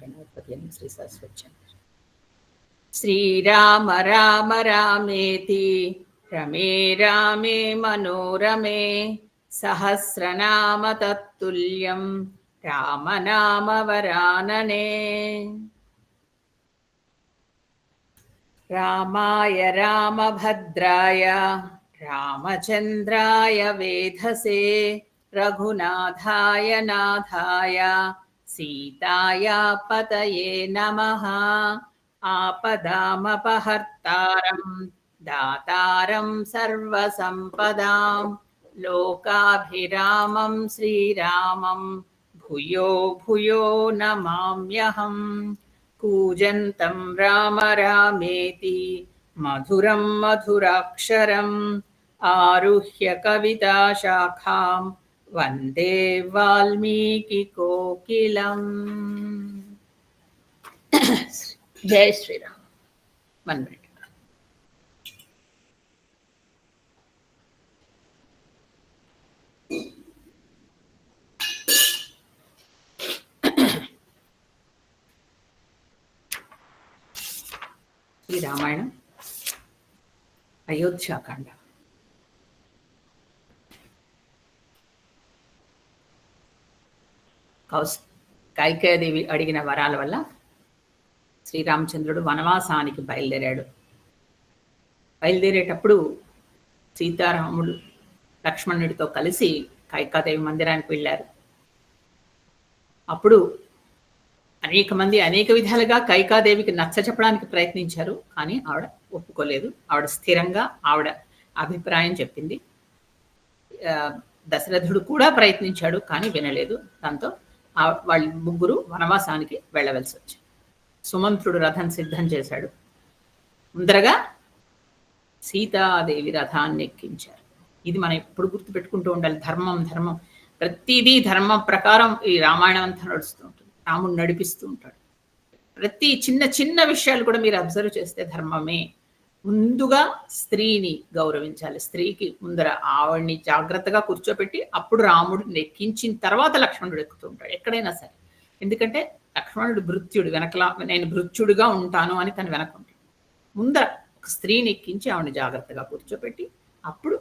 గణపతి శ్రీ సరస్వతి. శ్రీరామ రామ రామేతి రమే రామే మనోరమే సహస్రనామ తత్తుల్యం రామనామ వరాననే. రామాయ రామభద్రాయ రామచంద్రాయ వేధసే రఘునాథాయ నాథాయ సీతాయ పతయే నమః. ఆపదామపహర్తారం దాతారం సర్వసంపదాం లోకాభిరామం శ్రీరామం భూయో భూయో నమామ్యహం. కూజంతం రామ రామేతి మధురం మధురాక్షరం ఆరుహ్య కవితాశాఖాం వందే వాల్మీకి కోకిలం. జై శ్రీరామ్. 1 minute. శ్రీ రామాయణం అయోధ్యాకాండ. కైకేయదేవి అడిగిన వరాల వల్ల శ్రీరామచంద్రుడు వనవాసానికి బయలుదేరాడు. బయలుదేరేటప్పుడు సీతారాముడు లక్ష్మణుడితో కలిసి కైకాదేవి మందిరానికి వెళ్ళారు. అప్పుడు అనేక మంది అనేక విధాలుగా కైకాదేవికి నచ్చ చెప్పడానికి ప్రయత్నించారు, కానీ ఆవిడ ఒప్పుకోలేదు. ఆవిడ స్థిరంగా ఆవిడ అభిప్రాయం చెప్పింది. దశరథుడు కూడా ప్రయత్నించాడు, కానీ వినలేదు. దాంతో వాళ్ళ ముగ్గురు వనవాసానికి వెళ్ళవలసి వచ్చింది. సుమంత్రుడు రథం సిద్ధం చేశాడు. ముందరగా సీతాదేవి రథాన్ని ఎక్కించారు. ఇది మనం ఎప్పుడు గుర్తుపెట్టుకుంటూ ఉండాలి. ధర్మం ధర్మం ప్రతిదీ ధర్మం ప్రకారం ఈ రామాయణం అంతా నడుస్తూ ఉంటుంది. రాముడు నడిపిస్తూ ఉంటాడు. ప్రతి చిన్న చిన్న విషయాలు కూడా మీరు అబ్జర్వ్ చేస్తే ధర్మమే. ముందుగా స్త్రీని గౌరవించాలి. స్త్రీకి ముందర ఆవిడ్ని జాగ్రత్తగా కూర్చోపెట్టి అప్పుడు రాముడిని ఎక్కించిన తర్వాత లక్ష్మణుడు ఎక్కుతూ ఉంటాడు ఎక్కడైనా సరే. ఎందుకంటే లక్ష్మణుడు భృత్యుడు, వెనకలా నేను భృత్యుడిగా ఉంటాను అని తను వెనకుంటాడు. ముందర ఒక స్త్రీని ఎక్కించి ఆవిడని జాగ్రత్తగా కూర్చోపెట్టి అప్పుడు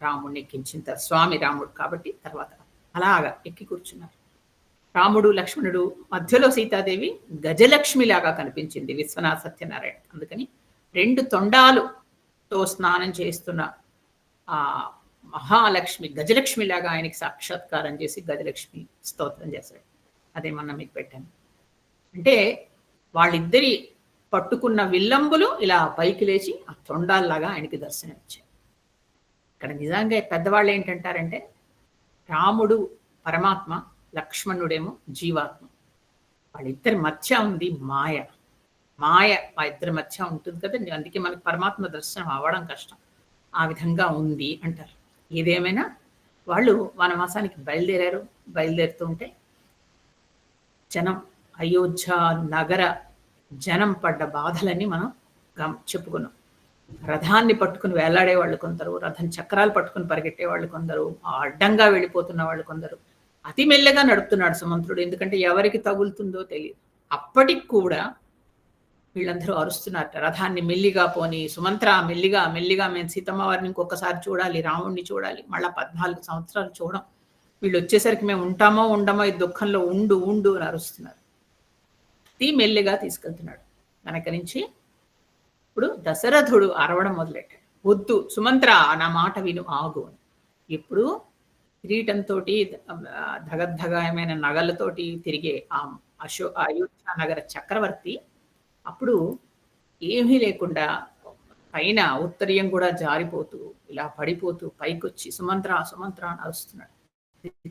రాముడిని ఎక్కించిన తర్వాత స్వామి రాముడు కాబట్టి తర్వాత అలాగా ఎక్కి కూర్చున్నారు. రాముడు లక్ష్మణుడు మధ్యలో సీతాదేవి గజలక్ష్మిలాగా కనిపించింది విశ్వనాథ సత్యనారాయణ. అందుకని 2 తొండాలుతో స్నానం చేస్తున్న ఆ మహాలక్ష్మి గజలక్ష్మిలాగా ఆయనకి సాక్షాత్కారం చేసి గజలక్ష్మి స్తోత్రం చేశాడు. అదే మొన్న మీకు పెట్టాను. అంటే వాళ్ళిద్దరి పట్టుకున్న విల్లంబులు ఇలా పైకి లేచి ఆ తొండాల్లాగా ఆయనకి దర్శనం ఇచ్చాయి. ఇక్కడ నిజంగా పెద్దవాళ్ళు ఏంటంటారంటే రాముడు పరమాత్మ, లక్ష్మణుడేమో జీవాత్మ. వాళ్ళిద్దరి మధ్య ఉంది మాయ. మాయ ఆ ఇద్దరి మధ్య ఉంటుంది కదా, అందుకే మనకి పరమాత్మ దర్శనం అవ్వడం కష్టం. ఆ విధంగా ఉంది అంటారు. ఏదేమైనా వాళ్ళు వనవాసానికి బయలుదేరారు. బయలుదేరుతూ ఉంటే జనం, అయోధ్య నగర జనం పడ్డ బాధలన్నీ మనం చెప్పుకున్నాం. రథాన్ని పట్టుకుని వేలాడే వాళ్ళు కొందరు, రథం చక్రాలు పట్టుకుని పరిగెట్టే వాళ్ళు కొందరు, అడ్డంగా వెళ్ళిపోతున్న వాళ్ళు కొందరు. అతి మెల్లగా నడుపుతున్నాడు సుమంత్రుడు, ఎందుకంటే ఎవరికి తగులుతుందో తెలియదు. అప్పటికి కూడా వీళ్ళందరూ అరుస్తున్నారు, రథాన్ని మెల్లిగా పోని, సుమంత్ర మెల్లిగా మెల్లిగా, మేము సీతమ్మ వారిని ఇంకొకసారి చూడాలి, రాముడిని చూడాలి, మళ్ళా 14 సంవత్సరాలు చూడం, వీళ్ళు వచ్చేసరికి మేము ఉంటామో ఉండమో ఈ దుఃఖంలో ఉండు ఉండు అని అరుస్తున్నారు. అతి మెల్లిగా తీసుకెళ్తున్నాడు వెనక నుంచి. ఇప్పుడు దశరథుడు అరవడం మొదలెట్టాడు, వద్దు సుమంత్ర నా మాట విను, ఆగు అని. ఇప్పుడు కిరీటంతో ధగద్ధగాయమైన నగలతోటి తిరిగే ఆ అయోధ్య నగర చక్రవర్తి అప్పుడు ఏమీ లేకుండా పైన ఉత్తరీయం కూడా జారిపోతూ ఇలా పడిపోతూ పైకొచ్చి సుమంత్ర సుమంత్ర అని అరుస్తున్నాడు.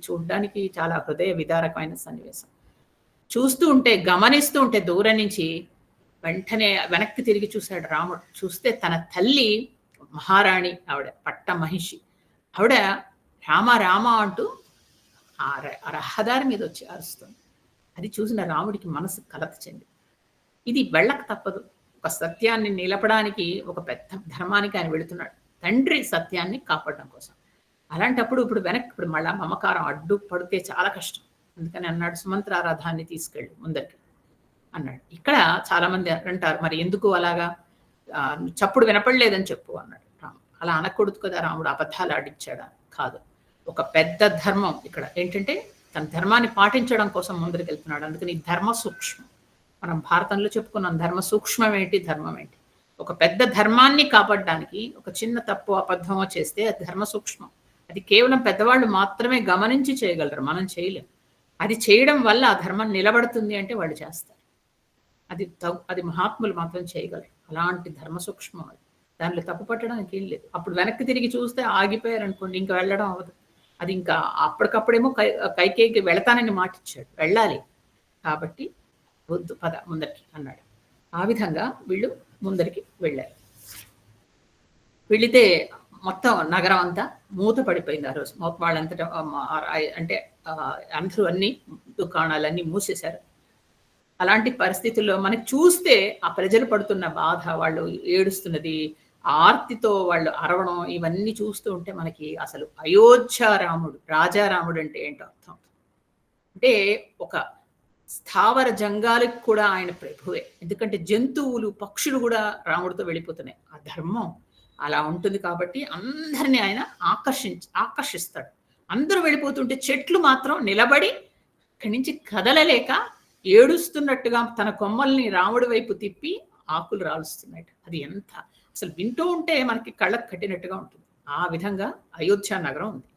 చూడ్డానికి చాలా హృదయ విదారకమైన సన్నివేశం. చూస్తూ ఉంటే, గమనిస్తూ ఉంటే దూరం నుంచి వెంటనే వెనక్కి తిరిగి చూశాడు రాముడు. చూస్తే తన తల్లి మహారాణి, ఆవిడ పట్ట మహిషి, ఆవిడ రామ రామ అంటూ ఆ రహదారి మీద వచ్చి అరుస్తుంది. అది చూసిన రాముడికి మనసు కలత చెంది, ఇది వెళ్ళక తప్పదు. ఒక సత్యాన్ని నిలపడానికి, ఒక పెద్ద ధర్మానికి ఆయన వెళుతున్నాడు, తండ్రి సత్యాన్ని కాపాడడం కోసం. అలాంటప్పుడు ఇప్పుడు మళ్ళా మమకారం అడ్డు పడితే చాలా కష్టం. అందుకని అన్నాడు, సుమంత్ర రథాన్ని తీసుకెళ్ళు ముందరికి. అన్నాడు. ఇక్కడ చాలా మంది అంటారు, మరి ఎందుకు అలాగా చప్పుడు వినపడలేదని చెప్పు అన్నాడు రాముడు. అలా అనకూడదు కదా, రాముడు అబద్ధాలు ఆడిచ్చాడా? కాదు. ఒక పెద్ద ధర్మం ఇక్కడ ఏంటంటే తన ధర్మాన్ని పాటించడం కోసం ముందరికి వెళ్తున్నాడు. అందుకని ధర్మ సూక్ష్మం, మనం భారతంలో చెప్పుకున్నాం ధర్మ సూక్ష్మం ఏంటి, ధర్మం ఏంటి. ఒక పెద్ద ధర్మాన్ని కాపాడడానికి ఒక చిన్న తప్పు అబద్ధమో చేస్తే అది ధర్మ సూక్ష్మం. అది కేవలం పెద్దవాళ్ళు మాత్రమే గమనించి చేయగలరు, మనం చేయలేం. అది చేయడం వల్ల ఆ ధర్మం నిలబడుతుంది అంటే వాళ్ళు చేస్తారు. అది మహాత్ములు మాత్రం చేయగలరు. అలాంటి ధర్మ సూక్ష్మం అది. దానిలో తప్పు పట్టడానికి ఏం లేదు. అప్పుడు వెనక్కి తిరిగి చూస్తే ఆగిపోయారు అనుకోండి, ఇంకా వెళ్ళడం అవ్వదు. అది ఇంకా అప్పటికప్పుడేమో కైకేయికి వెళతానని మాటిచ్చాడు, వెళ్ళాలి కాబట్టి వద్దు పద ముందరికి అన్నాడు. ఆ విధంగా వీళ్ళు ముందరికి వెళ్ళారు. వెళితే మొత్తం నగరం అంతా మూత పడిపోయింది. ఆ రోజు వాళ్ళంతటా అంటే అందరూ అన్ని దుకాణాలన్నీ మూసేశారు. అలాంటి పరిస్థితుల్లో మనకి చూస్తే ఆ ప్రజలు పడుతున్న బాధ, వాళ్ళు ఏడుస్తున్నది, ఆర్తితో వాళ్ళు అరవడం, ఇవన్నీ చూస్తూ ఉంటే మనకి అసలు అయోధ్య రాముడు, రాజారాముడు అంటే ఏంటో అర్థం. అంటే ఒక స్థావర జంగాలకు కూడా ఆయన ప్రభువే. ఎందుకంటే జంతువులు పక్షులు కూడా రాముడితో వెళ్ళిపోతున్నాయి. ఆ ధర్మం అలా ఉంటుంది కాబట్టి అందరినీ ఆయన ఆకర్షిస్తాడు. అందరూ వెళ్ళిపోతుంటే చెట్లు మాత్రం నిలబడి ఇక్కడి నుంచి కదలలేక ఏడుస్తున్నట్టుగా తన కొమ్మల్ని రాముడి వైపు తిప్పి ఆకులు రాలుస్తున్నాయి. అది ఎంత అసలు వింటూ ఉంటే మనకి కళ్ళకు కట్టినట్టుగా ఉంటుంది. ఆ విధంగా అయోధ్య నగరం ఉంది.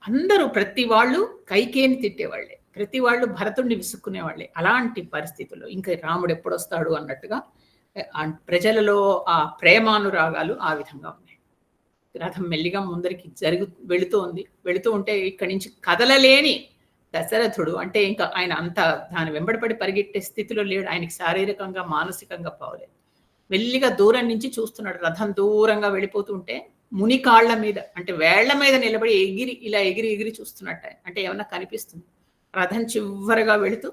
అందరూ ప్రతి వాళ్ళు కైకేయిని తిట్టేవాళ్లే, ప్రతి వాళ్ళు భరతుడిని విసుక్కునేవాళ్లే. అలాంటి పరిస్థితుల్లో ఇంకా రాముడు ఎప్పుడొస్తాడు అన్నట్టుగా ప్రజలలో ఆ ప్రేమానురాగాలు ఆ విధంగా ఉన్నాయి. రథం మెల్లిగా ముందరికి వెళుతూ ఉంటే ఇక్కడి నుంచి కదలలేని దశరథుడు, అంటే ఇంకా ఆయన అంత దాని వెంబడిపడి పరిగెట్టే స్థితిలో లేడు. ఆయనకి శారీరకంగా మానసికంగా పోలేదు. మెల్లిగా దూరం నుంచి చూస్తున్నాడు. రథం దూరంగా వెళ్ళిపోతుంటే ముని కాళ్ల మీద, అంటే వేళ్ల మీద నిలబడి ఎగిరి చూస్తున్నట్టు, అంటే ఏమన్నా కనిపిస్తుంది. రథం చివరగా వెళుతూ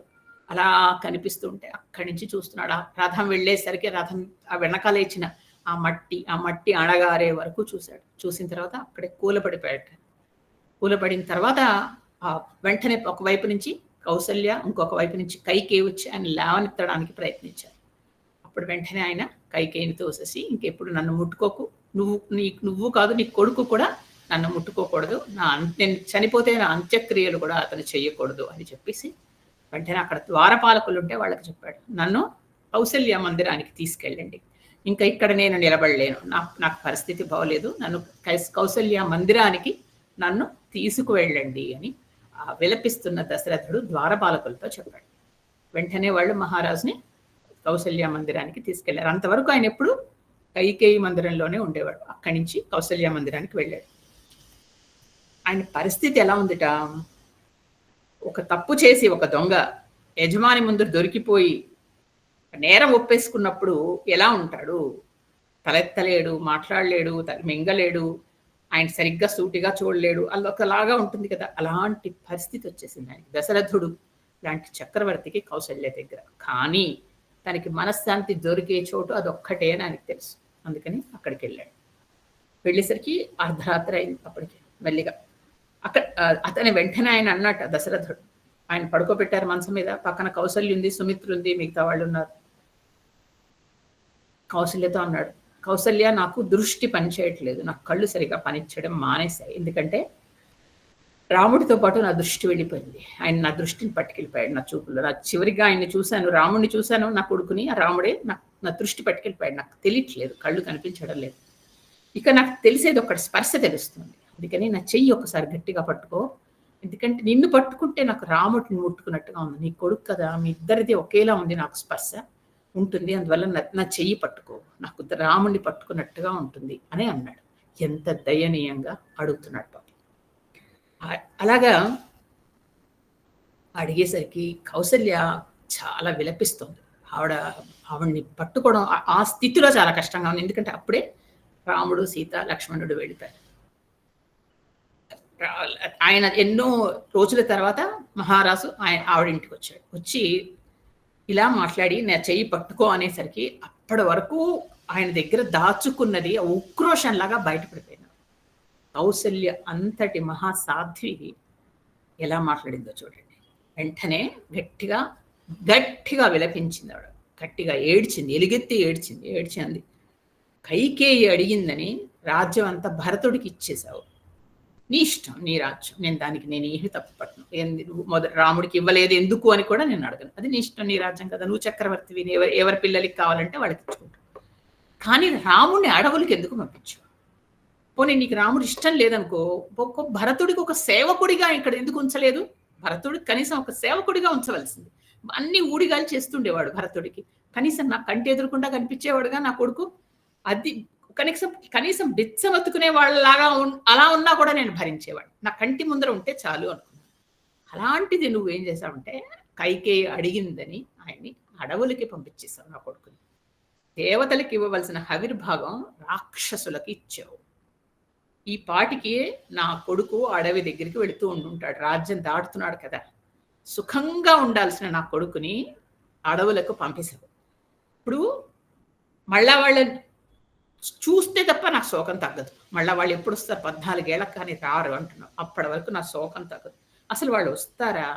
అలా కనిపిస్తూ ఉంటే అక్కడి నుంచి చూస్తున్నాడు. ఆ రథం వెళ్ళేసరికి రథం ఆ వెనకాల ఇచ్చిన ఆ మట్టి అణగారే వరకు చూశాడు. చూసిన తర్వాత అక్కడే కూలపడిపోయాడు. కూలపడిన తర్వాత వెంటనే ఒకవైపు నుంచి కౌసల్య, ఇంకొక వైపు నుంచి కైకేయి వచ్చి ఆయన లేవనెత్తడానికి ప్రయత్నించారు. అప్పుడు వెంటనే ఆయన కైకేయిని తోసేసి, ఇంకెప్పుడు నన్ను ముట్టుకోకు, నువ్వు కాదు నీ కొడుకు కూడా నన్ను ముట్టుకోకూడదు, నేను చనిపోతే నా అంత్యక్రియలు కూడా అతను చెయ్యకూడదు అని చెప్పేసి వెంటనే అక్కడ ద్వారపాలకులు ఉంటే వాళ్ళకి చెప్పాడు, నన్ను కౌసల్య మందిరానికి తీసుకెళ్ళండి, ఇంకా ఇక్కడ నేను నిలబడలేను, నాకు పరిస్థితి బాగోలేదు, నన్ను కౌసల్య మందిరానికి నన్ను తీసుకువెళ్ళండి అని విలపిస్తున్న దశరథుడు ద్వారపాలకులతో చెప్పాడు. వెంటనే వాళ్ళు మహారాజుని కౌసల్య మందిరానికి తీసుకెళ్లారు. అంతవరకు ఆయన ఎప్పుడు కైకేయి మందిరంలోనే ఉండేవాడు. అక్కడి నుంచి కౌసల్య మందిరానికి వెళ్ళాడు. ఆయన పరిస్థితి ఎలా ఉందిట, ఒక తప్పు చేసి ఒక దొంగ యజమాని ముందు దొరికిపోయి నేరం ఒప్పేసుకున్నప్పుడు ఎలా ఉంటాడు, తలెత్తలేడు, మాట్లాడలేడు, మింగలేడు, ఆయన సరిగ్గా సూటిగా చూడలేడు, ఒకలాగా ఉంటుంది కదా, అలాంటి పరిస్థితి వచ్చేసింది ఆయనకి. దశరథుడు లాంటి చక్రవర్తికి కౌసల్య దగ్గర, కానీ తనకి మనశ్శాంతి దొరికే చోటు అదొక్కటే అని ఆయనకి తెలుసు. అందుకని అక్కడికి వెళ్ళాడు. వెళ్ళేసరికి అర్ధరాత్రి అయింది. అప్పటికి మెల్లిగా అతని వెంటనే ఆయన అన్నట్ట దశరథుడు, ఆయన పడుకోబెట్టారు మంచం మీద, పక్కన కౌసల్య ఉంది, సుమిత్ర ఉంది, మిగతా వాళ్ళు ఉన్నారు. కౌసల్యతో అన్నాడు, కౌసల్య నాకు దృష్టి పనిచేయట్లేదు, నాకు కళ్ళు సరిగా పనిచేయడం మానేశాయి, ఎందుకంటే రాముడితో పాటు నా దృష్టి వెళ్ళిపోయింది, ఆయన నా దృష్టిని పట్టుకెళ్ళిపోయాడు, నా చూపులో నా చివరిగా ఆయన్ని చూశాను, రాముడిని చూశాను, నా కొడుకుని, ఆ రాముడే నా దృష్టి పట్టుకెళ్ళిపోయాడు, నాకు తెలియట్లేదు, కళ్ళు కనిపించడం లేదు, ఇక నాకు తెలిసేది ఒక స్పర్శ తెలుస్తుంది, అందుకని నా చెయ్యి ఒకసారి గట్టిగా పట్టుకో, ఎందుకంటే నిన్ను పట్టుకుంటే నాకు రాముడిని ముట్టుకున్నట్టుగా ఉంది, నీ కొడుకు కదా, మీ ఇద్దరిది ఒకేలా ఉంది, నాకు స్పర్శ ఉంటుంది, అందువల్ల నా చెయ్యి పట్టుకో, నాకు రాముడిని పట్టుకున్నట్టుగా ఉంటుంది అని అన్నాడు. ఎంత దయనీయంగా అడుగుతున్నాడు పాపం. అలాగా అడిగేసరికి కౌసల్య చాలా విలపిస్తుంది. ఆవిడ్ని పట్టుకోవడం ఆ స్థితిలో చాలా కష్టంగా ఉంది, ఎందుకంటే అప్పుడే రాముడు, సీత, లక్ష్మణుడు వెళ్ళిపోయారు. ఆయన ఎన్నో రోజుల తర్వాత మహారాజు ఆవిడింటికి వచ్చాడు. వచ్చి ఇలా మాట్లాడి నా చెయ్యి పట్టుకో అనేసరికి అప్పటి వరకు ఆయన దగ్గర దాచుకున్నది ఉక్రోషంలాగా బయటపడిపోయింది. కౌసల్య అంతటి మహాసాధ్వి ఎలా మాట్లాడిందో చూడండి. వెంటనే గట్టిగా గట్టిగా విలపించింది ఆవిడ. గట్టిగా ఏడ్చింది, ఎలుగెత్తి ఏడ్చింది. ఏడ్చింది, కైకేయి అడిగిందని రాజ్యం అంతా భరతుడికి ఇచ్చేశావు. నీ ఇష్టం, నీ రాజ్యం. నేను ఏమి తప్పు పట్టను. రాముడికి ఇవ్వలేదు ఎందుకు అని కూడా నేను అడగను. అది నీ ఇష్టం, నీ రాజ్యం కదా, నువ్వు చక్రవర్తివి, ఎవరి పిల్లలకి కావాలంటే వాళ్ళకి ఇచ్చుకుంటావు. కానీ రాముడిని అడవులకి ఎందుకు పంపించావు? పోనీ నీకు రాముడు ఇష్టం లేదనుకో, భరతుడికి ఒక సేవకుడిగా ఇక్కడ ఎందుకు ఉంచలేదు? భరతుడికి కనీసం ఒక సేవకుడిగా ఉంచవలసింది. అన్ని ఊడిగాలు చేస్తుండేవాడు భరతుడికి. కనీసం నా కంటి ఎదురుకుండా కనిపించేవాడుగా నా కొడుకు. అది కనీసం బిచ్చమతుకునే వాళ్ళలాగా అలా ఉన్నా కూడా నేను భరించేవాడు. నా కంటి ముందర ఉంటే చాలు అనుకున్నాను. అలాంటిది నువ్వేం చేశావంటే, కైకేయి అడిగిందని ఆయన్ని అడవులకి పంపించేశావు నా కొడుకుని. దేవతలకి ఇవ్వవలసిన హవిర్భాగం రాక్షసులకి ఇచ్చావు. ఈ పాటికి నా కొడుకు అడవి దగ్గరికి వెళుతూ ఉండుంటాడు, రాజ్యం దాటుతున్నాడు కదా. సుఖంగా ఉండాల్సిన నా కొడుకుని అడవులకు పంపేశావు. ఇప్పుడు మళ్ళా వాళ్ళని చూస్తే తప్ప నాకు శోకం తగ్గదు. మళ్ళీ వాళ్ళు ఎప్పుడు వస్తారు? 14 ఏళ్ళకి కానీ రారు అంటున్నావు. అప్పటి వరకు నా శోకం తగ్గదు. అసలు వాళ్ళు వస్తారా?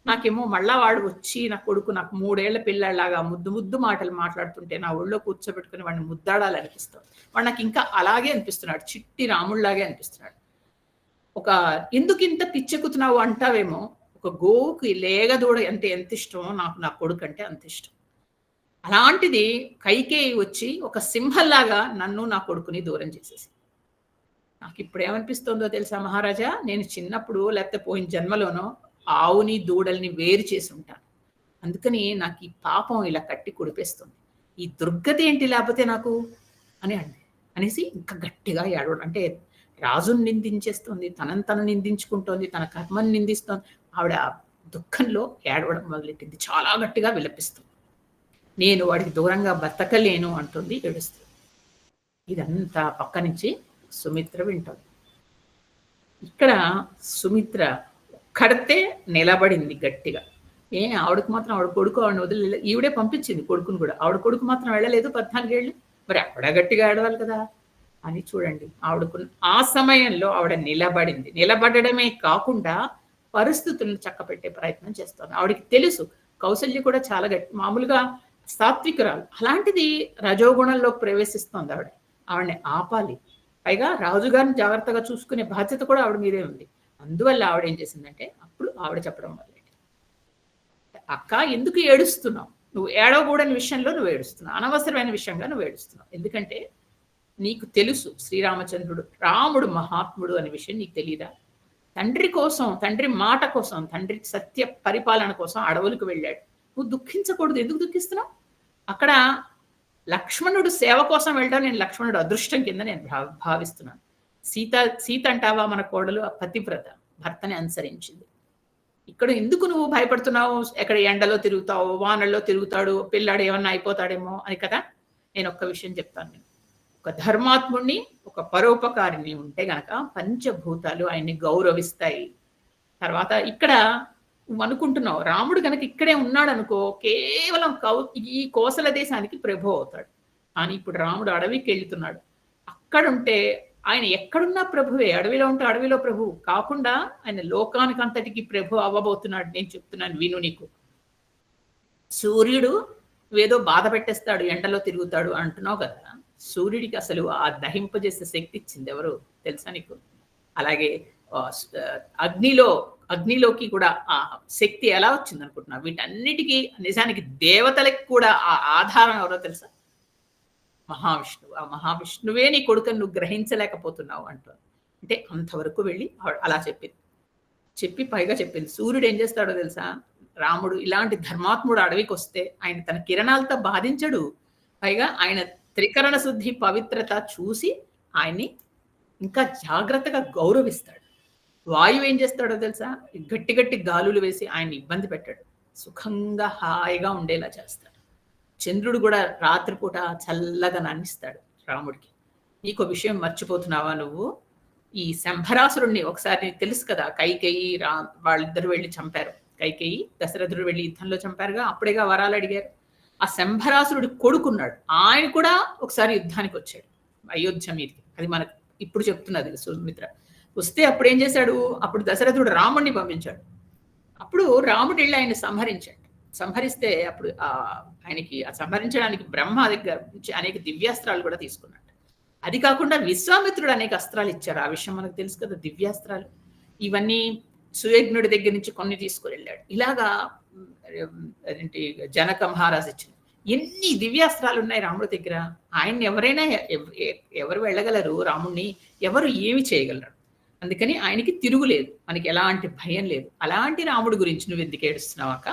నాకేమో మళ్ళా వాడు వచ్చి నా కొడుకు నాకు 3 ఏళ్ల పిల్లలాగా ముద్దు మాటలు మాట్లాడుతుంటే నా ఒళ్ళో కూర్చోబెట్టుకుని వాడిని ముద్దాడాలనిపిస్తాడు. వాడు నాకు ఇంకా అలాగే అనిపిస్తున్నాడు, చిట్టి రాముళ్లాగే అనిపిస్తున్నాడు. ఎందుకు ఇంత పిచ్చెక్కుతున్నావు అంటావేమో, ఒక గోవుకి లేగదూడ అంటే ఎంత ఇష్టమో నాకు నా కొడుకు అంటే అంత ఇష్టం. అలాంటిది కైకేయి వచ్చి ఒక సింహంలాగా నన్ను నా కొడుకుని దూరం చేసేసి, నాకు ఇప్పుడు ఏమనిపిస్తుందో తెలుసా మహారాజా? నేను చిన్నప్పుడు లేకపోతే పోయిన జన్మలోనో ఆవుని దూడల్ని వేరు చేసి ఉంటాను. అందుకని నాకు ఈ పాపం ఇలా కట్టి కుడిపేస్తుంది. ఈ దుర్గతి ఏంటి లేకపోతే నాకు అనేసి ఇంకా గట్టిగా ఏడవడం. అంటే రాజుని నిందించేస్తుంది, తను నిందించుకుంటోంది, తన కర్మని నిందిస్తోంది. ఆవిడ దుఃఖంలో ఏడవడం మొదలెట్టింది, చాలా గట్టిగా విలపిస్తుంది. నేను వాడికి దూరంగా బతకలేను అంటుంది, ఏడుస్తుంది. ఇదంతా పక్క నుంచి సుమిత్ర వింటుంది. ఇక్కడ సుమిత్ర ఒక్కడితే నిలబడింది గట్టిగా. ఆవిడకు మాత్రం ఆవిడ కొడుకు ఆవిడని వదిలే, ఈవిడే పంపించింది కొడుకుని కూడా. ఆవిడ కొడుకు మాత్రం వెళ్ళలేదు 14 ఏళ్ళు. మరి ఆవిడ గట్టిగా ఏడవాలి కదా అని చూడండి. ఆవిడకు ఆ సమయంలో ఆవిడ నిలబడింది. నిలబడమే కాకుండా పరిస్థితులను చక్కపెట్టే ప్రయత్నం చేస్తుంది. ఆవిడకి తెలుసు కౌసల్య కూడా చాలా మామూలుగా సాత్వికురాలు, అలాంటిది రజోగుణంలో ప్రవేశిస్తోంది ఆవిడ. ఆవిడని ఆపాలి. పైగా రాజుగారిని జాగ్రత్తగా చూసుకునే బాధ్యత కూడా ఆవిడ మీదే ఉంది. అందువల్ల ఆవిడ ఏం చేసిందంటే, అప్పుడు ఆవిడ చెప్పడం మొదలెట్టి, అక్క ఎందుకు ఏడుస్తున్నావు? నువ్వు ఏడవకూడని విషయంలో నువ్వు ఏడుస్తున్నావు, అనవసరమైన విషయంగా నువ్వు ఏడుస్తున్నావు. ఎందుకంటే నీకు తెలుసు శ్రీరామచంద్రుడు రాముడు మహాత్ముడు అనే విషయం నీకు తెలియదా? తండ్రి కోసం, తండ్రి మాట కోసం, తండ్రి సత్య పరిపాలన కోసం అడవులకు వెళ్ళాడు. నువ్వు దుఃఖించకూడదు. ఎందుకు దుఃఖిస్తున్నావు? అక్కడ లక్ష్మణుడు సేవ కోసం వెళ్ళడం నేను లక్ష్మణుడు అదృష్టం కింద నేను భావిస్తున్నాను. సీత అంటావా మన కోడలు పతివ్రత, భర్తని అనుసరించింది. ఇక్కడ ఎందుకు నువ్వు భయపడుతున్నావు? ఎక్కడ ఎండలో తిరుగుతావు, వానల్లో తిరుగుతాడు, పిల్లాడు ఏమన్నా అయిపోతాడేమో అని కదా. నేను ఒక్క విషయం చెప్తాను. నేను ఒక ధర్మాత్ముడిని, ఒక పరోపకారిని ఉంటే గనక పంచభూతాలు ఆయన్ని గౌరవిస్తాయి. తర్వాత ఇక్కడ నువ్వు అనుకుంటున్నావు రాముడు కనుక ఇక్కడే ఉన్నాడు అనుకో, కేవలం ఈ కోసల దేశానికి ప్రభు అవుతాడు. కానీ ఇప్పుడు రాముడు అడవికి వెళ్తున్నాడు. అక్కడుంటే ఆయన ఎక్కడున్నా ప్రభువే. అడవిలో ఉంటే అడవిలో ప్రభువు కాకుండా ఆయన లోకానికి అంతటికి ప్రభు అవ్వబోతున్నాడు. నేను చెప్తున్నాను విను. నీకు సూర్యుడు ఏదో బాధ పెట్టేస్తాడు, ఎండలో తిరుగుతాడు అంటున్నావు కదా. సూర్యుడికి అసలు ఆ దహింపజేసే శక్తి ఇచ్చింది ఎవరు తెలుసా నీకు? అలాగే అగ్నిలోకి కూడా ఆ శక్తి ఎలా వచ్చింది అనుకుంటున్నావు? వీటన్నిటికీ నిజానికి దేవతలకి కూడా ఆ ఆధారం ఎవరో తెలుసా? మహావిష్ణువు. ఆ మహావిష్ణువే నీ కొడుకుని నువ్వు గ్రహించలేకపోతున్నావు అంటారు. అంటే అంతవరకు వెళ్ళి అలా చెప్పి పైగా చెప్పింది. సూర్యుడు ఏం చేస్తాడో తెలుసా? రాముడు ఇలాంటి ధర్మాత్ముడు అడవికి వస్తే ఆయన తన కిరణాలతో బాధించడు. పైగా ఆయన త్రికరణ శుద్ధి పవిత్రత చూసి ఆయన్ని ఇంకా జాగ్రత్తగా గౌరవిస్తాడు. వాయువు ఏం చేస్తాడో తెలుసా? గట్టి గాలులు వేసి ఆయన్ని ఇబ్బంది పెట్టాడు, సుఖంగా హాయిగా ఉండేలా చేస్తాడు. చంద్రుడు కూడా రాత్రిపూట చల్లగా నాన్నిస్తాడు రాముడికి. నీకు విషయం మర్చిపోతున్నావా నువ్వు? ఈ శంభరాసురుణ్ణి ఒకసారి నీకు తెలుసు కదా, కైకేయి వాళ్ళిద్దరు వెళ్ళి చంపారు. కైకేయి దశరథుడు వెళ్ళి యుద్ధంలో చంపారుగా, అప్పుడేగా వరాలు అడిగారు. ఆ శంభరాసురుడి కొడుకున్నాడు, ఆయన కూడా ఒకసారి యుద్ధానికి వచ్చాడు అయోధ్య మీదకి. అది మనకు ఇప్పుడు చెప్తున్నది సుమిత్ర. వస్తే అప్పుడు ఏం చేశాడు? అప్పుడు దశరథుడు రాముడిని పంపించాడు. అప్పుడు రాముడు వెళ్ళి ఆయన సంహరించాడు. సంహరిస్తే అప్పుడు ఆయనకి సంహరించడానికి బ్రహ్మ దగ్గర నుంచి అనేక దివ్యాస్త్రాలు కూడా తీసుకున్నాడు. అది కాకుండా విశ్వామిత్రుడు అనేక అస్త్రాలు ఇచ్చారు. ఆ విషయం మనకు తెలుసు కదా, దివ్యాస్త్రాలు. ఇవన్నీ సుయజ్ఞుడి దగ్గర నుంచి కొన్ని తీసుకుని వెళ్ళాడు. ఇలాగా అదేంటి జనక మహారాజు ఇచ్చిన ఎన్ని దివ్యాస్త్రాలు ఉన్నాయి రాముడి దగ్గర. ఆయన్ని ఎవరైనా ఎవరు వెళ్ళగలరు, రాముణ్ణి ఎవరు ఏమి చేయగలరు. అందుకని ఆయనకి తిరుగులేదు, మనకి ఎలాంటి భయం లేదు. అలాంటి రాముడి గురించి నువ్వు ఎందుకు ఏడుస్తున్నావాక?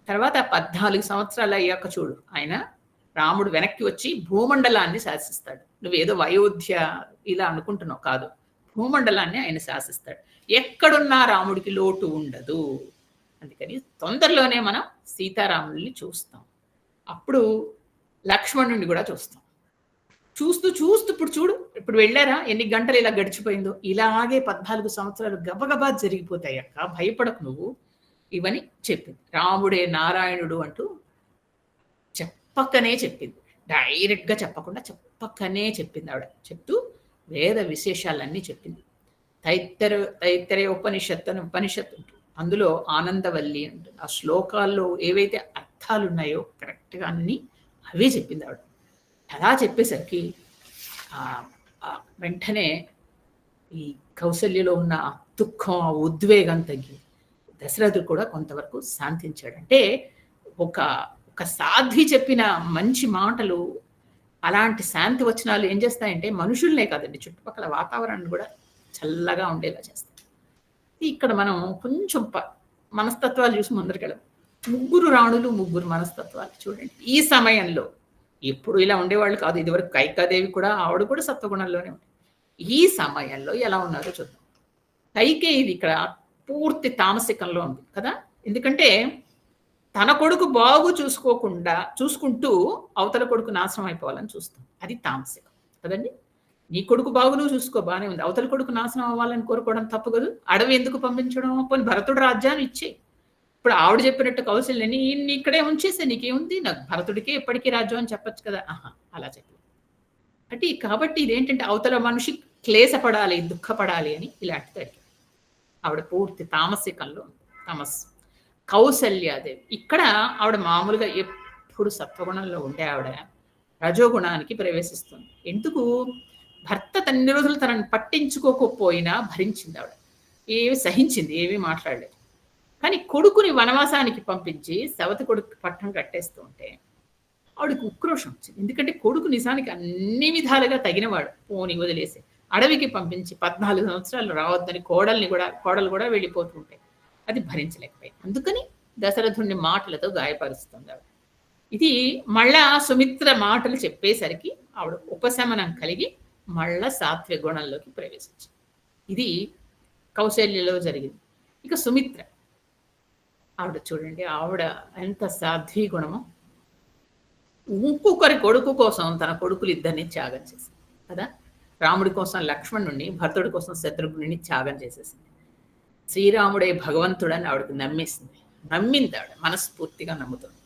తర్వాత 14 సంవత్సరాలు అయ్యాక చూడు, ఆయన రాముడు వెనక్కి వచ్చి భూమండలాన్ని శాసిస్తాడు. నువ్వేదో అయోధ్య ఇలా అనుకుంటున్నావు కాదు, భూమండలాన్ని ఆయన శాసిస్తాడు. ఎక్కడున్నా రాముడికి లోటు ఉండదు. అందుకని తొందరలోనే మనం సీతారాముల్ని చూస్తాం. అప్పుడు లక్ష్మణుడిని కూడా చూస్తాం. చూస్తూ చూస్తూ ఇప్పుడు చూడు, ఇప్పుడు వెళ్ళారా, ఎన్ని గంటలు ఇలా గడిచిపోయిందో. ఇలాగే 14 సంవత్సరాలు గబగబా జరిగిపోతాయి అక్క, భయపడకు నువ్వు. ఇవని చెప్పింది. రాముడే నారాయణుడు అంటూ చెప్పకనే చెప్పింది, డైరెక్ట్గా చెప్పకుండా చెప్పకనే చెప్పింది ఆవిడ. చెప్తూ వేద విశేషాలన్నీ చెప్పింది. తైత్తరీయ ఉపనిషత్తు అని ఉపనిషత్తు ఉంటుంది, అందులో ఆనందవల్లి ఉంటుంది. ఆ శ్లోకాల్లో ఏవైతే అర్థాలు ఉన్నాయో కరెక్ట్గా అన్నీ అవే చెప్పింది ఆవిడ. అలా చెప్పేసరికి వెంటనే ఈ కౌసల్యలో ఉన్న దుఃఖం, ఆ ఉద్వేగం తగ్గి దశరథుడు కూడా కొంతవరకు శాంతించాడు. అంటే ఒక సాధ్వి చెప్పిన మంచి మాటలు, అలాంటి శాంతి వచనాలు ఏం చేస్తాయంటే మనుషుల్నే కాదండి, చుట్టుపక్కల వాతావరణాన్ని కూడా చల్లగా ఉండేలా చేస్తాయి. ఇక్కడ మనం కొంచెం మనస్తత్వాలు చూసి ముందరికెళ్ళం. 3 రాణులు 3 మనస్తత్వాలు చూడండి. ఈ సమయంలో ఎప్పుడు ఇలా ఉండేవాళ్ళు కాదు. ఇదివరకు కైకాదేవి కూడా, ఆవిడ కూడా సత్వగుణంలోనే ఉంది. ఈ సమయంలో ఎలా ఉన్నారో చూద్దాం. కైకేయిది ఇక్కడ పూర్తి తామసికంలో ఉంది కదా. ఎందుకంటే తన కొడుకు బాగు చూసుకుంటూ అవతల కొడుకు నాశనం అయిపోవాలని చూస్తాం. అది తామసికం కదండి. నీ కొడుకు బాగు నువ్వు చూసుకో, బాగానే ఉంది. అవతల కొడుకు నాశనం అవ్వాలని కోరుకోవడం తప్పు కదా. అడవి ఎందుకు పంపించడం? పోనీ భరతుడు రాజ్యాన్ని ఇచ్చే. ఇప్పుడు ఆవిడ చెప్పినట్టు కౌశల్యని ఇక్కడే ఉంచేస్తే నీకేముంది, నాకు భరతుడికే ఎప్పటికీ రాజ్యం అని చెప్పచ్చు కదా. అలా చెప్పి అంటే కాబట్టి ఇదేంటంటే అవతల మనిషి క్లేశపడాలి, దుఃఖపడాలి అని ఇలాంటిది. ఆవిడ పూర్తి తామసికంలో తమస్సు. కౌసల్యాదేవి ఇక్కడ ఆవిడ మామూలుగా ఎప్పుడు సత్వగుణంలో ఉండే ఆవిడ రజోగుణానికి ప్రవేశిస్తుంది. ఎందుకు? భర్త తన్ని రోజులు తనని పట్టించుకోకపోయినా భరించింది ఆవిడ, ఏమి సహించింది, ఏమీ మాట్లాడలేదు. కానీ కొడుకుని వనవాసానికి పంపించి సవతి కొడుకు పట్టం కట్టేస్తూ ఉంటే ఆవిడకి ఉక్రోషం వచ్చింది. ఎందుకంటే కొడుకు నిజానికి అన్ని విధాలుగా తగినవాడు, పోని వదిలేసి అడవికి పంపించి 14 సంవత్సరాలు రావద్దని కోడలు కూడా వెళ్ళిపోతుంటాయి. అది భరించలేకపోయింది. అందుకని దశరథుని మాటలతో గాయపరుస్తుంది ఆవిడ. ఇది మళ్ళా సుమిత్ర మాటలు చెప్పేసరికి ఆవిడ ఉపశమనం కలిగి మళ్ళా సాత్విక గుణంలోకి ప్రవేశించింది. ఇది కౌశల్యలో జరిగింది. ఇక సుమిత్ర ఆవిడ చూడండి, ఆవిడ ఎంత సాధ్వీ గుణమో. ఇంకొకరి కొడుకు కోసం తన కొడుకులు ఇద్దరిని త్యాగం చేసింది కదా. రాముడి కోసం లక్ష్మణుడిని, భరతుడి కోసం శత్రుఘ్నుడిని త్యాగం చేసేసింది. శ్రీరాముడే భగవంతుడని ఆవిడకి నమ్మింది ఆవిడ, మనస్ఫూర్తిగా నమ్ముతుంది.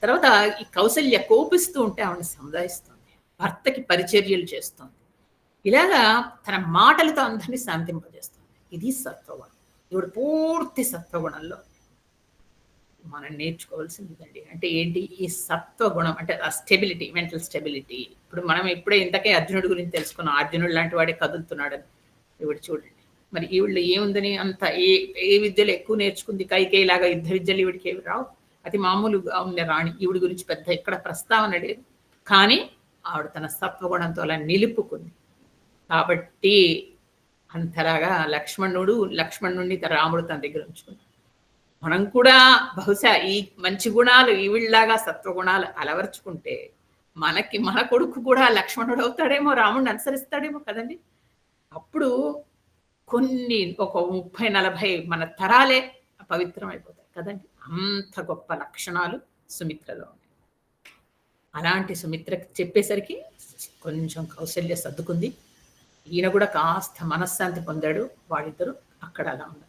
తర్వాత ఈ కౌసల్య కోపిస్తూ ఉంటే ఆవిడని సముదాయిస్తుంది, భర్తకి పరిచర్యలు చేస్తుంది. ఇలాగా తన మాటలతో అందరినీ శాంతింపజేస్తుంది. ఇది సత్వగుణం. ఇవిడ పూర్తి సత్వగుణంలో మనం నేర్చుకోవాల్సిందండి. అంటే ఏంటి ఈ సత్వగుణం అంటే ఆ స్టెబిలిటీ, మెంటల్ స్టెబిలిటీ. ఇప్పుడు మనం ఇప్పుడే ఇంతకే అర్జునుడి గురించి తెలుసుకున్నాం, అర్జునుడు లాంటి వాడే కదులుతున్నాడని. ఈవిడ చూడండి మరి ఈవిళ్ళు ఏముందని అంత ఏ విద్యలు ఎక్కువ నేర్చుకుంది. కైకేయిలాగా యుద్ధ విద్యలు ఈవిడికి ఏవి రావు. అది మామూలుగా ఉండే రాణి. ఈవిడి గురించి పెద్ద ఎక్కడ ప్రస్తావన లేదు. కానీ ఆవిడ తన సత్వగుణంతో అలా నిలుపుకుంది. కాబట్టి అంతలాగా లక్ష్మణుడిని రాముడు తన దగ్గర ఉంచుకున్నాడు. మనం కూడా బహుశా ఈ మంచి గుణాలు ఈవిళ్ళలాగా సత్వగుణాలు అలవర్చుకుంటే మన కొడుకు కూడా లక్ష్మణుడు అవుతాడేమో, రాముడిని అనుసరిస్తాడేమో కదండి. అప్పుడు ఒక 30-40 మన తరాలే పవిత్రం అయిపోతాయి కదండి. అంత గొప్ప లక్షణాలు సుమిత్రలో ఉన్నాయి. అలాంటి సుమిత్రకి చెప్పేసరికి కొంచెం కౌశల్య సర్దుకుంది. ఈయన కూడా కాస్త మనశ్శాంతి పొందాడు. వాళ్ళిద్దరూ అక్కడ అలా ఉన్నారు.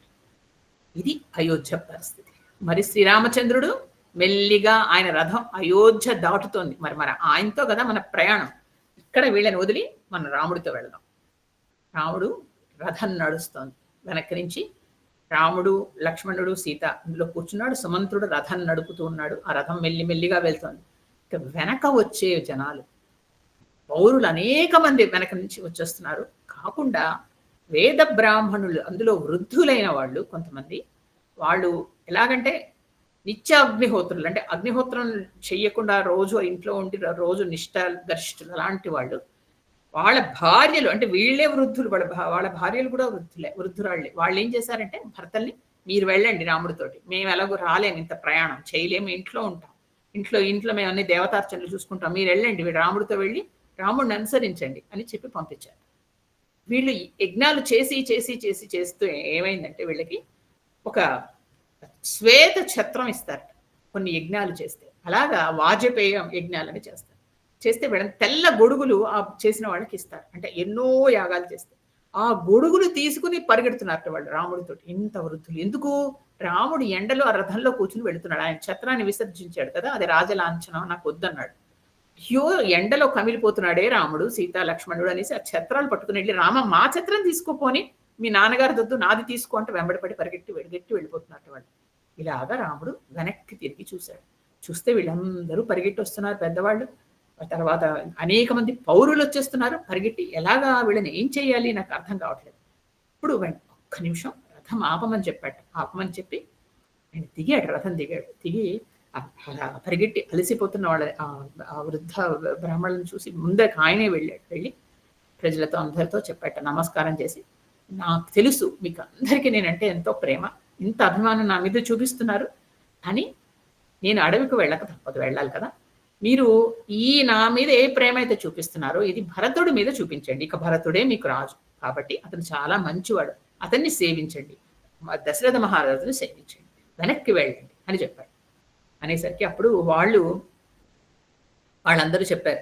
ఇది అయోధ్య పరిస్థితి. మరి శ్రీరామచంద్రుడు మెల్లిగా ఆయన రథం అయోధ్య దాటుతోంది. మరి ఆయనతో కదా మన ప్రయాణం. ఇక్కడ వీళ్ళని వదిలి మన రాముడితో వెళదాం. రాముడు రథం నడుస్తోంది. వెనక్కి నుంచి రాముడు, లక్ష్మణుడు, సీత ఇందులో కూర్చున్నాడు. సుమంత్రుడు రథం నడుపుతూ ఉన్నాడు. ఆ రథం మెల్లి మెల్లిగా వెళ్తోంది. ఇక వెనక వచ్చే జనాలు, పౌరులు అనేక మంది వెనక నుంచి వచ్చేస్తున్నారు. కాకుండా వేద బ్రాహ్మణులు, అందులో వృద్ధులైన వాళ్ళు కొంతమంది, వాళ్ళు ఎలాగంటే నిత్య అగ్నిహోత్రులు, అంటే అగ్నిహోత్రం చెయ్యకుండా రోజు ఇంట్లో ఉండి రోజు నిష్ఠ గరిష్ఠులు అలాంటి వాళ్ళు, వాళ్ళ భార్యలు, అంటే వీళ్ళే వృద్ధులు, వాళ్ళ భార్యలు కూడా వృద్ధురాళ్ళే. వాళ్ళు ఏం చేశారంటే భర్తల్ని, మీరు వెళ్ళండి రాముడితోటి, మేము ఎలాగో రాలేము, ఇంత ప్రయాణం చేయలేము, ఇంట్లో ఉంటాం, ఇంట్లో మేము అన్ని దేవతార్చనలు చూసుకుంటాం, మీరు వెళ్ళండి, వీడు రాముడితో వెళ్ళి రాముడిని అనుసరించండి అని చెప్పి పంపించారు. వీళ్ళు యజ్ఞాలు చేసి చేసి చేసి చేస్తూ ఏమైందంటే వీళ్ళకి ఒక శ్వేత ఛత్రం ఇస్తారు కొన్ని యజ్ఞాలు చేస్తే. అలాగా వాజపేయం యజ్ఞాలని చేస్తారు. చేస్తే వీళ్ళని తెల్ల గొడుగులు ఆ చేసిన వాళ్ళకి ఇస్తారు. అంటే ఎన్నో యాగాలు చేస్తే ఆ గొడుగులు తీసుకుని పరిగెడుతున్నారు వాళ్ళు రాముడితోటి. ఇంత వృద్ధులు ఎందుకు? రాముడు ఎండలో ఆ రథంలో కూర్చుని వెళుతున్నాడు. ఆయన ఛత్రాన్ని విసర్జించాడు కదా, అది రాజలాంఛనం, నాకు వద్దన్నాడు. అయ్యో ఎండలో కమిలిపోతున్నాడే రాముడు, సీతా లక్ష్మణుడు అనేసి ఆ ఛత్రాలు పట్టుకుని వెళ్ళి, రామ మా ఛత్రం తీసుకోపోని, మీ నాన్నగారి దొద్దు నాది తీసుకో అంటే వెంబడిపడి పరిగెట్టి వెళ్ళిపోతున్నట్టు వాళ్ళు. ఇలాగా రాముడు వెనక్కి తిరిగి చూశాడు. చూస్తే వీళ్ళందరూ పరిగెట్టి వస్తున్నారు పెద్దవాళ్ళు. తర్వాత అనేక మంది పౌరులు వచ్చేస్తున్నారు పరిగెట్టి. ఎలాగా వీళ్ళని ఏం చేయాలి నాకు అర్థం కావట్లేదు. ఇప్పుడు ఒక్క నిమిషం రథం ఆపమని చెప్పాడు. ఆపమని చెప్పి ఆయన దిగాడు, రథం దిగి అలా పరిగెట్టి అలసిపోతున్న వాళ్ళ ఆ వృద్ధ బ్రాహ్మణులను చూసి ముందరికి ఆయనే వెళ్ళి ప్రజలతో అందరితో చెప్పాట, నమస్కారం చేసి, నాకు తెలుసు మీకు అందరికీ నేనంటే ఎంతో ప్రేమ, ఇంత అభిమానం నా మీద చూపిస్తున్నారు, అని నేను అడవికి వెళ్ళక తప్పదు, వెళ్ళాలి కదా, మీరు ఈ నా మీద ఏ ప్రేమ అయితే చూపిస్తున్నారో ఇది భరతుడి మీద చూపించండి. ఇక భరతుడే మీకు రాజు కాబట్టి అతను చాలా మంచివాడు, అతన్ని సేవించండి, దశరథ మహారాజుని సేవించండి, వెనక్కి వెళ్ళండి అని చెప్పాడు. అనేసరికి అప్పుడు వాళ్ళందరూ చెప్పారు,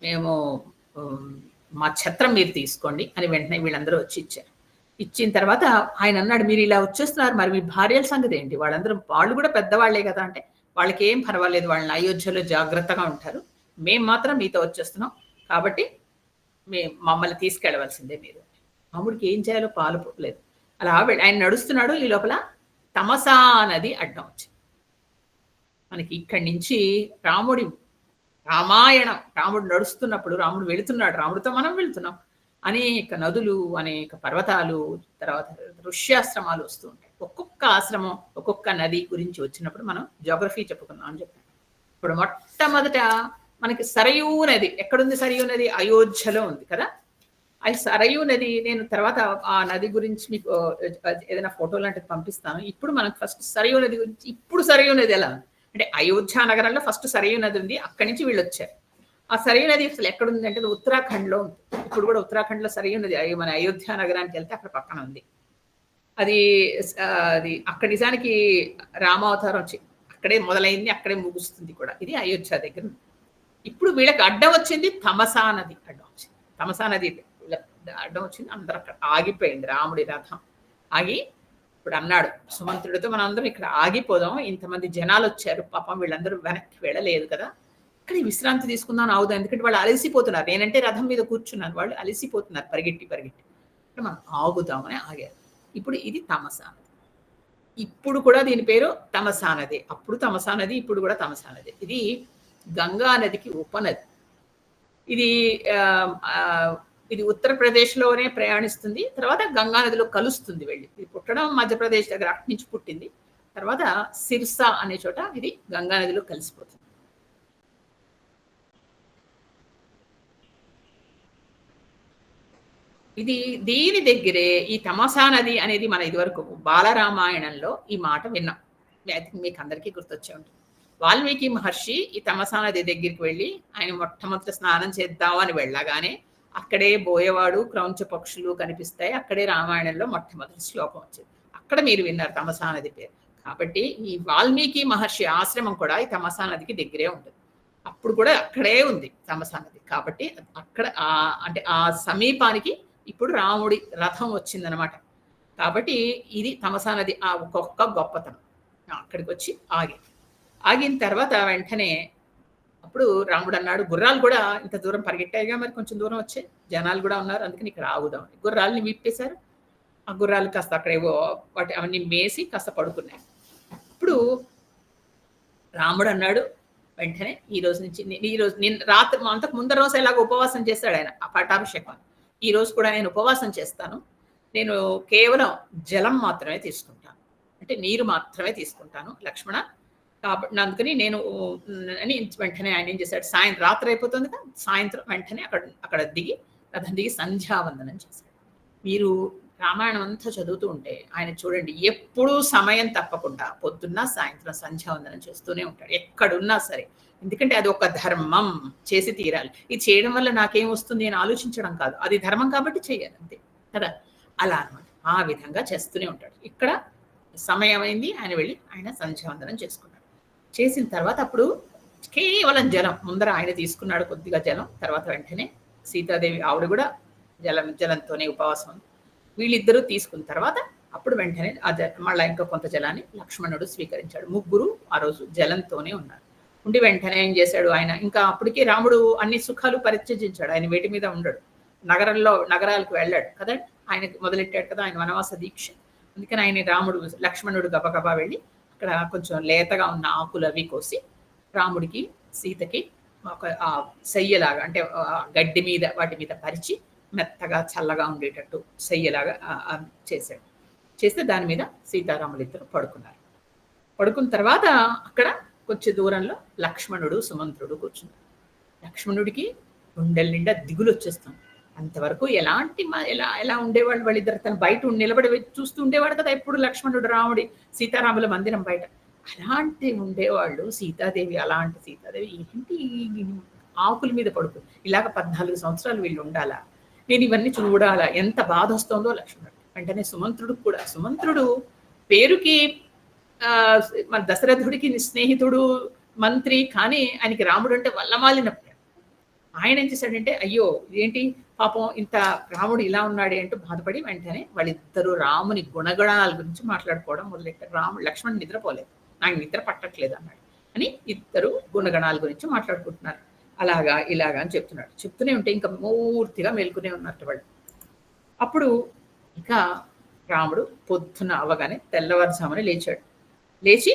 మేము మా ఛత్రం మీరు తీసుకోండి అని వెంటనే వీళ్ళందరూ వచ్చి ఇచ్చారు. ఇచ్చిన తర్వాత ఆయన అన్నాడు, మీరు ఇలా వచ్చేస్తున్నారు, మరి మీ భార్యల సంగతి ఏంటి? వాళ్ళు కూడా పెద్దవాళ్లే కదా అంటే, వాళ్ళకి ఏం పర్వాలేదు, వాళ్ళని అయోధ్యలో జాగ్రత్తగా ఉంటారు, మేము మాత్రం మీతో వచ్చేస్తున్నాం కాబట్టి మమ్మల్ని తీసుకెళ్ళవలసిందే మీరు. రాముడికి ఏం చేయాలో పాలు పోలేదు. అలా ఆయన నడుస్తున్నాడు, ఈ లోపల తమసా నది అడ్డం వచ్చింది. మనకి ఇక్కడి నుంచి రామాయణం, రాముడు నడుస్తున్నప్పుడు, రాముడు వెళుతున్నాడు, రాముడితో మనం వెళుతున్నాం, అనేక నదులు, అనేక పర్వతాలు, తర్వాత ఋష్యాశ్రమాలు వస్తూ ఉంటాయి. ఒక్కొక్క ఆశ్రమం, ఒక్కొక్క నది గురించి వచ్చినప్పుడు మనం జోగ్రఫీ చెప్పుకుందాం అని చెప్పాను. ఇప్పుడు మొట్టమొదట మనకి సరయూ నది ఎక్కడుంది? సరయూ నది అయోధ్యలో ఉంది కదా. అది సరయూ నది, నేను తర్వాత ఆ నది గురించి మీకు ఏదైనా ఫోటో లాంటిది పంపిస్తాను. ఇప్పుడు మనకు ఫస్ట్ సరయూ నది గురించి, ఇప్పుడు సరయూ నది ఎలా ఉంది అంటే, అయోధ్య నగరంలో ఫస్ట్ సరయూ నది ఉంది, అక్కడి నుంచి వీళ్ళు వచ్చారు. ఆ సరయూ నది అసలు ఎక్కడుంది అంటే ఉత్తరాఖండ్లో ఉంది. ఇప్పుడు కూడా ఉత్తరాఖండ్లో సరయూ నది, మన అయోధ్య నగరానికి వెళ్తే అక్కడ పక్కన ఉంది. అది అక్కడ నిజానికి రామావతారం అక్కడే మొదలైంది, అక్కడే ముగుస్తుంది కూడా. ఇది అయోధ్య దగ్గర. ఇప్పుడు వీళ్ళకి అడ్డం వచ్చింది తమసా నది, అడ్డం వచ్చింది. తమసా నది అడ్డం వచ్చింది, అందరూ అక్కడ ఆగిపోయింది. రాముడి రథం ఆగి ఇప్పుడు అన్నాడు సుమంత్రుడితో, మనం అందరం ఇక్కడ ఆగిపోదాం, ఇంతమంది జనాలు వచ్చారు, పాపం వీళ్ళందరూ వెనక్కి వెళ్ళలేదు కదా, ఇక్కడ విశ్రాంతి తీసుకుందాం అవుదాం, ఎందుకంటే వాళ్ళు అలసిపోతున్నారు. నేనంటే రథం మీద కూర్చున్నాను, వాళ్ళు అలసిపోతున్నారు పరిగెట్టి మనం ఆగుదామని ఆగారు. ఇప్పుడు ఇది తమసా నది. ఇప్పుడు కూడా దీని పేరు తమసా నది. అప్పుడు తమసా నది, ఇప్పుడు కూడా తమసా నది. ఇది గంగా నదికి ఉపనది. ఇది ఉత్తరప్రదేశ్లోనే ప్రయాణిస్తుంది, తర్వాత గంగా నదిలో కలుస్తుంది వెళ్ళి. ఇది పుట్టడం మధ్యప్రదేశ్ దగ్గర, అక్కడి నుంచి పుట్టింది. తర్వాత సిర్సా అనే చోట ఇది గంగా నదిలో కలిసిపోతుంది. దీని దగ్గరే ఈ తమసా నది అనేది మన ఇదివరకు బాలరామాయణంలో ఈ మాట విన్నాం. మీకు అందరికీ గుర్తొచ్చే ఉంటుంది. వాల్మీకి మహర్షి ఈ తమసా నది దగ్గరికి వెళ్ళి ఆయన మొట్టమొదటి స్నానం చేద్దామని వెళ్ళగానే అక్కడే బోయవాడు, క్రౌంచ పక్షులు కనిపిస్తాయి. అక్కడే రామాయణంలో మొట్టమొదటి శ్లోకం వచ్చింది. అక్కడ మీరు విన్నారు తమసా నది పేరు. కాబట్టి ఈ వాల్మీకి మహర్షి ఆశ్రమం కూడా ఈ తమసా నదికి దగ్గరే ఉంటుంది. అప్పుడు కూడా అక్కడే ఉంది తమసా నది. కాబట్టి అక్కడ అంటే ఆ సమీపానికి ఇప్పుడు రాముడి రథం వచ్చిందనమాట. కాబట్టి ఇది తమసా నది ఆ ఒక్కొక్క గొప్పతనం. అక్కడికి వచ్చి ఆగిన తర్వాత వెంటనే అప్పుడు రాముడు అన్నాడు, గుర్రాలు కూడా ఇంత దూరం పరిగెట్టాయిగా, మరి కొంచెం దూరం వచ్చాయి, జనాలు కూడా ఉన్నారు, అందుకని ఇక్కడ ఆగుదాం. గుర్రాలని విప్పేశారు. ఆ గుర్రాలు కాస్త అక్కడేవో వాటి అవన్నీ మేసి కాస్త పడుకున్నాయి. ఇప్పుడు రాముడు అన్నాడు వెంటనే, ఈ రోజు నుంచి ఈ రోజు నేను రాత్రి అంతకు ముందర రోజు ఎలాగ ఉపవాసం చేశాడు ఆయన ఆ పట్టాభిషేకం. ఈ రోజు కూడా నేను ఉపవాసం చేస్తాను. నేను కేవలం జలం మాత్రమే తీసుకుంటాను. అంటే నీరు మాత్రమే తీసుకుంటాను లక్ష్మణ. కాబట్టి అందుకని నేను అని వెంటనే ఆయన ఏం చేశాడు, రాత్రి అయిపోతుంది కదా, సాయంత్రం వెంటనే అక్కడ దిగి రథం దిగి సంధ్యావందనం చేశాడు. మీరు రామాయణం అంతా చదువుతూ ఉంటే ఆయన చూడండి ఎప్పుడూ సమయం తప్పకుండా పొద్దున్న సాయంత్రం సంధ్యావందనం చేస్తూనే ఉంటాడు ఎక్కడున్నా సరే. ఎందుకంటే అది ఒక ధర్మం, చేసి తీరాలి. ఇది చేయడం వల్ల నాకేం వస్తుంది అని ఆలోచించడం కాదు, అది ధర్మం కాబట్టి చేయాలి అంతే కదా. అలా అనమాట, ఆ విధంగా చేస్తూనే ఉంటాడు. ఇక్కడ సమయం అయింది, ఆయన వెళ్ళి ఆయన సంధ్యావందనం చేసుకున్నాడు. చేసిన తర్వాత అప్పుడు కేవలం జలం ముందర ఆయన తీసుకున్నాడు కొద్దిగా జలం. తర్వాత వెంటనే సీతాదేవి ఆవిడ కూడా జలంతోనే ఉపవాసం. వీళ్ళిద్దరూ తీసుకున్న తర్వాత అప్పుడు వెంటనే మళ్ళా ఇంకా కొంత జలాన్ని లక్ష్మణుడు స్వీకరించాడు. ముగ్గురు ఆ రోజు జలంతోనే ఉన్నారు. ఉండి వెంటనే ఏం చేశాడు ఆయన, ఇంకా అప్పటికే రాముడు అన్ని సుఖాలు పరిత్యజించాడు. ఆయన వేటి మీద ఉండడు, నగరాలకు వెళ్ళాడు కదా, ఆయనకి మొదలెట్టాడు కదా ఆయన వనవాస దీక్ష. అందుకని ఆయన లక్ష్మణుడు గబగబా వెళ్ళి అక్కడ కొంచెం లేతగా ఉన్న ఆకులు అవి కోసి రాముడికి సీతకి ఒక సెయ్యలాగా, అంటే గడ్డి మీద వాటి మీద పరిచి మెత్తగా చల్లగా ఉండేటట్టు సెయ్యలాగా చేశాడు. చేస్తే దాని మీద సీతారాములు ఇద్దరు పడుకున్నారు. పడుకున్న తర్వాత అక్కడ కొంచెం దూరంలో లక్ష్మణుడు సుమంత్రుడు కూర్చున్నారు. లక్ష్మణుడికి గుండెల నిండా దిగులు వచ్చేస్తుంది. అంతవరకు ఎలా ఉండేవాళ్ళు వాళ్ళిద్దరు, తను బయట నిలబడి చూస్తూ ఉండేవాడు కదా ఎప్పుడు లక్ష్మణుడు సీతారాముల మందిరం బయట. అలాంటి ఉండేవాళ్ళు. సీతాదేవి అలాంటి సీతాదేవి ఏంటి ఆకుల మీద పడుకుంది, ఇలాగ 14 సంవత్సరాలు వీళ్ళు ఉండాలా, నేను ఇవన్నీ చూడాలా, ఎంత బాధ వస్తుందో లక్ష్మణుడు. వెంటనే సుమంత్రుడు పేరుకి మన దశరథుడికి స్నేహితుడు, మంత్రి, కానీ ఆయనకి రాముడు అంటే వల్లమాలిన ప్రేమ. ఆయన ఏం చేశాడంటే, అయ్యో ఏంటి పాపం ఇంత రాముడు ఇలా ఉన్నాడే అంటూ బాధపడి వెంటనే వాళ్ళిద్దరూ రాముని గుణగణాల గురించి మాట్లాడుకోవడం మొదలెట్టారు. లక్ష్మణుడు నిద్రపోలేదు, నాకు నిద్ర పట్టట్లేదు అన్నాడు అని ఇద్దరు గుణగణాల గురించి మాట్లాడుకుంటున్నారు. అలాగా ఇలాగా అని చెప్తూనే ఉంటే ఇంకా పూర్తిగా మేల్కొనే ఉన్నట్టు వాళ్ళు. అప్పుడు ఇక రాముడు పొద్దున అవగానే తెల్లవారుజామున లేచి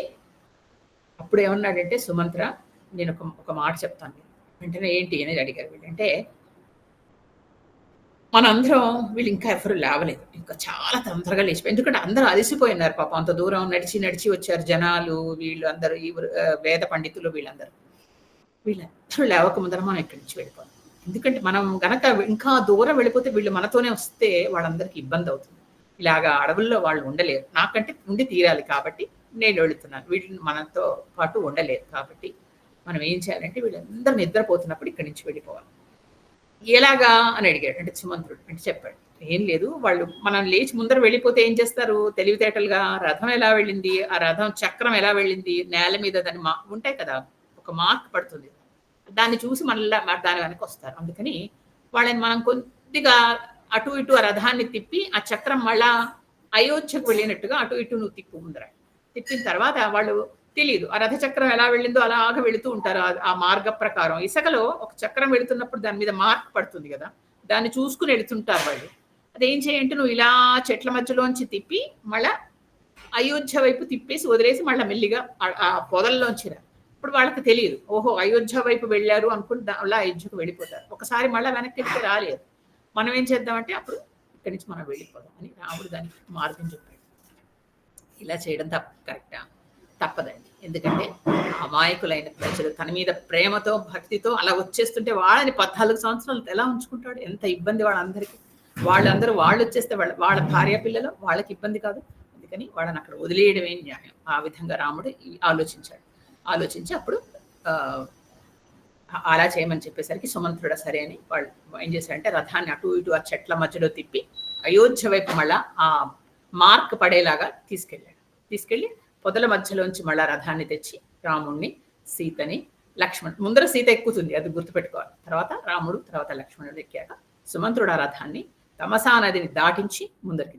అప్పుడు ఏమన్నాడంటే, సుమంత్ర నేను ఒక మాట చెప్తాను. వెంటనే ఏంటి అనేది అడిగారు. వీళ్ళంటే మనందరం వీళ్ళు ఇంకా ఎవరు లేవలేదు, ఇంకా చాలా తొందరగా లేచిపోయి, ఎందుకంటే అందరూ అలసిపోయినారు పాపం. అంత దూరం నడిచి వచ్చారు జనాలు, వీళ్ళు అందరూ ఈ వేద పండితులు వీళ్ళందరూ లేవక ముందర మనం ఇక్కడి నుంచి వెళ్ళిపోవాలి. ఎందుకంటే మనం గనక ఇంకా దూరం వెళ్ళిపోతే వీళ్ళు మనతోనే వస్తే వాళ్ళందరికీ ఇబ్బంది అవుతుంది. ఇలాగా అడవుల్లో వాళ్ళు ఉండలేరు, నాకంటే ఉండి తీరాలి కాబట్టి నేను వెళుతున్నాను. వీళ్ళు మనతో పాటు ఉండలేరు కాబట్టి మనం ఏం చేయాలంటే వీళ్ళందరూ నిద్రపోతున్నప్పుడు ఇక్కడి నుంచి వెళ్ళిపోవాలి. ఎలాగా అని అడిగాడు. అంటే సుమంత్రుడు అంటే చెప్పాడు, ఏం లేదు, వాళ్ళు మనం లేచి ముందర వెళ్ళిపోతే ఏం చేస్తారు, తెలివితేటలుగా రథం ఎలా వెళ్ళింది, ఆ రథం చక్రం ఎలా వెళ్ళింది, నేల మీద దాన్ని ఉంటాయి కదా, ఒక మార్క్ పడుతుంది, దాన్ని చూసి మళ్ళీ దాని వెనక వస్తారు. అందుకని వాళ్ళని మనం కొద్దిగా అటు ఇటు ఆ రథాన్ని తిప్పి ఆ చక్రం మళ్ళా అయోధ్యకు వెళ్ళినట్టుగా అటు ఇటు నువ్వు తిప్పు ముందర. తిప్పిన తర్వాత వాళ్ళు తెలియదు ఆ రథ చక్రం ఎలా వెళ్ళిందో అలాగ వెళుతూ ఉంటారు. ఆ మార్గ ప్రకారం ఇసుకలో ఒక చక్రం వెళుతున్నప్పుడు దాని మీద మార్క్ పడుతుంది కదా, దాన్ని చూసుకుని వెళుతుంటారు వాళ్ళు. అదేం చేయంటే నువ్వు ఇలా చెట్ల మధ్యలోంచి తిప్పి మళ్ళా అయోధ్య వైపు తిప్పేసి వదిలేసి మళ్ళీ మెల్లిగా ఆ పొదల్లోంచి రా. ఇప్పుడు వాళ్ళకి తెలియదు, ఓహో అయోధ్య వైపు వెళ్ళారు అనుకుని అలా అయోధ్యకు వెళ్ళిపోతారు. ఒకసారి మళ్ళీ వెనక్కి వెళ్తే రాలేదు. మనం ఏం చేద్దామంటే అప్పుడు ఇక్కడి నుంచి మనం వెళ్ళిపోదాం అని రాముడు దానికి మార్గం చెప్పాడు. ఇలా చేయడం కరెక్టా? తప్పదండి. ఎందుకంటే అమాయకులైన ప్రజలు తన మీద ప్రేమతో భక్తితో అలా వచ్చేస్తుంటే వాళ్ళని 14 సంవత్సరాలు ఎలా ఉంచుకుంటాడు? ఎంత ఇబ్బంది వాళ్ళందరికీ. వాళ్ళు వచ్చేస్తే వాళ్ళ భార్య పిల్లలు వాళ్ళకి ఇబ్బంది కాదు. అందుకని వాళ్ళని అక్కడ వదిలేయడమే న్యాయం. ఆ విధంగా రాముడు ఆలోచించి అప్పుడు అలా చేయమని చెప్పేసరికి సుమంత్రుడు సరే అని వాళ్ళు ఏం చేశారంటే రథాన్ని అటు ఇటు ఆ చెట్ల మధ్యలో తిప్పి అయోధ్య వైపు మళ్ళా ఆ మార్క్ పడేలాగా తీసుకెళ్ళి పొదల మధ్యలోంచి మళ్ళా రథాన్ని తెచ్చి రాముణ్ణి, సీతని, ముందర సీత ఎక్కుతుంది, అది గుర్తుపెట్టుకోవాలి. తర్వాత రాముడు, తర్వాత లక్ష్మణుడు ఎక్కాక సుమంత్రుడు ఆ రథాన్ని తమసా నదిని దాటించి ముందరికి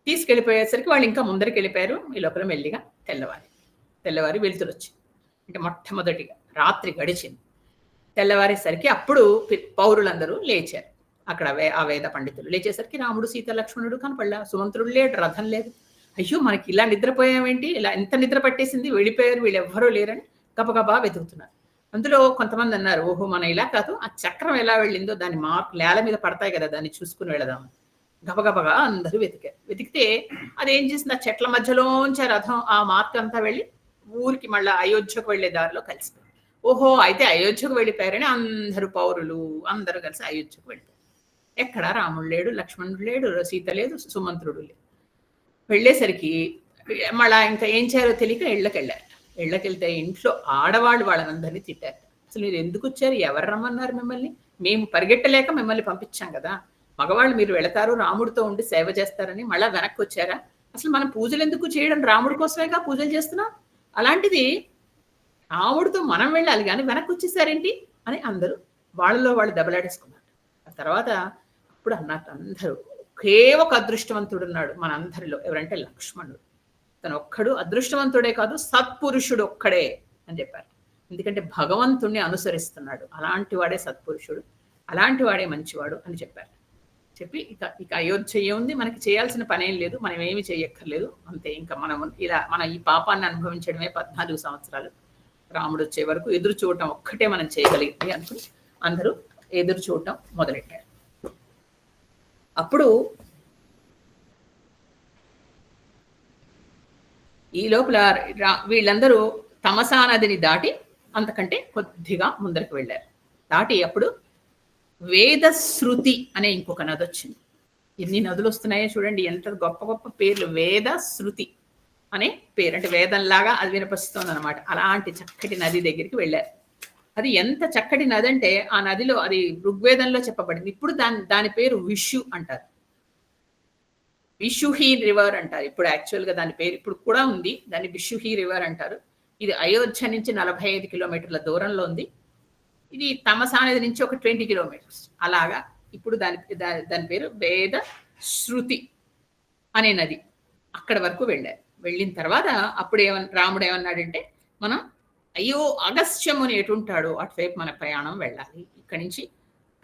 తీసుకెళ్ళిపోయేసరికి వాళ్ళు ఇంకా ముందరికి వెళ్ళిపోయారు. ఈ లోపల మెల్లిగా తెల్లవారి వెలుతురు వచ్చింది. అంటే మొట్టమొదటిగా రాత్రి గడిచింది. తెల్లవారేసరికి అప్పుడు పౌరులందరూ లేచారు. అక్కడ ఆ వేద పండితులు లేచేసరికి రాముడు సీత లక్ష్మణుడు కనపడలా, సుమంత్రుడు లేడు, రథం లేదు. అయ్యో మనకి ఇలా నిద్రపోయామేంటి, ఇలా ఎంత నిద్ర పట్టేసింది, వెళ్ళిపోయారు, వీళ్ళు ఎవ్వరూ లేరని గబగబా వెతుకుతున్నారు. అందులో కొంతమంది అన్నారు, ఓహో మనం ఇలా కాదు, ఆ చక్రం ఎలా వెళ్ళిందో దాని మార్క్ నేల మీద పడతాయి కదా, దాన్ని చూసుకుని వెళదాం. గబగబగా అందరూ వెతికారు. వెతికితే అదేం చేసింది, ఆ చెట్ల మధ్యలోంచి రథం ఆ మార్క్ అంతా వెళ్ళి ఊరికి మళ్ళీ అయోధ్యకు వెళ్లే దారిలో కలిసిపోయింది. ఓహో అయితే అయోధ్యకు వెళ్ళిపోయారని అందరూ పౌరులు అందరూ కలిసి అయోధ్యకు వెళ్ళిపోయారు. ఎక్కడ రాముడు లేడు, లక్ష్మణుడు లేడు, సీత లేదు, సుమంత్రుడు లేడు. వెళ్ళేసరికి మళ్ళా ఇంకా ఏం చేయాలో తెలియక ఇళ్ళకెళ్ళారు. ఇళ్ళకెళ్తే ఇంట్లో ఆడవాళ్ళు వాళ్ళనందరినీ తిట్టారు. అసలు మీరు ఎందుకు వచ్చారు, ఎవరు రమ్మన్నారు మిమ్మల్ని, మేము పరిగెట్టలేక మిమ్మల్ని పంపించాం కదా, మగవాళ్ళు మీరు వెళతారు రాముడితో ఉండి సేవ చేస్తారని మళ్ళా వెనక్కి వచ్చారా, అసలు మనం పూజలు ఎందుకు చేయడం, రాముడి కోసమేగా పూజలు చేస్తున్నాం, అలాంటిది రాముడితో మనం వెళ్ళాలి కానీ వెనక్కి వచ్చేసారేంటి అని అందరూ వాళ్ళలో వాళ్ళు దెబ్బలాడేసుకున్నారు. ఆ తర్వాత అప్పుడు అన్నట్టు అందరూ ఒకే ఒక అదృష్టవంతుడు ఉన్నాడు మనందరిలో, ఎవరంటే లక్ష్మణుడు. తను ఒక్కడు అదృష్టవంతుడే కాదు, సత్పురుషుడు ఒక్కడే అని చెప్పారు. ఎందుకంటే భగవంతుణ్ణి అనుసరిస్తున్నాడు, అలాంటి వాడే సత్పురుషుడు, అలాంటి వాడే మంచివాడు అని చెప్పారు. చెప్పి ఇక అయోధ్య ఏముంది, మనకి చేయాల్సిన పనేం లేదు, మనం ఏమి చేయక్కర్లేదు, అంతే. ఇంకా మనం ఈ పాపాన్ని అనుభవించడమే 14 సంవత్సరాలు, రాముడు వచ్చే వరకు ఎదురు చూడటం ఒక్కటే మనం చేయగలిగింది అనుకుని అందరూ ఎదురు చూడటం మొదలెట్టారు. అప్పుడు ఈ లోపల వీళ్ళందరూ తమసా నదిని దాటి అంతకంటే కొద్దిగా ముందరికి వెళ్ళారు. దాటి అప్పుడు వేదశ్రుతి అనే ఇంకొక నది వచ్చింది. ఎన్ని నదులు వస్తున్నాయో చూడండి, ఎంత గొప్ప గొప్ప పేర్లు. వేదశ్రుతి అనే పేరు, అంటే వేదంలాగా అది వినిపిస్తుంది అనమాట. అలాంటి చక్కటి నది దగ్గరికి వెళ్ళారు. అది ఎంత చక్కటి నది అంటే ఆ నదిలో అది ఋగ్వేదంలో చెప్పబడింది. ఇప్పుడు దాని పేరు విషు అంటారు, విషుహి రివర్ అంటారు. ఇప్పుడు యాక్చువల్గా దాని పేరు ఇప్పుడు కూడా ఉంది, దాన్ని విషుహి రివర్ అంటారు. ఇది అయోధ్య నుంచి 45 కిలోమీటర్ల దూరంలో ఉంది. ఇది తమసా నది నుంచి ఒక 20 కిలోమీటర్స్ అలాగా. ఇప్పుడు దాని పేరు వేద శృతి అనే నది. అక్కడ వరకు వెళ్ళారు. వెళ్ళిన తర్వాత అప్పుడు రాముడు ఏమన్నాడంటే, మనం అయ్యో అగస్త్యముని ఎటుంటాడో అటువైపు మన ప్రయాణం వెళ్ళాలి. ఇక్కడి నుంచి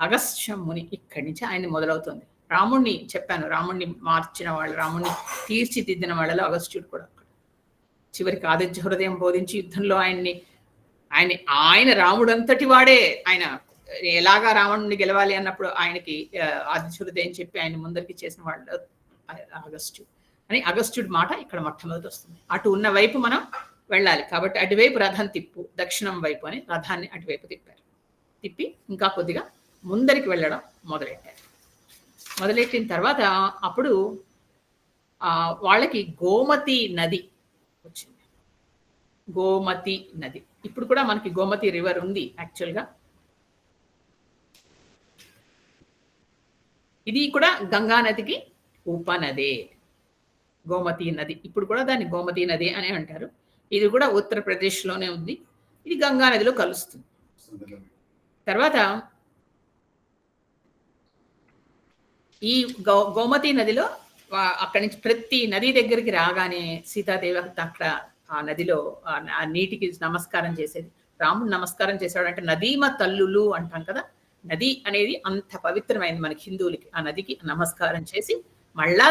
అగస్త్యముని ఇక్కడి నుంచి ఆయన మొదలవుతుంది. రాముణ్ణి చెప్పాను, రాముణ్ణి మార్చిన వాళ్ళు, రాముణ్ణి తీర్చిదిద్దిన వాళ్ళలో అగస్త్యుడు కూడా అక్కడ. చివరికి ఆదిత్య హృదయం బోధించి యుద్ధంలో ఆయన రాముడు అంతటి వాడే. ఆయన ఎలాగా రావణుని గెలవాలి అన్నప్పుడు ఆయనకి ఆదిత్య హృదయం చెప్పి ఆయన ముందరికి చేసిన వాళ్ళు అగస్త్యుడు అని. అగస్త్యుడి మాట ఇక్కడ మొట్టమొదటి వస్తుంది. అటు ఉన్న వైపు మనం వెళ్ళాలి కాబట్టి అటువైపు రథం తిప్పు, దక్షిణం వైపు అని రథాన్ని అటువైపు తిప్పారు. తిప్పి ఇంకా కొద్దిగా ముందరికి వెళ్ళడం మొదలెట్టారు. మొదలెట్టిన తర్వాత అప్పుడు వాళ్ళకి గోమతి నది వచ్చింది. గోమతి నది ఇప్పుడు కూడా మనకి గోమతి రివర్ ఉంది యాక్చువల్గా. ఇది కూడా గంగా నదికి ఉపనదే గోమతి నది. ఇప్పుడు కూడా దాన్ని గోమతి నది అని అంటారు. ఇది కూడా ఉత్తరప్రదేశ్లోనే ఉంది. ఇది గంగా నదిలో కలుస్తుంది. తర్వాత ఈ గోమతి నదిలో అక్కడి నుంచి ప్రతి నది దగ్గరికి రాగానే సీతాదేవి అక్కడ ఆ నదిలో ఆ నీటికి నమస్కారం చేసేది. రాముడు నమస్కారం చేశాడు అంటే నదీమ తల్లులు అంటాం కదా, నది అనేది అంత పవిత్రమైంది మనకి హిందువులకి. ఆ నదికి నమస్కారం చేసి మళ్ళా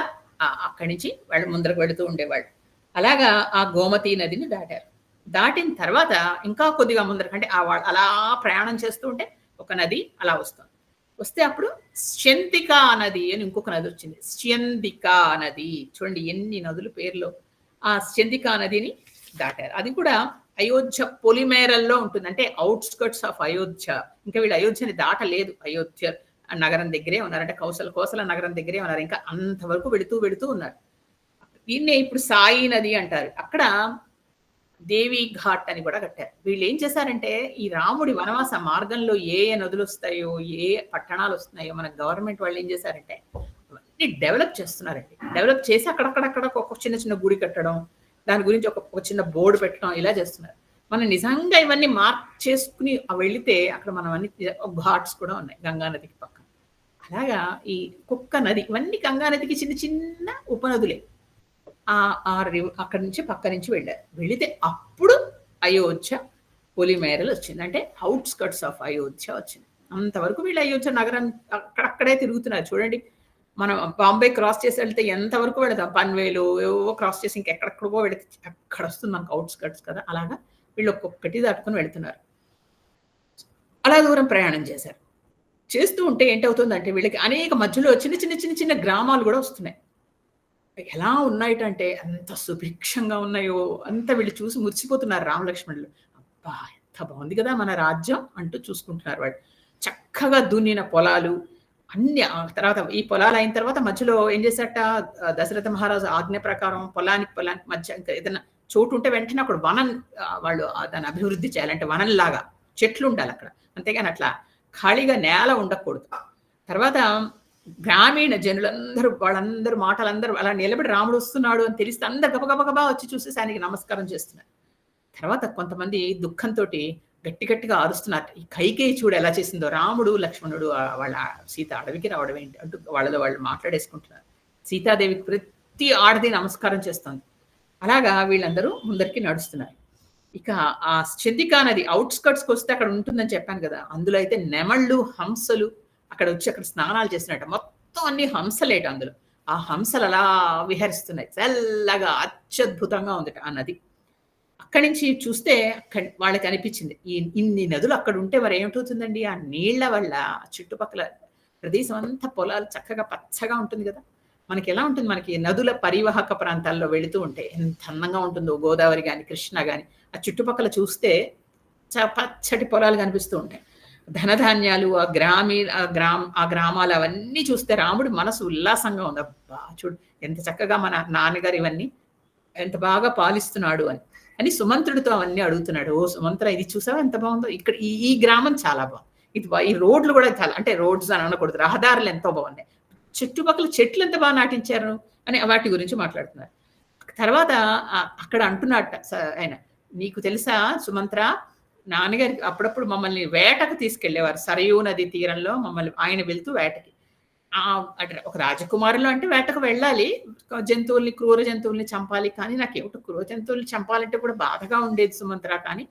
అక్కడి నుంచి వాళ్ళు ముందరకు వెళుతూ ఉండేవాళ్ళు. అలాగా ఆ గోమతి నదిని దాటారు. దాటిన తర్వాత ఇంకా కొద్దిగా ముందరకంటే అలా ప్రయాణం చేస్తూ ఉంటే ఒక నది అలా వస్తుంది. వస్తే అప్పుడు స్యందికా నది అని ఇంకొక నది వచ్చింది. స్యందికా నది చూడండి ఎన్ని నదులు పేర్లో. ఆ స్యందికా నదిని దాటారు. అది కూడా అయోధ్య పొలిమేరల్లో ఉంటుంది, అంటే అవుట్స్కర్ట్స్ ఆఫ్ అయోధ్య. ఇంకా వీళ్ళు అయోధ్యని దాటలేదు, అయోధ్య నగరం దగ్గరే ఉన్నారు, అంటే కోసల నగరం దగ్గరే ఉన్నారు. ఇంకా అంతవరకు వెళుతూ ఉన్నారు. దీన్నే ఇప్పుడు సాయి నది అంటారు. అక్కడ దేవి ఘాట్ అని కూడా కట్టారు. వీళ్ళు ఏం చేశారంటే ఈ రాముడి వనవాస మార్గంలో ఏ నదులు వస్తాయో, ఏ పట్టణాలు వస్తున్నాయో మన గవర్నమెంట్ వాళ్ళు ఏం చేశారంటే అవన్నీ డెవలప్ చేస్తున్నారండి. డెవలప్ చేసి అక్కడక్కడ ఒక చిన్న గుడి కట్టడం, దాని గురించి ఒక చిన్న బోర్డు పెట్టడం, ఇలా చేస్తున్నారు. మనం నిజంగా ఇవన్నీ మార్క్ చేసుకుని వెళితే అక్కడ మనం అన్ని ఘాట్స్ కూడా ఉన్నాయి గంగా నదికి పక్కన. అలాగా ఈ కుక్క నది, ఇవన్నీ గంగా నదికి చిన్న చిన్న ఉపనదులే. అక్కడి నుంచి పక్క నుంచి వెళ్ళారు. వెళితే అప్పుడు అయోధ్య పొలిమేరలు వచ్చింది, అంటే అవుట్స్కర్ట్స్ ఆఫ్ అయోధ్య వచ్చింది. అంతవరకు వీళ్ళు అయోధ్య నగరం అక్కడక్కడే తిరుగుతున్నారు. చూడండి, మనం బాంబే క్రాస్ చేసి వెళ్తే ఎంతవరకు వెళతాం. పన్వేలు ఏవేవో క్రాస్ చేసి ఇంకెక్కడెక్కడికో వెళితే అక్కడొస్తుంది మనకు ఔట్‌స్కర్ట్స్ కదా! అలాగా వీళ్ళు ఒక్కొక్కటి దాటుకొని వెళ్తున్నారు. అలా దూరం ప్రయాణం చేశారు. చేస్తూ ఉంటే ఏంటవుతుందంటే వీళ్ళకి అనేక మధ్యలో చిన్న గ్రామాలు గూడా వస్తున్నాయి. ఎలా ఉన్నాయిటంటే ఎంత సుభిక్షంగా ఉన్నాయో అంత వీళ్ళు చూసి మురిసిపోతున్నారు రామలక్ష్మణులు. అబ్బా! ఎంత బావుంది గదా మన రాజ్యం అంటూ చూసుకుంటున్నారు వాళ్ళు. చక్కగా దున్నిన పొలాలు అన్ని తర్వాత ఈ పొలాలయిన తర్వాత మధ్యలో ఏం చేశారట, దశరథ మహారాజు ఆజ్ఞ ప్రకారం పొలానికి మధ్య ఇంకా ఏదైనా చోటుంటే వెంటనే అక్కడ వనం వాళ్ళు దాన్ని అభివృద్ధి చేయాలి. అంటే వనంలాగా చెట్లుండాలక్కడ. అంతేగాని అట్లా ఖాళీగా నేల ఉండకూడదు. తర్వాత గ్రామీణ జనులందరూ వాళ్ళందరూ మాటలందరూ అలా నిలబడి రాముడు వస్తున్నాడు అని తెలిస్తే అందరూ గబగబా వచ్చి చూసేసి ఆయనకి నమస్కారం చేస్తున్నారు. తర్వాత కొంతమంది దుఃఖంతోటి గట్టిగా అరుస్తున్నారు. ఈ కైకేయి చూడు ఎలా చేసిందో, రాముడు, లక్ష్మణుడు వాళ్ళ సీత అడవికి రావడం ఏంటి అంటూ వాళ్ళలో వాళ్ళు మాట్లాడేసుకుంటున్నారు. సీతాదేవికి ప్రతి ఆడది నమస్కారం చేస్తుంది. అలాగా వీళ్ళందరూ ముందరికి నడుస్తున్నారు. ఇక ఆ చందికా నది ఔట్‌స్కర్ట్స్‌కి వస్తే అక్కడ ఉంటుందని చెప్పాను కదా! అందులో అయితే నెమళ్ళు, హంసలు అక్కడ స్నానాలు చేసినట్ట. మొత్తం అన్ని హంసలేట అందులో. ఆ హంసలు అలా విహరిస్తున్నాయి. చల్లగా అత్యద్భుతంగా ఉందట ఆ నది. అక్కడి నుంచి చూస్తే వాళ్ళకి అనిపించింది. ఇన్ని నదులు అక్కడ ఉంటే మరి ఏమిటవుతుందండి? ఆ నీళ్ల వల్ల చుట్టుపక్కల ప్రదేశం అంతా పొలాలు చక్కగా పచ్చగా ఉంటుంది కదా! మనకెలా ఉంటుంది? మనకి నదుల పరివాహక ప్రాంతాల్లో వెళుతూ ఉంటే ఎంత అందంగా ఉంటుందో గోదావరి గాని, కృష్ణ గాని ఆ చుట్టుపక్కల చూస్తే పచ్చటి పొలాలు కనిపిస్తూ ఉంటాయి. ధనధాన్యాలు ఆ గ్రామాలు అవన్నీ చూస్తే రాముడి మనసు ఉల్లాసంగా ఉంది. అబ్బా! చూడు ఎంత చక్కగా మన నాన్నగారు ఇవన్నీ ఎంత బాగా పాలిస్తున్నాడు అని సుమంత్రుడితో అవన్నీ అడుగుతున్నాడు. ఓ సుమంత్ర ఇది చూసావా ఎంత బాగుందో? ఇక్కడ ఈ గ్రామం చాలా బాగుంది. ఈ రోడ్లు కూడా చాలా, అంటే రోడ్స్ అని అనకూడదు. రహదారులు ఎంతో బాగున్నాయి. చుట్టుపక్కల చెట్లు ఎంత బాగా నాటించారు అని వాటి గురించి మాట్లాడుతున్నారు. తర్వాత అక్కడ అంటున్నట్ట ఆయన, నీకు తెలుసా సుమంత్ర, నాన్నగారికి అప్పుడప్పుడు మమ్మల్ని వేటకు తీసుకెళ్ళేవారు. సరయూ నది తీరంలో మమ్మల్ని ఆయన వెళ్తూ వేటకి. అంటే ఒక రాజకుమారులు అంటే వేటకు వెళ్ళాలి. క్రూర జంతువుల్ని చంపాలి. కానీ నాకేమిటో క్రూర జంతువుల్ని చంపాలంటే కూడా బాధగా ఉండేది సుమంత్ర. కానీ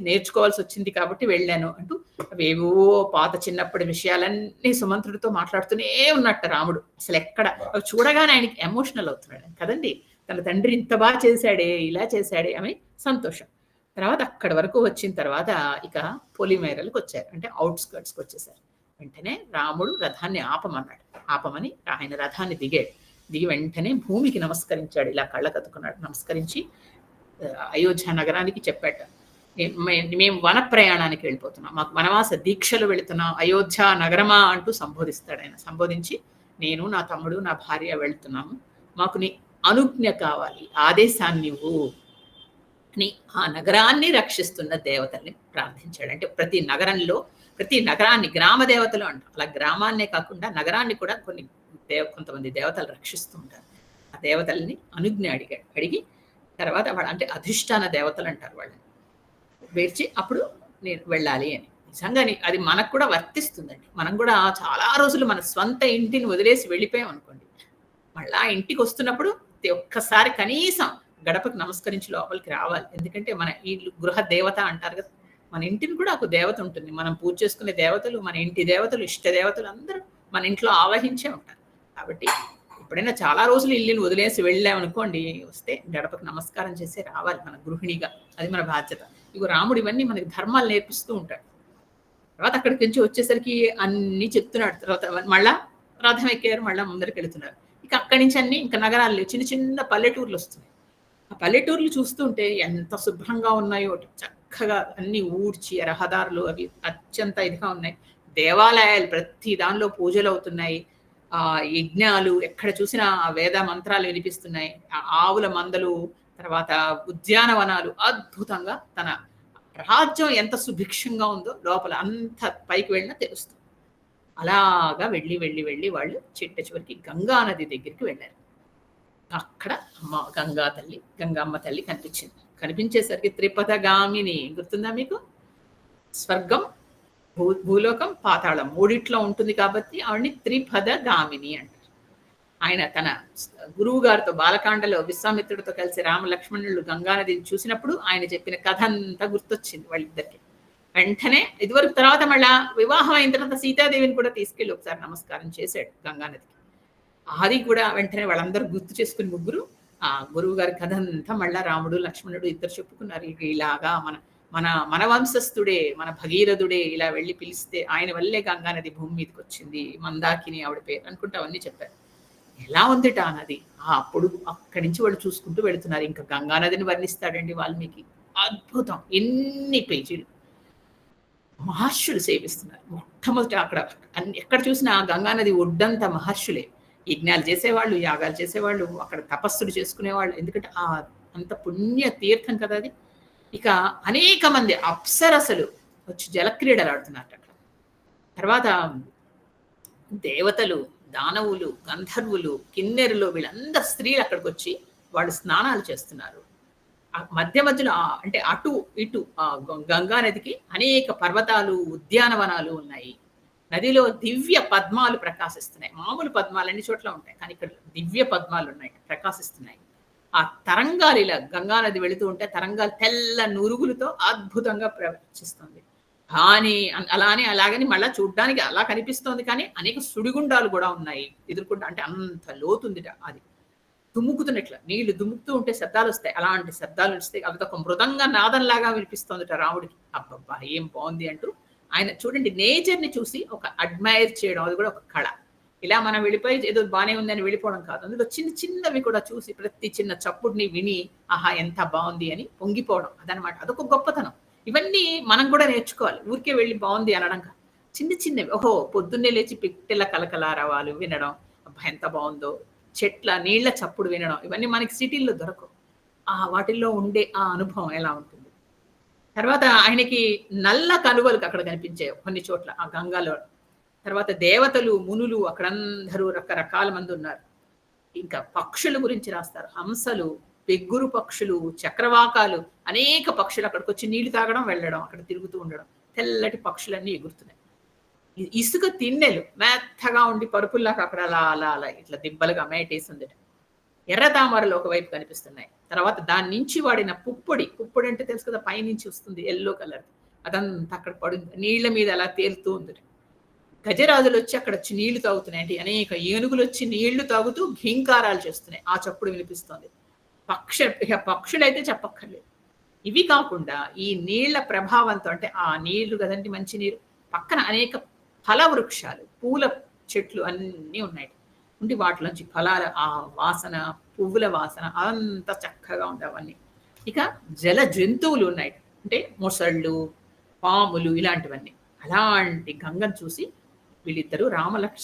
నేర్చుకోవాల్సి వచ్చింది కాబట్టి వెళ్ళాను అంటూ అవేవో పాత చిన్నప్పటి విషయాలన్నీ సుమంత్రుడితో మాట్లాడుతూనే ఉన్నట్ట రాముడు. అసలు ఎక్కడ అవి చూడగానే ఆయనకి ఎమోషనల్ అవుతున్నాడు కదండి. తన తండ్రి ఇంత బాగా చేశాడే, ఇలా చేశాడే అని సంతోషం. తర్వాత అక్కడి వరకు వచ్చిన తర్వాత ఇక పొలిమేరలకు వచ్చారు. అంటే ఔట్‌స్కర్ట్స్‌కి వచ్చేసారు. వెంటనే రాముడు రథాన్ని ఆపమన్నాడు. ఆపమని ఆయన రథాన్ని దిగాడు. దిగి వెంటనే భూమికి నమస్కరించాడు. ఇలా కళ్ళకద్దుకున్నాడు. నమస్కరించి అయోధ్య నగరానికి చెప్పాట, మేము వన ప్రయాణానికి వెళ్ళిపోతున్నాం. మాకు వనవాస దీక్షలు వెళుతున్నాం. అయోధ్య నగరమా అంటూ సంబోధిస్తాడు ఆయన. సంబోధించి, నేను, నా తమ్ముడు, నా భార్య వెళ్తున్నాము. మాకు నీ అనుజ్ఞ కావాలి, ఆదేశాన్ని ఇవ్వు అని ఆ నగరాన్ని రక్షిస్తున్న దేవతల్ని ప్రార్థించాడు. అంటే ప్రతి నగరాన్ని గ్రామ దేవతలు అంటారు. అలా గ్రామాన్నే కాకుండా నగరాన్ని కూడా కొంతమంది దేవతలు రక్షిస్తూ ఉంటారు. ఆ దేవతల్ని అనుజ్ఞ అడిగి తర్వాత అంటే అధిష్టాన దేవతలు అంటారు వాళ్ళని. వేర్చి అప్పుడు నేను వెళ్ళాలి అని. నిజంగానే అది మనకు కూడా వర్తిస్తుందండి. మనం కూడా చాలా రోజులు మన స్వంత ఇంటిని వదిలేసి వెళ్ళిపోయాం అనుకోండి, మళ్ళా ఇంటికి వస్తున్నప్పుడు ఒక్కసారి కనీసం గడపకు నమస్కరించి లోపలికి రావాలి. ఎందుకంటే మన ఈ గృహ దేవత అంటారు కదా, మన ఇంటిని కూడా ఒక దేవత ఉంటుంది. మనం పూజ చేసుకునే దేవతలు, మన ఇంటి దేవతలు, ఇష్ట దేవతలు అందరూ మన ఇంట్లో ఆవహించే ఉంటారు. కాబట్టి ఎప్పుడైనా చాలా రోజులు ఇల్లుని వదిలేసి వెళ్ళామనుకోండి, వస్తే గడపకు నమస్కారం చేసి రావాలి మన గృహిణిగా. అది మన బాధ్యత. ఇగో రాముడు ఇవన్నీ మనకి ధర్మాలు నేర్పిస్తూ ఉంటాడు. తర్వాత అక్కడికి నుంచి వచ్చేసరికి అన్ని చెప్తున్నాడు. తర్వాత మళ్ళా రథం ఎక్కారు, మళ్ళా ముందరికి వెళుతున్నారు. ఇక అక్కడి నుంచి అన్ని ఇంకా నగరాలు చిన్న పల్లెటూర్లు వస్తున్నాయి. ఆ పల్లెటూర్లు చూస్తుంటే ఎంత శుభ్రంగా ఉన్నాయో, చక్కగా అన్ని ఊడ్చి రహదారులు అవి అత్యంత ఇదిగా ఉన్నాయి. దేవాలయాలు ప్రతి దానిలో పూజలు అవుతున్నాయి. యజ్ఞాలు ఎక్కడ చూసినా వేద మంత్రాలు వినిపిస్తున్నాయి. ఆవుల మందలు, తర్వాత ఉద్యానవనాలు అద్భుతంగా తన రాజ్యం ఎంత సుభిక్షంగా ఉందో లోపల అంత పైకి వెళ్ళినా తెలుస్తుంది. అలాగా వెళ్ళి వాళ్ళు చివరికి గంగా నది దగ్గరికి వెళ్ళారు. అక్కడ గంగమ్మ తల్లి కనిపించింది. కనిపించేసరికి త్రిపథగామిని గుర్తుందా మీకు? స్వర్గం, భూలోకం, పాతాళం మూడిట్లో ఉంటుంది కాబట్టి ఆవిడ్ని త్రిపథగామిని అంటారు. ఆయన తన గురువు గారితో బాలకాండలో విశ్వామిత్రుడితో కలిసి రామ లక్ష్మణులు గంగానదిని చూసినప్పుడు ఆయన చెప్పిన కథ అంతా గుర్తొచ్చింది వాళ్ళిద్దరికి. వెంటనే ఇదివరకు తర్వాత మళ్ళా వివాహం అయిన తర్వాత సీతాదేవిని కూడా తీసుకెళ్ళి ఒకసారి నమస్కారం చేశాడు గంగానదికి. అది కూడా వెంటనే వాళ్ళందరూ గుర్తు చేసుకుని ముగ్గురు ఆ గురువు గారి కథ అంతా మళ్ళా రాముడు లక్ష్మణుడు ఇద్దరు చెప్పుకున్నారు. ఇలాగా మన మన మన వంశస్థుడే, మన భగీరథుడే ఇలా వెళ్ళి పిలిస్తే ఆయన వల్లే గంగానది భూమి మీదకి వచ్చింది, మందాకిని ఆవిడ పేరు అనుకుంటా అవన్నీ చెప్పారు. ఎలా ఉందిట ఆ నది. అప్పుడు అక్కడి నుంచి వాళ్ళు చూసుకుంటూ వెళుతున్నారు. ఇంకా గంగానదిని వర్ణిస్తాడండి వాల్మీకి. అద్భుతం, ఎన్ని పేజీలు. మహర్షులు సేవిస్తున్నారు. మొట్టమొదట అక్కడ ఎక్కడ చూసినా గంగానది ఒడ్డంతా మహర్షులే. యజ్ఞాలు చేసేవాళ్ళు, యాగాలు చేసేవాళ్ళు, అక్కడ తపస్సులు చేసుకునేవాళ్ళు. ఎందుకంటే అంత పుణ్య తీర్థం కదా అది. ఇక అనేక మంది అప్సరసలు వచ్చి జలక్రీడలు ఆడుతున్నారు అక్కడ. తర్వాత దేవతలు, దానవులు, గంధర్వులు, కిన్నెరులు, వీళ్ళందరూ స్త్రీలు అక్కడికి వచ్చి వాళ్ళు స్నానాలు చేస్తున్నారు. మధ్య మధ్యలో అంటే అటు ఇటు గంగా నదికి అనేక పర్వతాలు, ఉద్యానవనాలు ఉన్నాయి. నదిలో దివ్య పద్మాలు ప్రకాశిస్తున్నాయి. మామూలు పద్మాలు అన్ని చోట్ల ఉంటాయి, కానీ ఇక్కడ దివ్య పద్మాలు ఉన్నాయి, ప్రకాశిస్తున్నాయి. ఆ తరంగాలు ఇలా గంగా నది వెళుతూ ఉంటే తరంగాలు తెల్ల నురుగులతో అద్భుతంగా ప్రవర్తిస్తుంది. కానీ అలాగని మళ్ళా చూడ్డానికి అలా కనిపిస్తోంది, కానీ అనేక సుడిగుండాలు కూడా ఉన్నాయి ఎదుర్కొంటా. అంటే అంత లోతుందిట అది. దుమ్ముకుతున్నట్లు నీళ్లు దుమ్ముకుతూ ఉంటే శబ్దాలు వస్తాయి. అలాంటి శబ్దాలు వస్తాయి. అదొక మృదంగా నాదంలాగా వినిపిస్తోందిట రాముడికి. అబ్బబ్బా ఏం బాగుంది అంటూ ఆయన చూడండి, నేచర్ని చూసి ఒక అడ్మైర్ చేయడం, అది కూడా ఒక కళ. ఇలా మనం వెళ్ళిపోయి ఏదో బాగానే ఉందని వెళ్ళిపోవడం కాదు. అందులో చిన్న చిన్నవి కూడా చూసి ప్రతి చిన్న చప్పుడిని విని ఆహా ఎంత బాగుంది అని పొంగిపోవడం, అదనమాట. అదొక గొప్పతనం. ఇవన్నీ మనం కూడా నేర్చుకోవాలి. ఊరికే వెళ్ళి బాగుంది అనడం కాదు. చిన్న చిన్నవి, ఓహో పొద్దున్నే లేచి పిట్టెల కలకలారవాలు వినడం, అబ్బా ఎంత బాగుందో, చెట్ల నీళ్ల చప్పుడు వినడం, ఇవన్నీ మనకి సిటీల్లో దొరకవు. వాటిల్లో ఉండే ఆ అనుభవం ఎలా ఉంటుంది. తర్వాత ఆయనకి నల్ల కలువలు అక్కడ కనిపించాయి కొన్ని చోట్ల ఆ గంగాలో. తర్వాత దేవతలు, మునులు అక్కడందరూ రకరకాల మంది ఉన్నారు. ఇంకా పక్షుల గురించి రాస్తారు. హంసలు, పెగ్గురు పక్షులు, చక్రవాకాలు, అనేక పక్షులు అక్కడికి వచ్చి నీళ్లు తాగడం, వెళ్ళడం, అక్కడ తిరుగుతూ ఉండడం. తెల్లటి పక్షులన్నీ ఎగురుతున్నాయి. ఇసుక తిన్నెలు మెత్తగా ఉండి పరుపుల్లాగా అక్కడ అలా అలా అలా ఇట్లా దిబ్బలుగా మేటేసి ఉంది. ఎర్ర తామరలు ఒకవైపు కనిపిస్తున్నాయి. తర్వాత దాని నుంచి వాడిన పుప్పొడి అంటే తెలుసు కదా, పైనుంచి వస్తుంది ఎల్లో కలర్, అదంతా అక్కడ పడి నీళ్ల మీద అలా తేలుతూ ఉంది. గజరాజులు వచ్చి అక్కడ వచ్చి నీళ్లు తాగుతున్నాయి. అంటే అనేక ఏనుగులు వచ్చి నీళ్లు తాగుతూ ఘీంకారాలు చేస్తున్నాయి. ఆ చప్పుడు వినిపిస్తుంది. పక్షులైతే చెప్పక్కర్లేదు. ఇవి కాకుండా ఈ నీళ్ల ప్రభావంతో, అంటే ఆ నీళ్లు కదండి మంచి నీరు, పక్కన అనేక ఫల వృక్షాలు, పూల చెట్లు అన్నీ ఉన్నాయి. ఉండి వాటిలోంచి ఫలాల ఆ వాసన, పువ్వుల వాసన అంత చక్కగా ఉంది అవన్నీ. ఇక జల జంతువులు ఉన్నాయి, అంటే మొసళ్ళు, పాములు, ఇలాంటివన్నీ. అలాంటి గంగను చూసి వీళ్ళిద్దరూ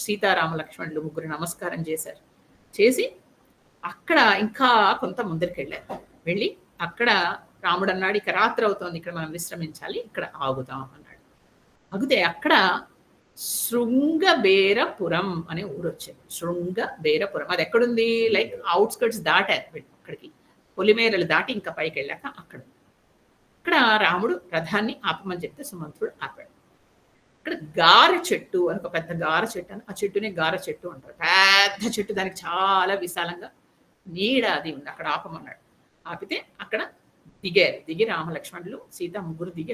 సీతారామ లక్ష్మణులు ముగ్గురు నమస్కారం చేశారు. చేసి అక్కడ ఇంకా కొంత ముందరికి వెళ్ళారు. వెళ్ళి అక్కడ రాముడు అన్నాడు, ఇక రాత్రి అవుతోంది, ఇక్కడ మనం విశ్రమించాలి, ఇక్కడ ఆగుతాం అన్నాడు. ఆగితే అక్కడ శృంగబేరపురం అనే ఊరు వచ్చేది. శృంగబేరపురం అది ఎక్కడుంది? లైక్ అవుట్స్కర్ట్స్ దాటారు అక్కడికి, పొలిమేరలు దాటి ఇంకా పైకి వెళ్ళాక అక్కడ రాముడు రథాన్ని ఆపమని చెప్తే సుమంత్రుడు ఆపాడు. ఇక్కడ గార చెట్టు అని ఒక పెద్ద గార చెట్టు అని, ఆ చెట్టునే గార చెట్టు అంటారు. పెద్ద చెట్టు, దానికి చాలా విశాలంగా నీడ అది ఉంది. అక్కడ ఆపమన్నాడు. ఆపితే అక్కడ దిగి రామలక్ష్మణులు సీత ముగ్గురు దిగి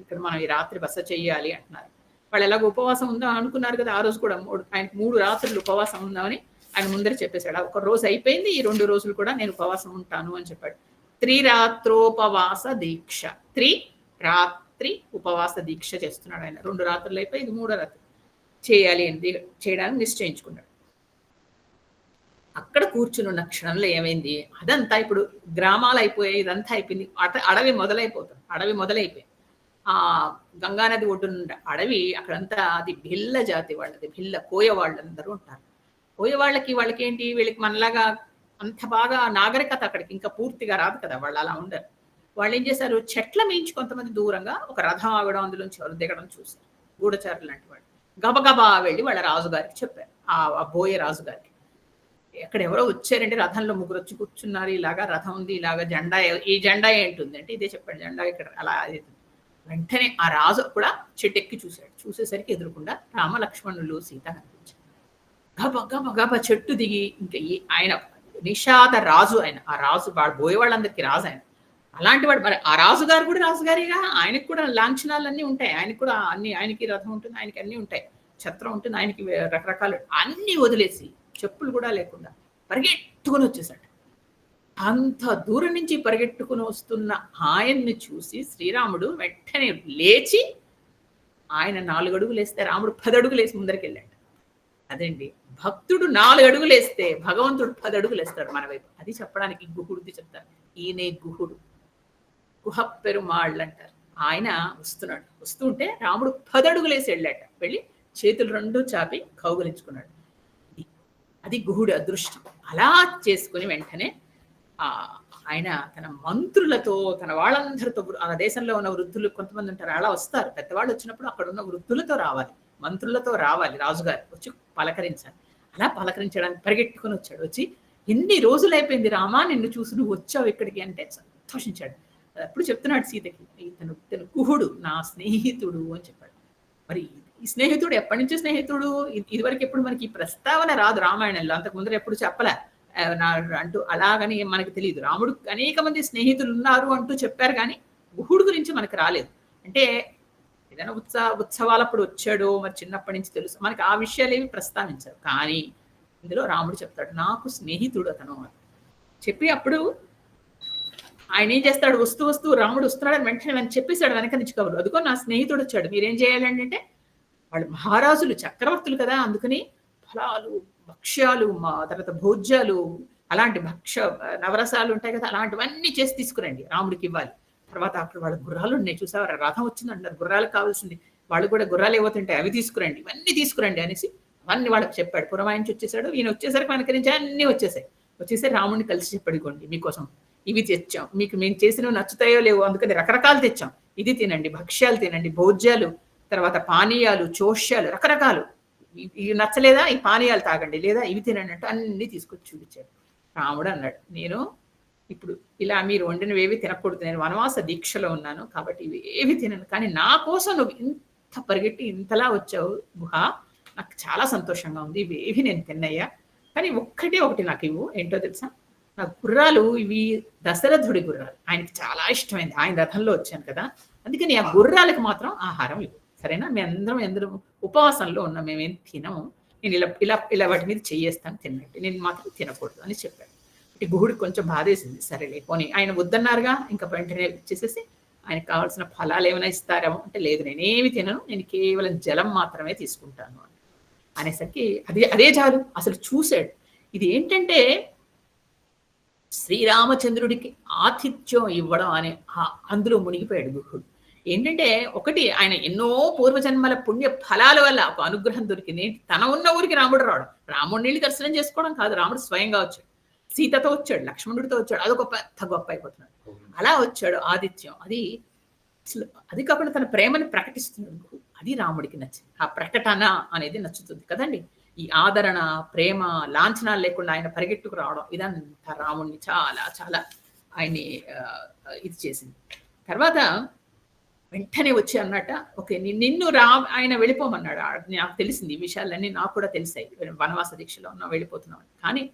ఇక్కడ మనం ఈ రాత్రి బస చెయ్యాలి అంటున్నారు. వాళ్ళు ఎలాగో ఉపవాసం ఉందాం అనుకున్నారు కదా, ఆ రోజు కూడా ఆయనకు 3 రాత్రులు ఉపవాసం ఉందామని ఆయన ముందర చెప్పేశాడు. ఒక రోజు అయిపోయింది, ఈ 2 రోజులు కూడా నేను ఉపవాసం ఉంటాను అని చెప్పాడు. 3 రాత్రోపవాస దీక్ష, 3 రాత్రి ఉపవాస దీక్ష చేస్తున్నాడు ఆయన. 2 రాత్రులు అయిపోయి ఇది 3వ రాత్రి చేయాలి అని చేయడానికి నిశ్చయించుకున్నాడు. అక్కడ కూర్చునున్న క్షణంలో ఏమైంది, అదంతా ఇప్పుడు గ్రామాలు అయిపోయాయి, ఇదంతా అయిపోయింది. అడవి మొదలైపోయింది. ఆ గంగానది ఒడ్డున అడవి, అక్కడంతా అది భిల్ల జాతి వాళ్ళది, కోయ వాళ్ళందరూ ఉంటారు. కోయ వాళ్ళకి ఏంటి, వీళ్ళకి మనలాగా అంత బాగా నాగరికత అక్కడికి ఇంకా పూర్తిగా రాదు కదా, వాళ్ళు అలా ఉండరు. వాళ్ళు ఏం చేశారు, చెట్ల మించి కొంతమంది దూరంగా ఒక రథం ఆగడం, అందులోంచి ఎవరు దిగడం చూశారు. గూఢచారులు లాంటి వాళ్ళు గబగబా వెళ్ళి వాళ్ళ రాజుగారికి చెప్పారు, ఆ బోయ రాజుగారికి. ఎక్కడ ఎవరో వచ్చారంటే రథంలో ముగ్గురు వచ్చి కూర్చున్నారు, ఇలాగా రథం ఉంది, ఇలాగా జెండా, ఈ జెండా ఏంటుంది అంటే ఇదే చెప్పాడు, జెండా ఇక్కడ అలా. వెంటనే ఆ రాజు కూడా చెట్టెక్కి చూశాడు. చూసేసరికి ఎదురుకుండా రామలక్ష్మణులు సీత కనిపించారు. గబ చెట్టు దిగి ఇంకా ఆయన నిషాద రాజు, ఆయన ఆ రాజు బోయే వాళ్ళందరికీ రాజు ఆయన. అలాంటి వాడు మరి ఆ రాజుగారు కూడా రాజుగారిగా, ఆయనకు కూడా లాంఛనాలన్నీ ఉంటాయి. ఆయనకి కూడా అన్ని, ఆయనకి రథం ఉంటుంది, ఆయనకి అన్నీ ఉంటాయి. ఛత్రం ఉంటుంది, ఆయనకి రకరకాలు అన్నీ వదిలేసి చెప్పులు కూడా లేకుండా పరిగెట్టుకుని వచ్చేసాడు. అంత దూరం నుంచి పరిగెట్టుకుని వస్తున్న ఆయన్ని చూసి శ్రీరాముడు వెంటనే లేచి, ఆయన 4 అడుగులేస్తే రాముడు 10 అడుగులేసి ముందరికెళ్ళాడు. అదండి, భక్తుడు 4 అడుగులేస్తే భగవంతుడు 10 అడుగులేస్తాడు మన వైపు. అది చెప్పడానికి గుహుడిది చెప్తారు. ఈయనే గుహుడు, గుహ పెరుమాళ్ళు అంటారు. ఆయన వస్తున్నాడు. వస్తుంటే రాముడు 10 అడుగులేసి వెళ్ళాట. వెళ్ళి చేతులు 2 చాపి కౌగలించుకున్నాడు. అది గుహుడి అదృష్టం. అలా చేసుకుని వెంటనే ఆయన తన మంత్రులతో, తన వాళ్ళందరితో, ఆ దేశంలో ఉన్న వృద్ధులు కొంతమంది ఉంటారు, అలా వస్తారు. పెద్దవాళ్ళు వచ్చినప్పుడు అక్కడ ఉన్న వృద్ధులతో రావాలి, మంత్రులతో రావాలి, రాజుగారు వచ్చి పలకరించాలి. అలా పలకరించడానికి పరిగెట్టుకుని వచ్చాడు. వచ్చి ఎన్ని రోజులు అయిపోయింది రామా నిన్ను చూసి, నువ్వు వచ్చావు ఇక్కడికి అంటే సంతోషించాడు. అప్పుడు చెప్తున్నాడు సీతకి, ఇతను గుహుడు నా స్నేహితుడు అని చెప్పాడు. మరి ఈ స్నేహితుడు ఎప్పటి నుంచి స్నేహితుడు? ఇదివరకు ఎప్పుడు మనకి ఈ ప్రస్తావన రాదు రామాయణంలో, అంతకు ముందర ఎప్పుడు చెప్పలే అంటూ. అలాగని మనకు తెలియదు. రాముడు అనేక మంది స్నేహితులు ఉన్నారు అంటూ చెప్పారు, కానీ గుహుడు గురించి మనకు రాలేదు. అంటే ఏదైనా ఉత్సవాలప్పుడు వచ్చాడో మరి చిన్నప్పటి నుంచి తెలుసు మనకి, ఆ విషయాలు ఏమి ప్రస్తావించారు. కానీ ఇందులో రాముడు చెప్తాడు నాకు స్నేహితుడు అతను అని చెప్పి, అప్పుడు ఆయన ఏం చేస్తాడు, వస్తూ వస్తూ రాముడు వస్తున్నాడని వెంటనే చెప్పేశాడు వెనక నుంచి కబురు. అదిగో నా స్నేహితుడు వచ్చాడు, మీరేం చేయాలండి అంటే, వాళ్ళు మహారాజులు చక్రవర్తులు కదా, అందుకని ఫలాలు, భక్ష్యాలు, తర్వాత భోజ్యాలు, అలాంటి నవరసాలు ఉంటాయి కదా, అలాంటివన్నీ చేసి తీసుకురండి, రాముడికి ఇవ్వాలి. తర్వాత అక్కడ వాళ్ళ గుర్రాలు ఉన్నాయి చూసావా, రథం వచ్చింది అంటారు, గుర్రాలకు కావాల్సింది, వాళ్ళు కూడా గుర్రాలు ఏవోతుంటాయి, అవి తీసుకురండి, ఇవన్నీ తీసుకురండి అనేసి అవన్నీ వాళ్ళకి చెప్పాడు. పురమాయించి వచ్చేసాడు. ఈయన వచ్చేసరికి వెనక నుంచి అన్నీ వచ్చేసరి రాముడిని కలిసి చెప్పాడు, ఇవ్వండి మీకోసం ఇవి తెచ్చాం, మీకు మేము చేసినవి నచ్చుతాయో లేవో అందుకని రకరకాలు తెచ్చాం, ఇది తినండి, భక్ష్యాలు తినండి, భోజ్యాలు, తర్వాత పానీయాలు, చోష్యాలు, రకరకాలు, ఇవి నచ్చలేదా ఈ పానీయాలు తాగండి, లేదా ఇవి తినండి అంటూ అన్ని తీసుకొచ్చి చూపించాడు. రాముడు అన్నాడు, నేను ఇప్పుడు ఇలా మీరు వండినవేవి తినకూడదు, నేను వనవాస దీక్షలో ఉన్నాను కాబట్టి ఇవి ఏవి తినను, కానీ నా కోసం నువ్వు ఇంత పరిగెట్టి ఇంతలా వచ్చావు గుహ, నాకు చాలా సంతోషంగా ఉంది, ఇవేవి నేను తిన్నయ్యా, కానీ ఒకటి నాకు ఇవ్వు, ఏంటో తెలుసా, నా గుర్రాలు ఇవి దశరథుడి గుర్రాలు, ఆయనకి చాలా ఇష్టమైంది, ఆయన రథంలో వచ్చాను కదా, అందుకని ఆ గుర్రాలకు మాత్రం ఆహారం ఇవ్వు, సరేనా, అందరం ఉపవాసంలో ఉన్నాం, మేమేం తినము, నేను ఇలా వాటి మీద చెయ్యేస్తాను, తిన్నట్టు నేను మాత్రం తినకూడదు అని చెప్పాడు. గుహుడికి కొంచెం బాధేసింది. సరేలే పోనీ, ఆయన వద్దన్నారుగా, ఇంకా వెంటనే ఇచ్చేసేసి ఆయనకు కావాల్సిన ఫలాలు ఏమైనా ఇస్తారేమో అంటే, లేదు నేనేమి తినను, నేను కేవలం జలం మాత్రమే తీసుకుంటాను అనేసరికి అదే చాలు. అసలు చూశాడు, ఇది ఏంటంటే శ్రీరామచంద్రుడికి ఆతిథ్యం ఇవ్వడం అనే అందులో మునిగిపోయాడు గుహుడు. ఏంటంటే ఒకటి, ఆయన ఎన్నో పూర్వజన్మల పుణ్య ఫలాల వల్ల ఒక అనుగ్రహం దొరికింది. తన ఉన్న ఊరికి రాముడు రావడం, రాముడిని వెళ్ళి దర్శనం చేసుకోవడం కాదు, రాముడు స్వయంగా వచ్చాడు, సీతతో వచ్చాడు, లక్ష్మణుడితో వచ్చాడు, అదొక పెద్ద గొప్ప అయిపోతున్నాడు. అలా వచ్చాడు ఆదిత్యం. అది కాకుండా తన ప్రేమని ప్రకటిస్తున్నాడు, అది రాముడికి నచ్చింది. ఆ ప్రకటన అనేది నచ్చుతుంది కదండి. ఈ ఆదరణ, ప్రేమ, లాంఛనాలు లేకుండా ఆయన పరిగెట్టుకు రావడం, ఇదంతా రాముడిని చాలా చాలా ఆయన్ని ఇది చేసింది. తర్వాత వెంటనే వచ్చి అన్నట్ట, ఓకే నిన్ను ఆయన వెళ్ళిపోమన్నాడు. నాకు తెలిసింది ఈ విషయాలన్నీ, నాకు కూడా తెలిసాయి, వనవాస దీక్షలో ఉన్నావు, వెళ్ళిపోతున్నావు, కానీ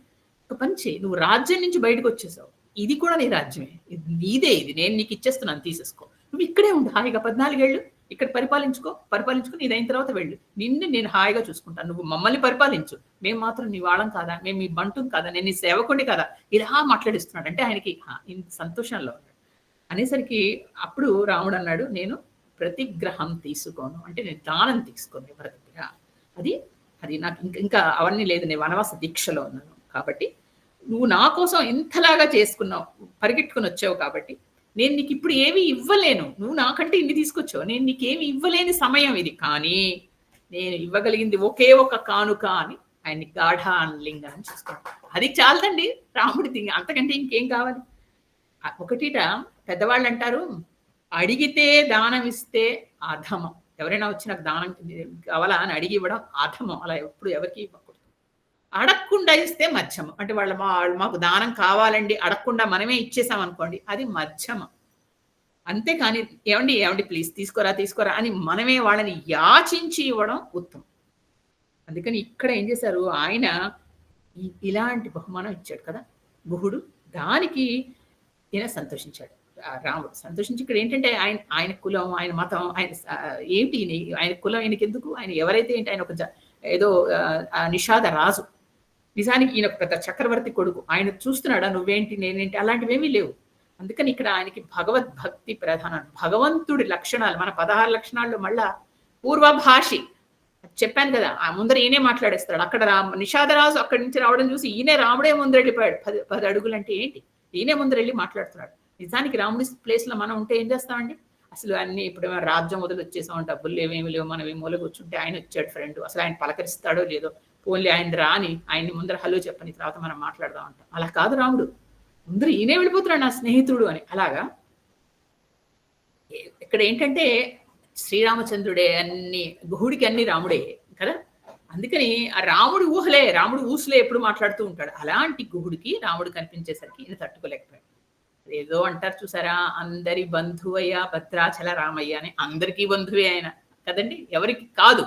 ఒక పని చేయి, నువ్వు రాజ్యం నుంచి బయటకు వచ్చేసావు, ఇది కూడా నీ రాజ్యమే, ఇది నీదే, ఇది నేను నీకు ఇచ్చేస్తున్నాను, తీసేసుకో, నువ్వు ఇక్కడే ఉండు హాయిగా 14 ఏళ్ళు ఇక్కడ పరిపాలించుకుని ఇదైన తర్వాత వెళ్ళు, నిన్ను నేను హాయిగా చూసుకుంటాను, నువ్వు మమ్మల్ని పరిపాలించు, మేము మాత్రం నీ వాళ్ళం కాదా, మేము నీ బంటుం కాదా, నేను నీ సేవకుడి కదా, ఇలా మాట్లాడిస్తున్నాడు. అంటే ఆయనకి ఇంత సంతోషంలో ఉన్నాడు అనేసరికి అప్పుడు రాముడు అన్నాడు, నేను ప్రతిగ్రహం తీసుకోను, అంటే నేను దానం తీసుకోను ఎవరి దగ్గర, అది నాకు ఇంకా అవన్నీ లేదు, నేను వనవాస దీక్షలో ఉన్నాను కాబట్టి, నువ్వు నా కోసం ఇంతలాగా చేసుకున్నావు, పరిగెట్టుకుని వచ్చావు కాబట్టి నేను నీకు ఇప్పుడు ఏమి ఇవ్వలేను, నువ్వు నాకంటే ఇన్ని తీసుకొచ్చావు, నేను నీకేమి ఇవ్వలేని సమయం ఇది, కానీ నేను ఇవ్వగలిగింది ఒకే ఒక కానుక అని ఆయన్ని గాఢాలింగనం చేసుకోండి. అది చాలదండి రాముడి, అంతకంటే ఇంకేం కావాలి. ఒకటిట పెద్దవాళ్ళు అంటారు, అడిగితే దానం ఇస్తే అధమం, ఎవరైనా వచ్చి నాకు దానం కావాలా అని అడిగి ఇవ్వడం అధమం, అలా ఎప్పుడు ఎవరికి ఇవ్వకూడదు. అడగకుండా ఇస్తే మధ్యమం, అంటే మాకు దానం కావాలండి అడగకుండా మనమే ఇచ్చేసాం అనుకోండి, అది మధ్యమం. అంతేకాని ఏమండి ప్లీజ్ తీసుకోరా అని మనమే వాళ్ళని యాచించి ఇవ్వడం ఉత్తమం. అందుకని ఇక్కడ ఏం చేశారు, ఆయన ఇలాంటి బహుమానం ఇచ్చాడు కదా గుహుడు, దానికి ఈయన సంతోషించాడు. రాముడు సంతోషించి ఇక్కడ ఏంటంటే ఆయన కులం, ఆయన మతం, ఏంటి ఆయన కులం ఆయనకెందుకు? ఆయన ఎవరైతే ఏంటి? ఆయన ఒక ఏదో నిషాద రాజు. నిజానికి ఈయన ఒక పెద్ద చక్రవర్తి కొడుకు. ఆయన చూస్తున్నాడా నువ్వేంటి, నేనేంటి అలాంటివేమీ లేవు. అందుకని ఇక్కడ ఆయనకి భగవద్భక్తి ప్రధానం. భగవంతుడి లక్షణాలు మన 16 లక్షణాల్లో మళ్ళా పూర్వభాషి చెప్పాను కదా! ఆ ముందర ఈయనే మాట్లాడేస్తాడు. అక్కడ నిషాదరాజు అక్కడి నుంచి రావడం చూసి ఈయనే రాముడే ముందరెళ్ళిపోయాడు. 10 అడుగులంటే ఏంటి? ఈయనే ముందరెళ్ళి మాట్లాడుతున్నాడు. నిజానికి రాముడి ప్లేస్‌లో మనం ఉంటే ఏం చేస్తామండి? అసలు అన్ని ఇప్పుడు రాజ్యం వదిలొచ్చేసాం, డబ్బులు లేవేమి లేవు, మనం ఈ మూల కూర్చుంటే ఆయన వచ్చాడు ఫ్రెండ్. అసలు ఆయన పలకరిస్తాడో లేదో, పోన్లే ఆయన రాని, ఆయన్ని ముందర హలో చెప్పని తర్వాత మనం మాట్లాడదాం అంటాం. అలా కాదు రాముడు. ముందర ఈయనే వెళ్ళిపోతున్నాడు నా స్నేహితుడు అని. అలాగా ఇక్కడ ఏంటంటే శ్రీరామచంద్రుడే అన్ని, గుహుడికి అన్ని రాముడే కదా. అందుకని ఆ రాముడు ఊసులే ఎప్పుడు మాట్లాడుతూ ఉంటాడు. అలాంటి గుహుడికి రాముడు కనిపించేసరికి ఈయన తట్టుకోలేకపోయాడు. ఏదో అంటారు చూసారా, అందరి బంధువయ్య భద్రాచల రామయ్య అని. అందరికీ బంధువే ఆయన కదండి, ఎవరికి కాదు.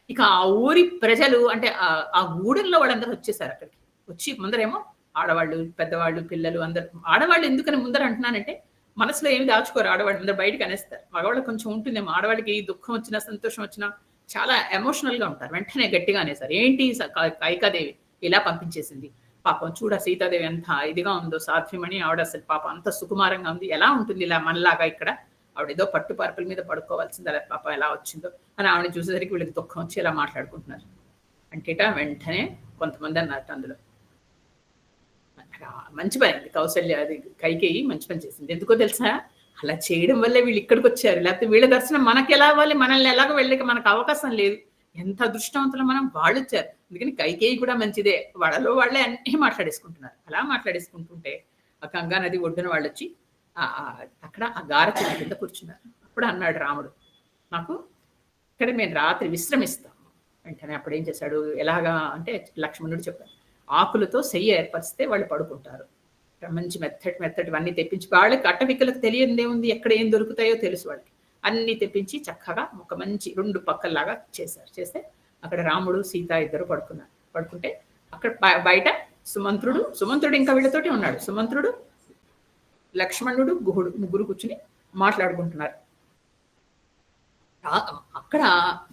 ఇక ఆ ఊరి ప్రజలు అంటే ఆ ఊడల్లో వాళ్ళందరూ వచ్చేసారు అక్కడికి. వచ్చి ముందరేమో ఆడవాళ్ళు, పెద్దవాళ్ళు, పిల్లలు అందరు. ఆడవాళ్ళు ఎందుకని ముందర అంటున్నానంటే, మనసులో ఏమి దాచుకోరు ఆడవాళ్ళు, అందరు బయటకు అనేస్తారు. మగవాళ్ళకి కొంచెం ఉంటుందేమో. ఆడవాళ్ళకి దుఃఖం వచ్చినా సంతోషం వచ్చినా చాలా ఎమోషనల్ గా ఉంటారు. వెంటనే గట్టిగా అనేసారు. ఏంటి కైకాదేవి ఇలా పంపించేసింది, పాపం చూడ సీతాదేవి ఎంత ఇదిగా ఉందో, సాధ్యమని ఆవిడ అసలు పాపం అంత సుకుమారంగా ఉంది, ఎలా ఉంటుంది ఇలా మనలాగా ఇక్కడ, ఆవిడ ఏదో పట్టు పరుపుల మీద పడుకోవాల్సింది, అలా పాపం ఎలా వచ్చిందో అని ఆవిడని చూసేసరికి వీళ్ళకి దుఃఖం వచ్చి ఇలా మాట్లాడుకుంటున్నారు. అంటేట వెంటనే కొంతమంది అన్నట్టు అందులో మంచి పని అయింది కౌసల్య, అది కైకేయి మంచి పని చేసింది. ఎందుకో తెలుసా, అలా చేయడం వల్లే వీళ్ళు ఇక్కడికి వచ్చారు. లేకపోతే వీళ్ళ దర్శనం మనకి ఎలా అవ్వాలి, మనల్ని ఎలాగో వెళ్ళక మనకు అవకాశం లేదు. ఎంత అదృష్టవంతులు మనం, వాళ్ళు వచ్చారు. అందుకని కైకేయి కూడా మంచిదే, వాళ్ళలో వాళ్ళే అన్నీ మాట్లాడేసుకుంటున్నారు. అలా మాట్లాడేసుకుంటుంటే ఆ గంగా నది ఒడ్డున వాళ్ళు వచ్చి అక్కడ ఆ గారచెట్టు కింద కూర్చున్నారు. అప్పుడు అన్నాడు రాముడు, నాకు ఇక్కడ మేము రాత్రి విశ్రమిస్తాం. వెంటనే అప్పుడు ఏం చేశాడు, ఎలాగా అంటే లక్ష్మణుడు చెప్పాడు, ఆకులతో సెయ్యి ఏర్పరిస్తే వాళ్ళు పడుకుంటారు. మంచి మెత్తటివన్నీ తెప్పించి, వాళ్ళకి అట్టవిక్కలకు తెలియదే ఉంది, ఎక్కడ ఏం దొరుకుతాయో తెలుసు వాళ్ళకి. అన్ని తెప్పించి చక్కగా ఒక మంచి 2 పక్కల్లాగా చేశారు. చేస్తే అక్కడ రాముడు సీత ఇద్దరు పడుకున్నారు. పడుకుంటే అక్కడ బయట సుమంత్రుడు ఇంకా వీళ్ళతోటి ఉన్నాడు. సుమంత్రుడు, లక్ష్మణుడు, గుహుడు ముగ్గురు కూర్చుని మాట్లాడుకుంటున్నారు. అక్కడ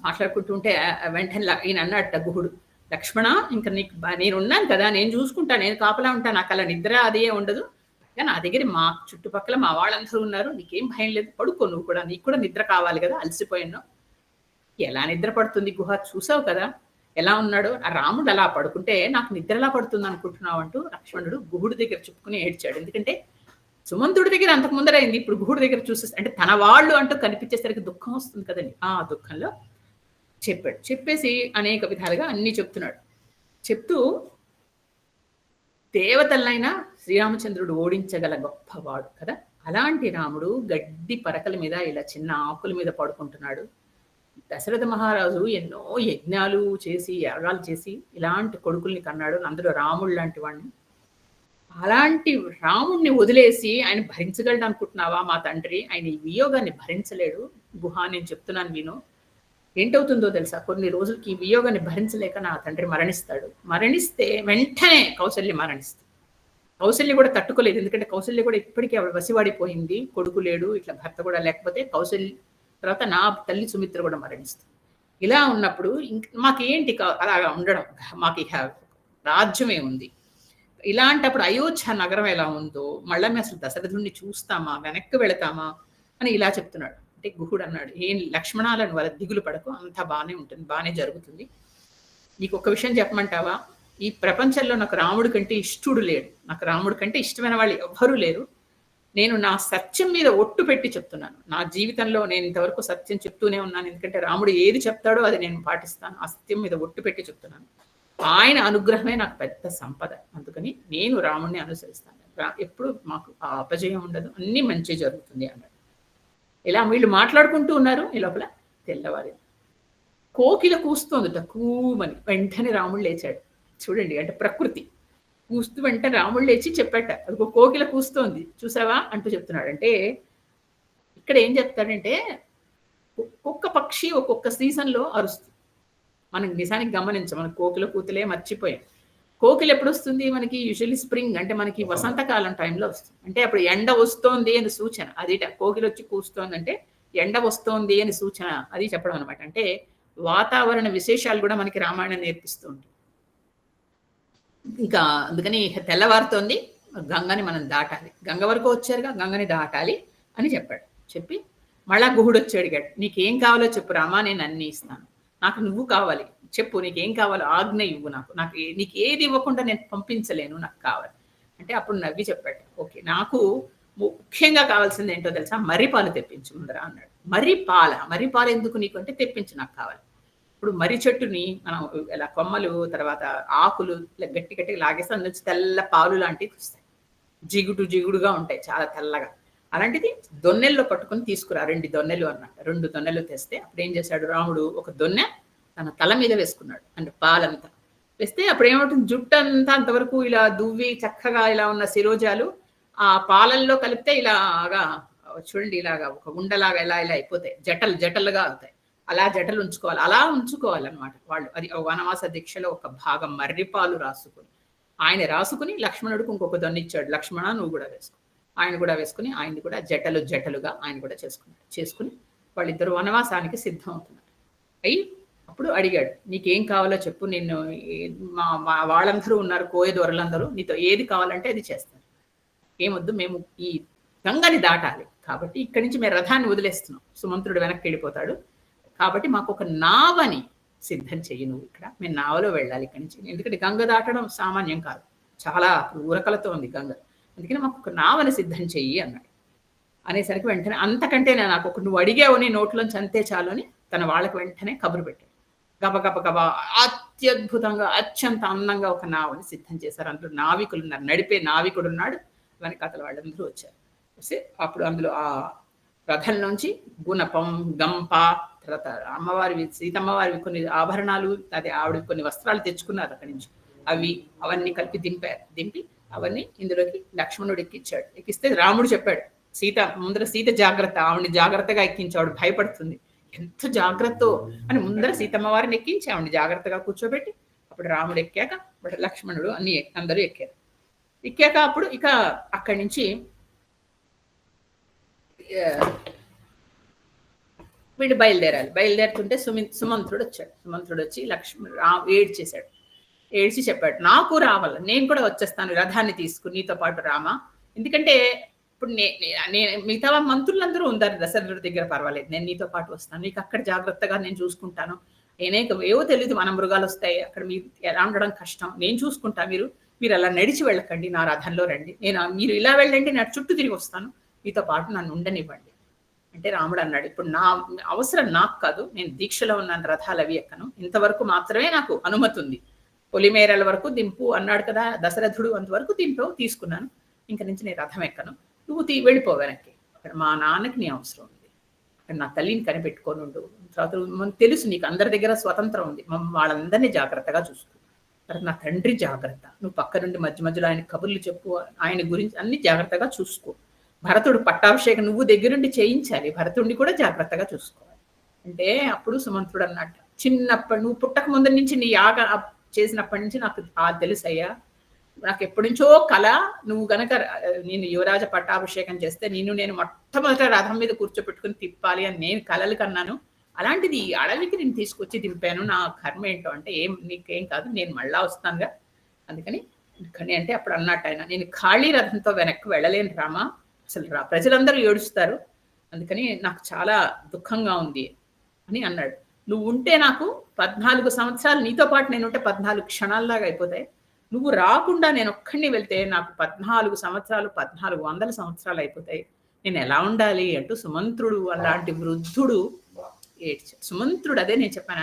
మాట్లాడుకుంటుంటే వెంటనే ఈయన అన్నట్ట గుహుడు, లక్ష్మణ ఇంకా నీకు నేను ఉన్నాను కదా, నేను చూసుకుంటాను, నేను కాపలా ఉంటాను, నాకు అలా నిద్ర అదే ఉండదు. నా దగ్గర మా చుట్టుపక్కల మా వాళ్ళందరూ ఉన్నారు, నీకేం భయం లేదు, పడుకో నువ్వు కూడా, నీకు కూడా నిద్ర కావాలి కదా, అలసిపోయాను. ఎలా నిద్ర పడుతుంది గుహ, చూసావు కదా ఎలా ఉన్నాడు. ఆ రాముడు అలా పడుకుంటే నాకు నిద్ర ఎలా పడుతుంది అనుకుంటున్నావు అంటూ లక్ష్మణుడు గుహుడి దగ్గర చెప్పుకుని ఏడ్చాడు. ఎందుకంటే సుమంతుడి దగ్గర అంతకు ముందరైంది, ఇప్పుడు గుహుడి దగ్గర చూసేసి అంటే తన వాళ్ళు అంటూ కనిపించేసరికి దుఃఖం వస్తుంది కదండి. ఆ దుఃఖంలో చెప్పాడు. చెప్పేసి అనేక విధాలుగా అన్ని చెప్తున్నాడు. చెప్తూ దేవతలైనా శ్రీరామచంద్రుడు ఓడించగల గొప్పవాడు కదా. అలాంటి రాముడు గడ్డి పరకల మీద ఇలా చిన్న ఆకుల మీద పడుకుంటున్నాడు. దశరథ మహారాజు ఎన్నో యజ్ఞాలు చేసి, యాగాలు చేసి ఇలాంటి కొడుకుల్ని కన్నాడు, అందులో రాముడు లాంటి వాడిని. అలాంటి రాముడిని వదిలేసి ఆయన భరించగలడు అనుకుంటున్నావా మా తండ్రి, ఆయన ఈ వియోగాన్ని భరించలేడు. గుహ నేను చెప్తున్నాను విను, ఏంటవుతుందో తెలుసా, కొన్ని రోజులకి ఈ వియోగాన్ని భరించలేక నా తండ్రి మరణిస్తాడు. మరణిస్తే వెంటనే కౌసల్య మరణిస్తుంది. కౌసల్య కూడా తట్టుకోలేదు, ఎందుకంటే కౌసల్య కూడా ఇప్పటికీ ఆవిడ వసివాడిపోయింది, కొడుకు లేడు, ఇట్లా భర్త కూడా లేకపోతే కౌసల్య తర్వాత నా తల్లి సుమిత్ర కూడా మరణిస్తుంది. ఇలా ఉన్నప్పుడు మాకేంటి అలాగా ఉండడం, మాకు ఇక రాజ్యమే ఉంది. ఇలాంటప్పుడు అయోధ్య నగరం ఎలా ఉందో మళ్ళీ మేము అసలు దశరథుడిని చూస్తామా, వెనక్కి వెళతామా అని ఇలా చెప్తున్నాడు. అంటే గుహుడు అన్నాడు, ఏం లక్ష్మణాలను వాళ్ళ దిగులు పడకు, అంతా బాగానే ఉంటుంది, బాగానే జరుగుతుంది. నీకు ఒక విషయం చెప్పమంటావా, ఈ ప్రపంచంలో నాకు రాముడి కంటే ఇష్టడు లేడు, నాకు రాముడి కంటే ఇష్టమైన వాళ్ళు ఎవ్వరూ లేరు. నేను నా సత్యం మీద ఒట్టు పెట్టి చెప్తున్నాను. నా జీవితంలో నేను ఇంతవరకు సత్యం చెప్తూనే ఉన్నాను, ఎందుకంటే రాముడు ఏది చెప్తాడో అది నేను పాటిస్తాను. ఆ సత్యం మీద ఒట్టు పెట్టి చెప్తున్నాను. ఆయన అనుగ్రహమే నాకు పెద్ద సంపద, అందుకని నేను రాముడిని అనుసరిస్తాను. ఎప్పుడు మాకు ఆ అపజయం ఉండదు, అన్ని మంచి జరుగుతుంది అన్నాడు. ఇలా వీళ్ళు మాట్లాడుకుంటూ ఉన్నారు. ఈ లోపల తెల్లవారి కోకిల కూస్తోంది తక్కువని. వెంటనే రాముడు లేచాడు. చూడండి, అంటే ప్రకృతి కూస్తూ వెంటనే రాముడు లేచి చెప్పాట, అది కోకిల కూస్తోంది చూసావా అంటూ చెప్తున్నాడు. అంటే ఇక్కడ ఏం చెప్తాడంటే ఒక్కొక్క పక్షి ఒక్కొక్క సీజన్లో అరుస్తుంది. మనకి నిజానికి గమనించాం, మన కోకిల కూతులే మర్చిపోయాం. కోకిల ఎప్పుడు వస్తుంది మనకి? యూజువల్లీ స్ప్రింగ్, అంటే మనకి వసంతకాలం టైంలో వస్తుంది. అంటే అప్పుడు ఎండ వస్తోంది అని సూచన. అదిట కోకిల వచ్చి కూస్తోందంటే ఎండ వస్తోంది అని సూచన, అది చెప్పడం అనమాట. అంటే వాతావరణ విశేషాలు కూడా మనకి రామాయణం నేర్పిస్తూ ఉంటుంది. ఇంకా అందుకని తెల్లవారుతోంది, గంగని మనం దాటాలి. గంగ వరకు వచ్చారుగా, గంగని దాటాలి అని చెప్పాడు. చెప్పి మళ్ళా గుహుడు వచ్చి అడిగాడు, నీకేం కావాలో చెప్పు రామా, నేను అన్ని ఇస్తాను. నాకు నువ్వు కావాలి, చెప్పు నీకేం కావాలో ఆజ్ఞ ఇవ్వు. నాకు నీకు ఏది ఇవ్వకుండా నేను పంపించలేను, నాకు కావాలి అంటే అప్పుడు నవ్వి చెప్పాడు, ఓకే నాకు ముఖ్యంగా కావాల్సింది ఏంటో తెలుసా, మర్రిపాలు తెప్పించు ముందరా అన్నాడు. మర్రిపాలు ఎందుకు నీకు అంటే, తెప్పించు నాకు కావాలి. ఇప్పుడు మర్రి చెట్టుని మనం ఇలా కొమ్మలు తర్వాత ఆకులు గట్టి గట్టిగా లాగేస్తే అందులో నుంచి తెల్ల పాలు లాంటివి వస్తాయి, జిగుడుగా ఉంటాయి, చాలా తెల్లగా. అలాంటిది దొన్నెల్లో పట్టుకుని తీసుకురా, 2 దొన్నెలు అన్నమాట. 2 దొన్నెలు తెస్తే అప్పుడు ఏం చేశాడు రాముడు, ఒక దొన్నె తన తల మీద వేసుకున్నాడు, అంటే పాలంతా వేస్తే అప్పుడు ఏమవుతుంది, జుట్టు అంతా అంతవరకు ఇలా దువ్వి చక్కగా ఇలా ఉన్న శిరోజాలు ఆ పాలల్లో కలిపితే ఇలాగా చూడండి, ఇలాగా ఒక ఉండలాగా ఇలా అయిపోతాయి, జటలుగా అవుతాయి. అలా జటలు ఉంచుకోవాలి, అలా ఉంచుకోవాలన్నమాట వాళ్ళు. అది వనవాస దీక్షలో ఒక భాగం. మర్రిపాలు ఆయన రాసుకుని లక్ష్మణుడికి ఇంకొక దొన్న ఇచ్చాడు, లక్ష్మణ నువ్వు కూడా వేసుకో. ఆయన కూడా వేసుకుని ఆయన్ని కూడా జటలుగా ఆయన కూడా చేసుకుని వాళ్ళిద్దరు వనవాసానికి సిద్ధం అవుతున్నారు. అప్పుడు అడిగాడు, నీకేం కావాలో చెప్పు, నిన్ను మా వాళ్ళందరూ ఉన్నారు, కోయ దొరలందరూ, నీతో ఏది కావాలంటే అది చేస్తారు. ఏమొద్దు, మేము ఈ గంగని దాటాలి కాబట్టి ఇక్కడి నుంచి మేము రథాన్ని వదిలేస్తున్నాం, సుమంత్రుడు వెనక్కి వెళ్ళిపోతాడు కాబట్టి మాకు ఒక నావని సిద్ధం చెయ్యి నువ్వు. ఇక్కడ మేము నావలో వెళ్ళాలి ఇక్కడి నుంచి, ఎందుకంటే గంగ దాటడం సామాన్యం కాదు, చాలా ఊరకలతో ఉంది గంగ, అందుకని మాకు ఒక నావని సిద్ధం చెయ్యి అన్నాడు. అనేసరికి వెంటనే అంతకంటే నాకు నువ్వు అడిగావు నీ నోట్లోంచి అంతే చాలు అని తన వాళ్ళకి వెంటనే కబురు పెట్టాడు. గబ అత్యద్భుతంగా అత్యంత అందంగా ఒక నావని సిద్ధం చేశారు. అందులో నావికులు ఉన్నారు, నడిపే నావికుడు ఉన్నాడు, వెనకాతల వాళ్ళందరూ వచ్చారు. వస్తే అప్పుడు అందులో ఆ రథం నుంచి గుణపం, గంప, తర్వాత అమ్మవారివి సీతమ్మవారివి కొన్ని ఆభరణాలు, అదే ఆవిడ కొన్ని వస్త్రాలు తెచ్చుకున్నారు అక్కడి నుంచి, అవన్నీ కలిపి దింపి అవన్నీ ఇందులోకి లక్ష్మణుడు ఎక్కించాడు. ఎక్కిస్తే రాముడు చెప్పాడు, సీత జాగ్రత్త, ఆవిడని జాగ్రత్తగా ఎక్కించాడు, భయపడుతుంది, ఎంత జాగ్రత్త అని ముందర సీతమ్మ వారిని ఎక్కించి ఆవిడని జాగ్రత్తగా కూర్చోబెట్టి అప్పుడు రాముడు ఎక్కాక లక్ష్మణుడు అందరూ ఎక్కాక అప్పుడు ఇక అక్కడి నుంచి వీళ్ళు బయలుదేరుతుంటే సుమంత్రుడు వచ్చి ఏడ్చి చెప్పాడు, నాకు రావాలి, నేను కూడా వచ్చేస్తాను రథాన్ని తీసుకుని నీతో పాటు రామా, ఎందుకంటే ఇప్పుడు మిగతా మంత్రులందరూ ఉన్నారు దశరథుడి దగ్గర, పర్వాలేదు నేను నీతో పాటు వస్తాను, నీకు అక్కడ జాగ్రత్తగా నేను చూసుకుంటాను, ఏవో తెలియదు మన మృగాలు వస్తాయి అక్కడ, మీరు ఎలా ఉండడం కష్టం, నేను చూసుకుంటా, మీరు అలా నడిచి వెళ్ళకండి, నా రథంలో రండి, మీరు ఇలా వెళ్ళండి, నా చుట్టూ తిరిగి వస్తాను, మీతో పాటు నన్ను ఉండనివ్వండి అంటే రాముడు అన్నాడు, ఇప్పుడు నా అవసరం నాకు కాదు, నేను దీక్షలో ఉన్నాను, రథాలు అవి ఎక్కను, ఇంతవరకు మాత్రమే నాకు అనుమతి ఉంది, పొలిమేరల వరకు దింపు అన్నాడు కదా దశరథుడు, అంతవరకు తీసుకున్నాను, ఇంక నుంచి నేను రథం ఎక్కను, నువ్వు వెళ్ళిపో వెనక్కి, అక్కడ మా నాన్నకి నీ అవసరం ఉంది, అక్కడ నా తల్లిని కనిపెట్టుకొని ఉండు, తర్వాత తెలుసు నీకు అందరి దగ్గర స్వతంత్రం ఉంది, వాళ్ళందరినీ జాగ్రత్తగా చూసుకో, తర్వాత నా తండ్రి జాగ్రత్త, నువ్వు పక్క నుండి మధ్యలో ఆయన కబుర్లు చెప్పు, ఆయన గురించి అన్ని జాగ్రత్తగా చూసుకో, భరతుడు పట్టాభిషేకం నువ్వు దగ్గరుండి చేయించాలి, భరతుడిని కూడా జాగ్రత్తగా చూసుకోవాలి అంటే అప్పుడు సుమంత్రుడు అన్నట్టు, చిన్నప్పటి నువ్వు పుట్టక ముందు నుంచి నీ యాగ చేసినప్పటి నుంచి నాకు తెలుసయ్యా, నాకు ఎప్పటి నుంచో కళ, నువ్వు గనక నేను యువరాజ పట్టాభిషేకం చేస్తే నేను మొట్టమొదట రథం మీద కూర్చోపెట్టుకుని తిప్పాలి అని నేను కలలు కన్నాను, అలాంటిది అడవికి నేను తీసుకొచ్చి దింపాను, నా కర్మ ఏంటో అంటే నీకేం కాదు, నేను మళ్ళా వస్తానుగా, అందుకని అంటే అప్పుడు అన్నట్టు ఆయన, నేను ఖాళీ రథంతో వెనక్కి వెళ్ళలేను రామా, అసలు ప్రజలందరూ ఏడుస్తారు, అందుకని నాకు చాలా దుఃఖంగా ఉంది అని అన్నాడు. నువ్వు ఉంటే నాకు 14 సంవత్సరాలు, నీతో పాటు నేను ఉంటే 14 క్షణాల్లాగా అయిపోతాయి, నువ్వు రాకుండా నేను ఒక్కడిని వెళ్తే నాకు 14 సంవత్సరాలు 1400 సంవత్సరాలు అయిపోతాయి, నేను ఎలా ఉండాలి అంటూ సుమంత్రుడు అలాంటి వృద్ధుడు ఏడ్చాడు. సుమంత్రుడు, అదే నేను చెప్పాను,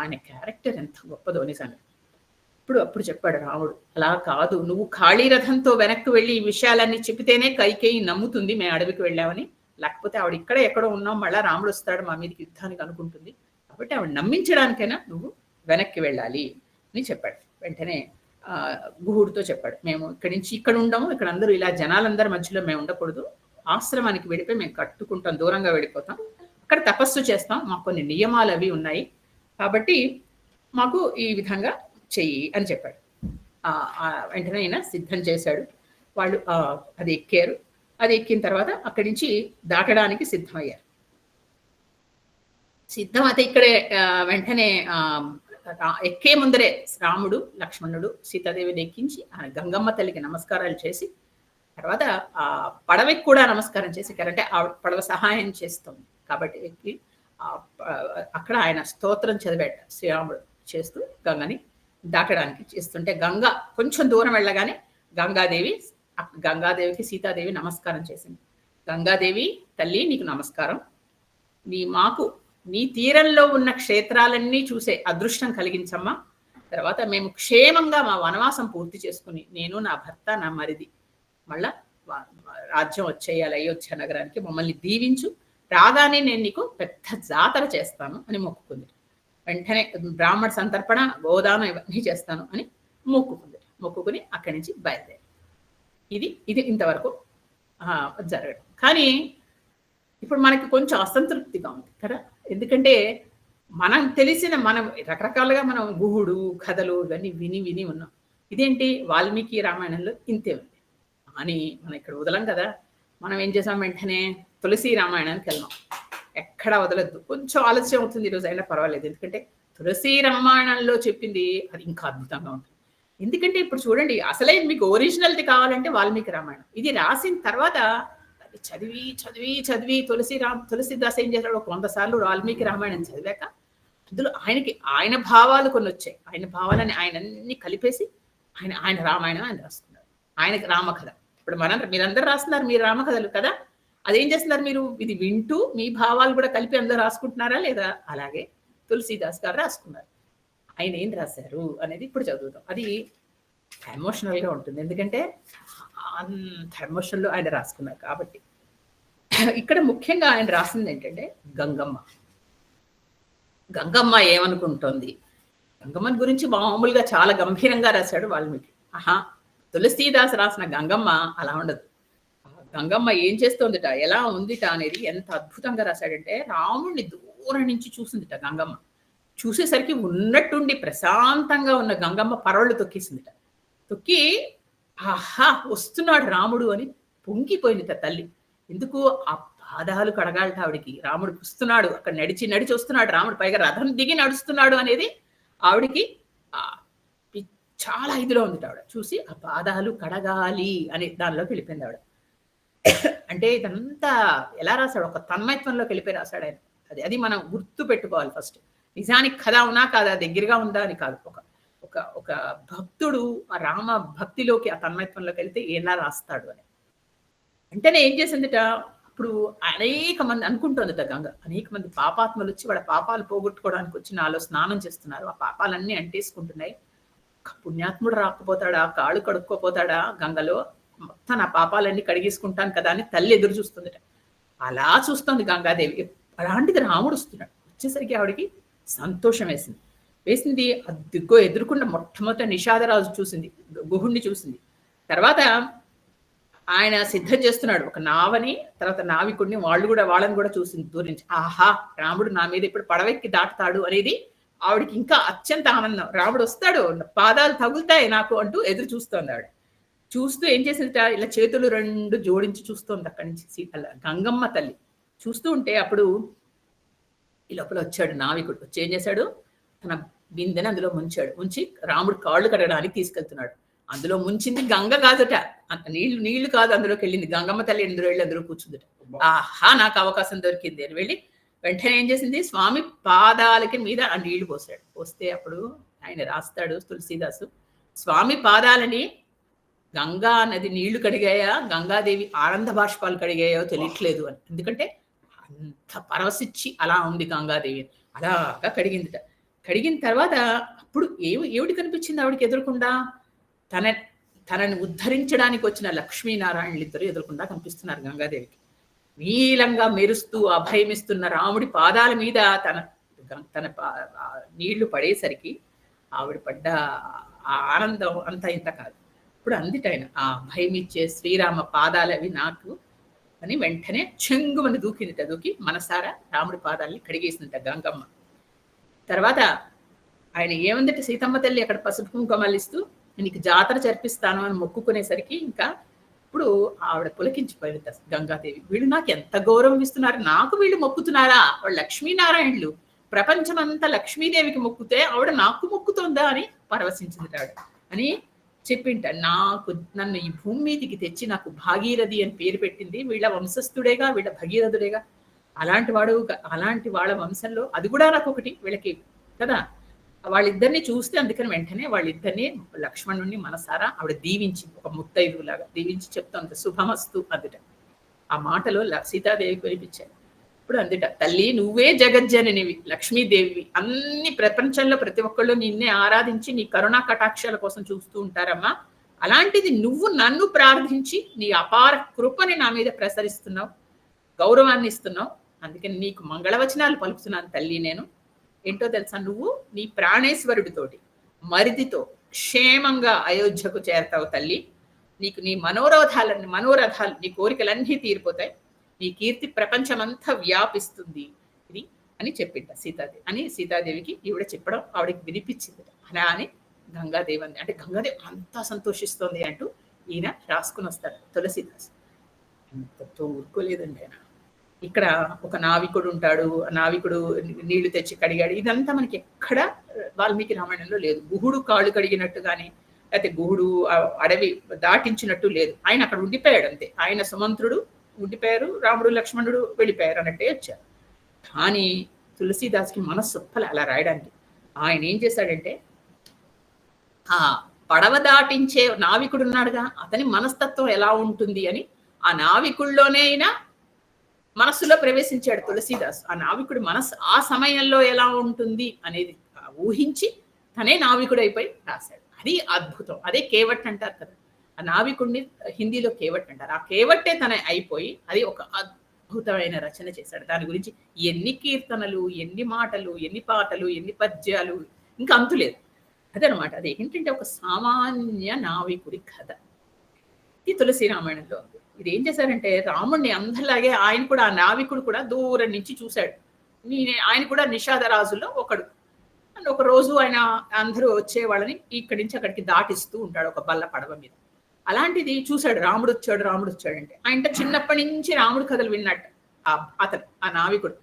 ఆయన క్యారెక్టర్ ఎంత గొప్పదో నిజంగా. అప్పుడు చెప్పాడు రాముడు, అలా కాదు, నువ్వు ఖాళీ రథంతో వెనక్కి వెళ్ళి ఈ విషయాలన్నీ చెప్పితేనే కైకేయి నమ్ముతుంది మేము అడవికి వెళ్ళామని, లేకపోతే ఆవిడ ఎక్కడో ఉన్నాం, మళ్ళా రాముడు వస్తాడు మా మీదకి యుద్ధానికి అనుకుంటుంది, కాబట్టి ఆవిడ నమ్మించడానికైనా నువ్వు వెనక్కి వెళ్ళాలి అని చెప్పాడు. వెంటనే గుహుడితో చెప్పాడు, మేము ఇక్కడి నుంచి ఇక్కడ ఉండము, ఇక్కడ అందరూ ఇలా జనాలందరి మధ్యలో మేము ఉండకూడదు, ఆశ్రమానికి వెళ్ళిపోయి మేము కట్టుకుంటాం, దూరంగా వెళ్ళిపోతాం, అక్కడ తపస్సు చేస్తాం, మాకు కొన్ని నియమాలు అవి ఉన్నాయి, కాబట్టి మాకు ఈ విధంగా చెయ్యి అని చెప్పాడు. వెంటనే ఆయన సిద్ధం చేశాడు. వాళ్ళు అది ఎక్కారు. అది ఎక్కిన తర్వాత అక్కడి నుంచి దాటడానికి సిద్ధమయ్యారు. సిద్ధం అయితే ఇక్కడే వెంటనే ఎక్కే ముందరే రాముడు, లక్ష్మణుడు సీతాదేవిని ఎక్కించి గంగమ్మ తల్లికి నమస్కారాలు చేసి, తర్వాత పడవకి కూడా నమస్కారం చేసి, అంటే ఆ పడవ సహాయం చేస్తుంది కాబట్టి ఎక్కి అక్కడ ఆయన స్తోత్రం చదివాట శ్రీరాముడు చేస్తూ గంగని దాటడానికి చేస్తుంటే, గంగ కొంచెం దూరం వెళ్ళగానే గంగాదేవికి సీతాదేవి నమస్కారం చేసింది. గంగాదేవి తల్లి నీకు నమస్కారం. నీ తీరంలో ఉన్న క్షేత్రాలన్నీ చూసే అదృష్టం కలిగించమ్మా. తర్వాత మేము క్షేమంగా మా వనవాసం పూర్తి చేసుకుని నేను, నా భర్త, నా మరిది మళ్ళా రాజ్యం వచ్చేయాలి అయోధ్య నగరానికి, మమ్మల్ని దీవించు, రాగానే నేను నీకు పెద్ద జాతర చేస్తాను అని మొక్కుకుంది. వెంటనే బ్రాహ్మణ సంతర్పణ, గోదానం ఇవన్నీ చేస్తాను అని మొక్కుకుని అక్కడి నుంచి బయలుదేరి ఇది ఇంతవరకు జరగడం. కానీ ఇప్పుడు మనకి కొంచెం అసంతృప్తిగా ఉంది కదా, ఎందుకంటే మనం రకరకాలుగా మనం గుహుడు కథలు ఇవన్నీ విని ఉన్నాం. ఇదేంటి వాల్మీకి రామాయణంలో ఇంతే ఉంది అని మనం ఇక్కడ వదలం కదా. మనం ఏం చేసాం, వెంటనే తులసి రామాయణానికి వెళ్ళాం. ఎక్కడ వదలద్దు, కొంచెం ఆలస్యం అవుతుంది ఈరోజు అయినా పర్వాలేదు, ఎందుకంటే తులసి రామాయణంలో చెప్పింది అది ఇంకా అద్భుతంగా ఉంటుంది. ఎందుకంటే ఇప్పుడు చూడండి, అసలే మీకు ఒరిజినల్ది కావాలంటే వాల్మీకి రామాయణం. ఇది రాసిన తర్వాత చదివి చదివి చదివి తులసిదాస్ ఏం చేశాడు, 100 సార్లు వాల్మీకి రామాయణం చదివాక అందులో ఆయన భావాలు కొన్ని వచ్చాయి. ఆయన భావాలని ఆయన అన్ని కలిపేసి ఆయన రామాయణం ఆయన రాసుకున్నారు. ఆయనకి రామకథ. ఇప్పుడు మీరందరూ రాస్తున్నారు మీరు రామకథలు కదా, అదేం చేస్తున్నారు మీరు? ఇది వింటూ మీ భావాలు కూడా కలిపి అందరూ రాసుకుంటున్నారా లేదా? అలాగే తులసిదాస్ గారు రాసుకున్నారు. ఆయన ఏం రాశారు అనేది ఇప్పుడు చదువుతాం. అది ఎమోషనల్గా ఉంటుంది, ఎందుకంటే అంత ఎమోషన్లో ఆయన రాసుకున్నారు కాబట్టి. ఇక్కడ ముఖ్యంగా ఆయన రాసింది ఏంటంటే గంగమ్మ ఏమనుకుంటోంది, గంగమ్మని గురించి మామూలుగా చాలా గంభీరంగా రాశాడు వాల్మీకి. తులసీదాస్ రాసిన గంగమ్మ అలా ఉండదు. గంగమ్మ ఏం చేస్తోందిట, ఎలా ఉందిట అనేది ఎంత అద్భుతంగా రాశాడంటే, రాముడిని దూరం నుంచి చూసిందిట గంగమ్మ. చూసేసరికి ఉన్నట్టుండి ప్రశాంతంగా ఉన్న గంగమ్మ పరవళ్ళు తొక్కేసిందిట. తొక్కి వస్తున్నాడు రాముడు అని పొంగిపోయిందిట తల్లి. ఎందుకు? ఆ పాదాలు కడగాలట ఆవిడికి. రాముడు వస్తున్నాడు, అక్కడ నడిచి వస్తున్నాడు రాముడు, పైగా రథం దిగి నడుస్తున్నాడు అనేది ఆవిడికి చాలా ఇదిలో ఉంది. ఆవిడ చూసి ఆ పాదాలు కడగాలి అని దానిలోకి వెళ్ళిపోయింది ఆవిడ. అంటే ఇదంతా ఎలా రాశాడు, ఒక తన్మయత్వంలోకి వెళ్ళిపోయి రాశాడు ఆయన. అది మనం గుర్తు పెట్టుకోవాలి ఫస్ట్. నిజానికి కథ అవునా కాదా, దగ్గరగా ఉందా అని కాదు. ఒక భక్తుడు ఆ రామ భక్తిలోకి ఆ తన్మయత్వంలోకి వెళ్తే ఎలా రాస్తాడు అని. వెంటనే ఏం చేసిందిట, అప్పుడు అనేక మంది అనుకుంటుందిట గంగ, అనేక మంది పాపాత్మలు వచ్చి వాళ్ళ పాపాలు పోగొట్టుకోవడానికి వచ్చి నాలో స్నానం చేస్తున్నారు, ఆ పాపాలన్నీ అంటేసుకుంటున్నాయి, పుణ్యాత్ముడు రాకపోతాడా, కాళ్ళు కడుక్కోపోతాడా గంగలో, మొత్తం నా పాపాలన్నీ కడిగేసుకుంటాను కదా అని తల్లి ఎదురు చూస్తుందిట. అలా చూస్తుంది గంగాదేవి. అలాంటిది రాముడు వస్తున్నాడు. వచ్చేసరికి ఆవిడికి సంతోషం వేసింది. దిగ్గో ఎదుర్కొన్న మొట్టమొదటి నిషాదరాజు చూసింది, గుహుణ్ణి చూసింది. తర్వాత ఆయన సిద్ధం చేస్తున్నాడు ఒక నావని, తర్వాత నావికుడిని, వాళ్ళని కూడా చూసింది దూరం నుంచి. రాముడు నా మీద ఇప్పుడు పడవెక్కి దాటుతాడు అనేది ఆవిడికి ఇంకా అత్యంత ఆనందం. రాముడు వస్తాడు, పాదాలు తగులుతాయి నాకు అంటూ ఎదురు చూస్తోంది ఆవిడ. చూస్తూ ఏం చేసింది, ఇలా చేతులు 2 జోడించి చూస్తోంది అక్కడి నుంచి గంగమ్మ తల్లి. చూస్తూ ఉంటే అప్పుడు ఈ లోపల వచ్చాడు నావికుడు. వచ్చి ఏం చేశాడు, తన బిందెని అందులో ఉంచి రాముడు కాళ్ళు కడగడానికి తీసుకెళ్తున్నాడు. అందులో ముంచింది గంగ కాదుట, అంత నీళ్లు కాదు, అందులోకి వెళ్ళింది గంగమ్మ తల్లి. అందులో కూర్చుందిట. నాకు అవకాశం దొరికింది అని వెళ్ళి వెంటనే ఏం చేసింది, స్వామి పాదాలకి మీద ఆ నీళ్లు పోసాడు. పోస్తే అప్పుడు ఆయన రాస్తాడు తులసీదాసు, స్వామి పాదాలని గంగా నది నీళ్లు కడిగాయా, గంగాదేవి ఆనంద బాష్పాలు కడిగాయో తెలియట్లేదు అని. ఎందుకంటే అంత పరవశిచ్చి అలా ఉంది గంగాదేవి. అలాగా కడిగిందిట. కడిగిన తర్వాత అప్పుడు ఏమిటి కనిపించింది ఆవిడకి ఎదురకుండా, తనని ఉద్ధరించడానికి వచ్చిన లక్ష్మీనారాయణులు ఇద్దరు ఎదురకుండా కనిపిస్తున్నారు గంగాదేవికి. నీలంగా మెరుస్తూ అభయమిస్తున్న రాముడి పాదాల మీద తన నీళ్లు పడేసరికి ఆవిడ పడ్డ ఆ ఆనందం అంత ఇంత కాదు. ఇప్పుడు అందుటైన ఆ భయమిచ్చే శ్రీరామ పాదాలవి నాకు అని వెంటనే చెంగుమని దూకి మనసారా రాముడి పాదాలని కడిగేసిందట గంగమ్మ. తర్వాత ఆయన ఏముందట, సీతమ్మ తల్లి అక్కడ పసుపు కుంకుమలిస్తూ నీకు జాతర జరిపిస్తాను అని మొక్కుకునేసరికి ఇంకా ఇప్పుడు ఆవిడ పులకించిపోయింది అసలు గంగాదేవి. వీళ్ళు నాకు ఎంత గౌరవం ఇస్తున్నారు, నాకు వీళ్ళు మొక్కుతున్నారా, వాళ్ళు లక్ష్మీనారాయణులు, ప్రపంచమంతా లక్ష్మీదేవికి మొక్కుతే ఆవిడ నాకు మొక్కుతుందా అని పరవశించింది ఆవిడ అని చెప్పింట. నన్ను ఈ భూమి మీదికి తెచ్చి నాకు భాగీరథి అని పేరు పెట్టింది వీళ్ళ వంశస్థుడేగా, వీళ్ళ భగీరథుడేగా, అలాంటి వాళ్ళ వంశంలో అది కూడా నాకు ఒకటి వీళ్ళకి కదా. వాళ్ళిద్దరిని చూస్తే అందుకని వెంటనే వాళ్ళిద్దరిని లక్ష్మణుడిని మనసారా ఆవిడ దీవించి ఒక ముత్తైదులాగా దీవించి చెప్తుంది శుభమస్తు అందుట. ఆ మాటలో సీతాదేవికి వినిపించాయి. ఇప్పుడు అందుట, తల్లి నువ్వే జగజ్జననివి, లక్ష్మీదేవివి, అన్ని ప్రపంచంలో ప్రతి ఒక్కళ్ళు నిన్నే ఆరాధించి నీ కరుణా కటాక్షాల కోసం చూస్తూ ఉంటారమ్మా. అలాంటిది నువ్వు నన్ను ప్రార్థించి నీ అపార కృపని నా మీద ప్రసరిస్తున్నావు, గౌరవాన్ని ఇస్తున్నావు. అందుకని నీకు మంగళవచనాలు పలుకుతున్నాను తల్లి. నేను ఏంటో తెలుసా, నువ్వు నీ ప్రాణేశ్వరుడితోటి మరిదితో క్షేమంగా అయోధ్యకు చేరతావు తల్లి. నీకు నీ మనోరథాలు నీ కోరికలన్నీ తీరిపోతాయి, నీ కీర్తి ప్రపంచమంతా వ్యాపిస్తుంది ఇది అని చెప్పింట సీతాదేవికి ఈవిడ చెప్పడం ఆవిడకి వినిపించింది. అలా అని గంగాదేవి అంది. అంటే గంగాదేవి అంతా సంతోషిస్తోంది అంటూ ఈయన రాసుకుని వస్తాడు తులసీదాస్. అంతతో ఊరుకోలేదండి ఆయన. ఇక్కడ ఒక నావికుడు ఉంటాడు, నావికుడు నీళ్లు తెచ్చి కడిగాడు. ఇదంతా మనకి ఎక్కడ వాల్మీకి రామాయణంలో లేదు. గుహుడు కాళ్ళు కడిగినట్టు కానీ లేకపోతే గుహుడు అడవి దాటించినట్టు లేదు. ఆయన అక్కడ ఉండిపోయాడు అంతే. ఆయన సుమంత్రుడు ఉండిపోయారు, రాముడు లక్ష్మణుడు వెళ్ళిపోయారు అన్నట్టే వచ్చారు. కానీ తులసీదాస్కి మనస్సు ఒప్పలే అలా రాయడానికి. ఆయన ఏం చేశాడంటే, ఆ పడవ దాటించే నావికుడు ఉన్నాడుగా, అతని మనస్తత్వం ఎలా ఉంటుంది అని ఆ నావికుల్లోనే అయినా మనస్సులో ప్రవేశించాడు తులసీదాస్. ఆ నావికుడి మనస్సు ఆ సమయంలో ఎలా ఉంటుంది అనేది ఊహించి తనే నావికుడు అయిపోయి రాశాడు. అది అద్భుతం. అదే కేవట్ అంటారు కదా, ఆ నావికుడిని హిందీలో కేవట్ అంటారు. ఆ కేవట్టే తన అయిపోయి అది ఒక అద్భుతమైన రచన చేశాడు. దాని గురించి ఎన్ని కీర్తనలు, ఎన్ని మాటలు, ఎన్ని పాటలు, ఎన్ని పద్యాలు, ఇంకా అంతులేదు. అదనమాట. అది ఏంటంటే ఒక సామాన్య నావికుడి కథ. ఇది తులసి రామాయణంలో ఉంది. ఇది ఏం చేశారంటే, రాముడిని అందరిలాగే ఆయన కూడా, ఆ నావికుడు కూడా దూరం నుంచి చూశాడు. ఆయన కూడా నిషాద రాజుల్లో ఒకడు. అండ్ ఒక రోజు ఆయన అందరూ వచ్చే వాళ్ళని ఇక్కడి నుంచి అక్కడికి దాటిస్తూ ఉంటాడు ఒక బల్ల పడవ మీద. అలాంటిది చూశాడు, రాముడు వచ్చాడంటే. ఆయన చిన్నప్పటి నుంచి రాముడు కథలు విన్నట్టు అతను ఆ నావికుడు.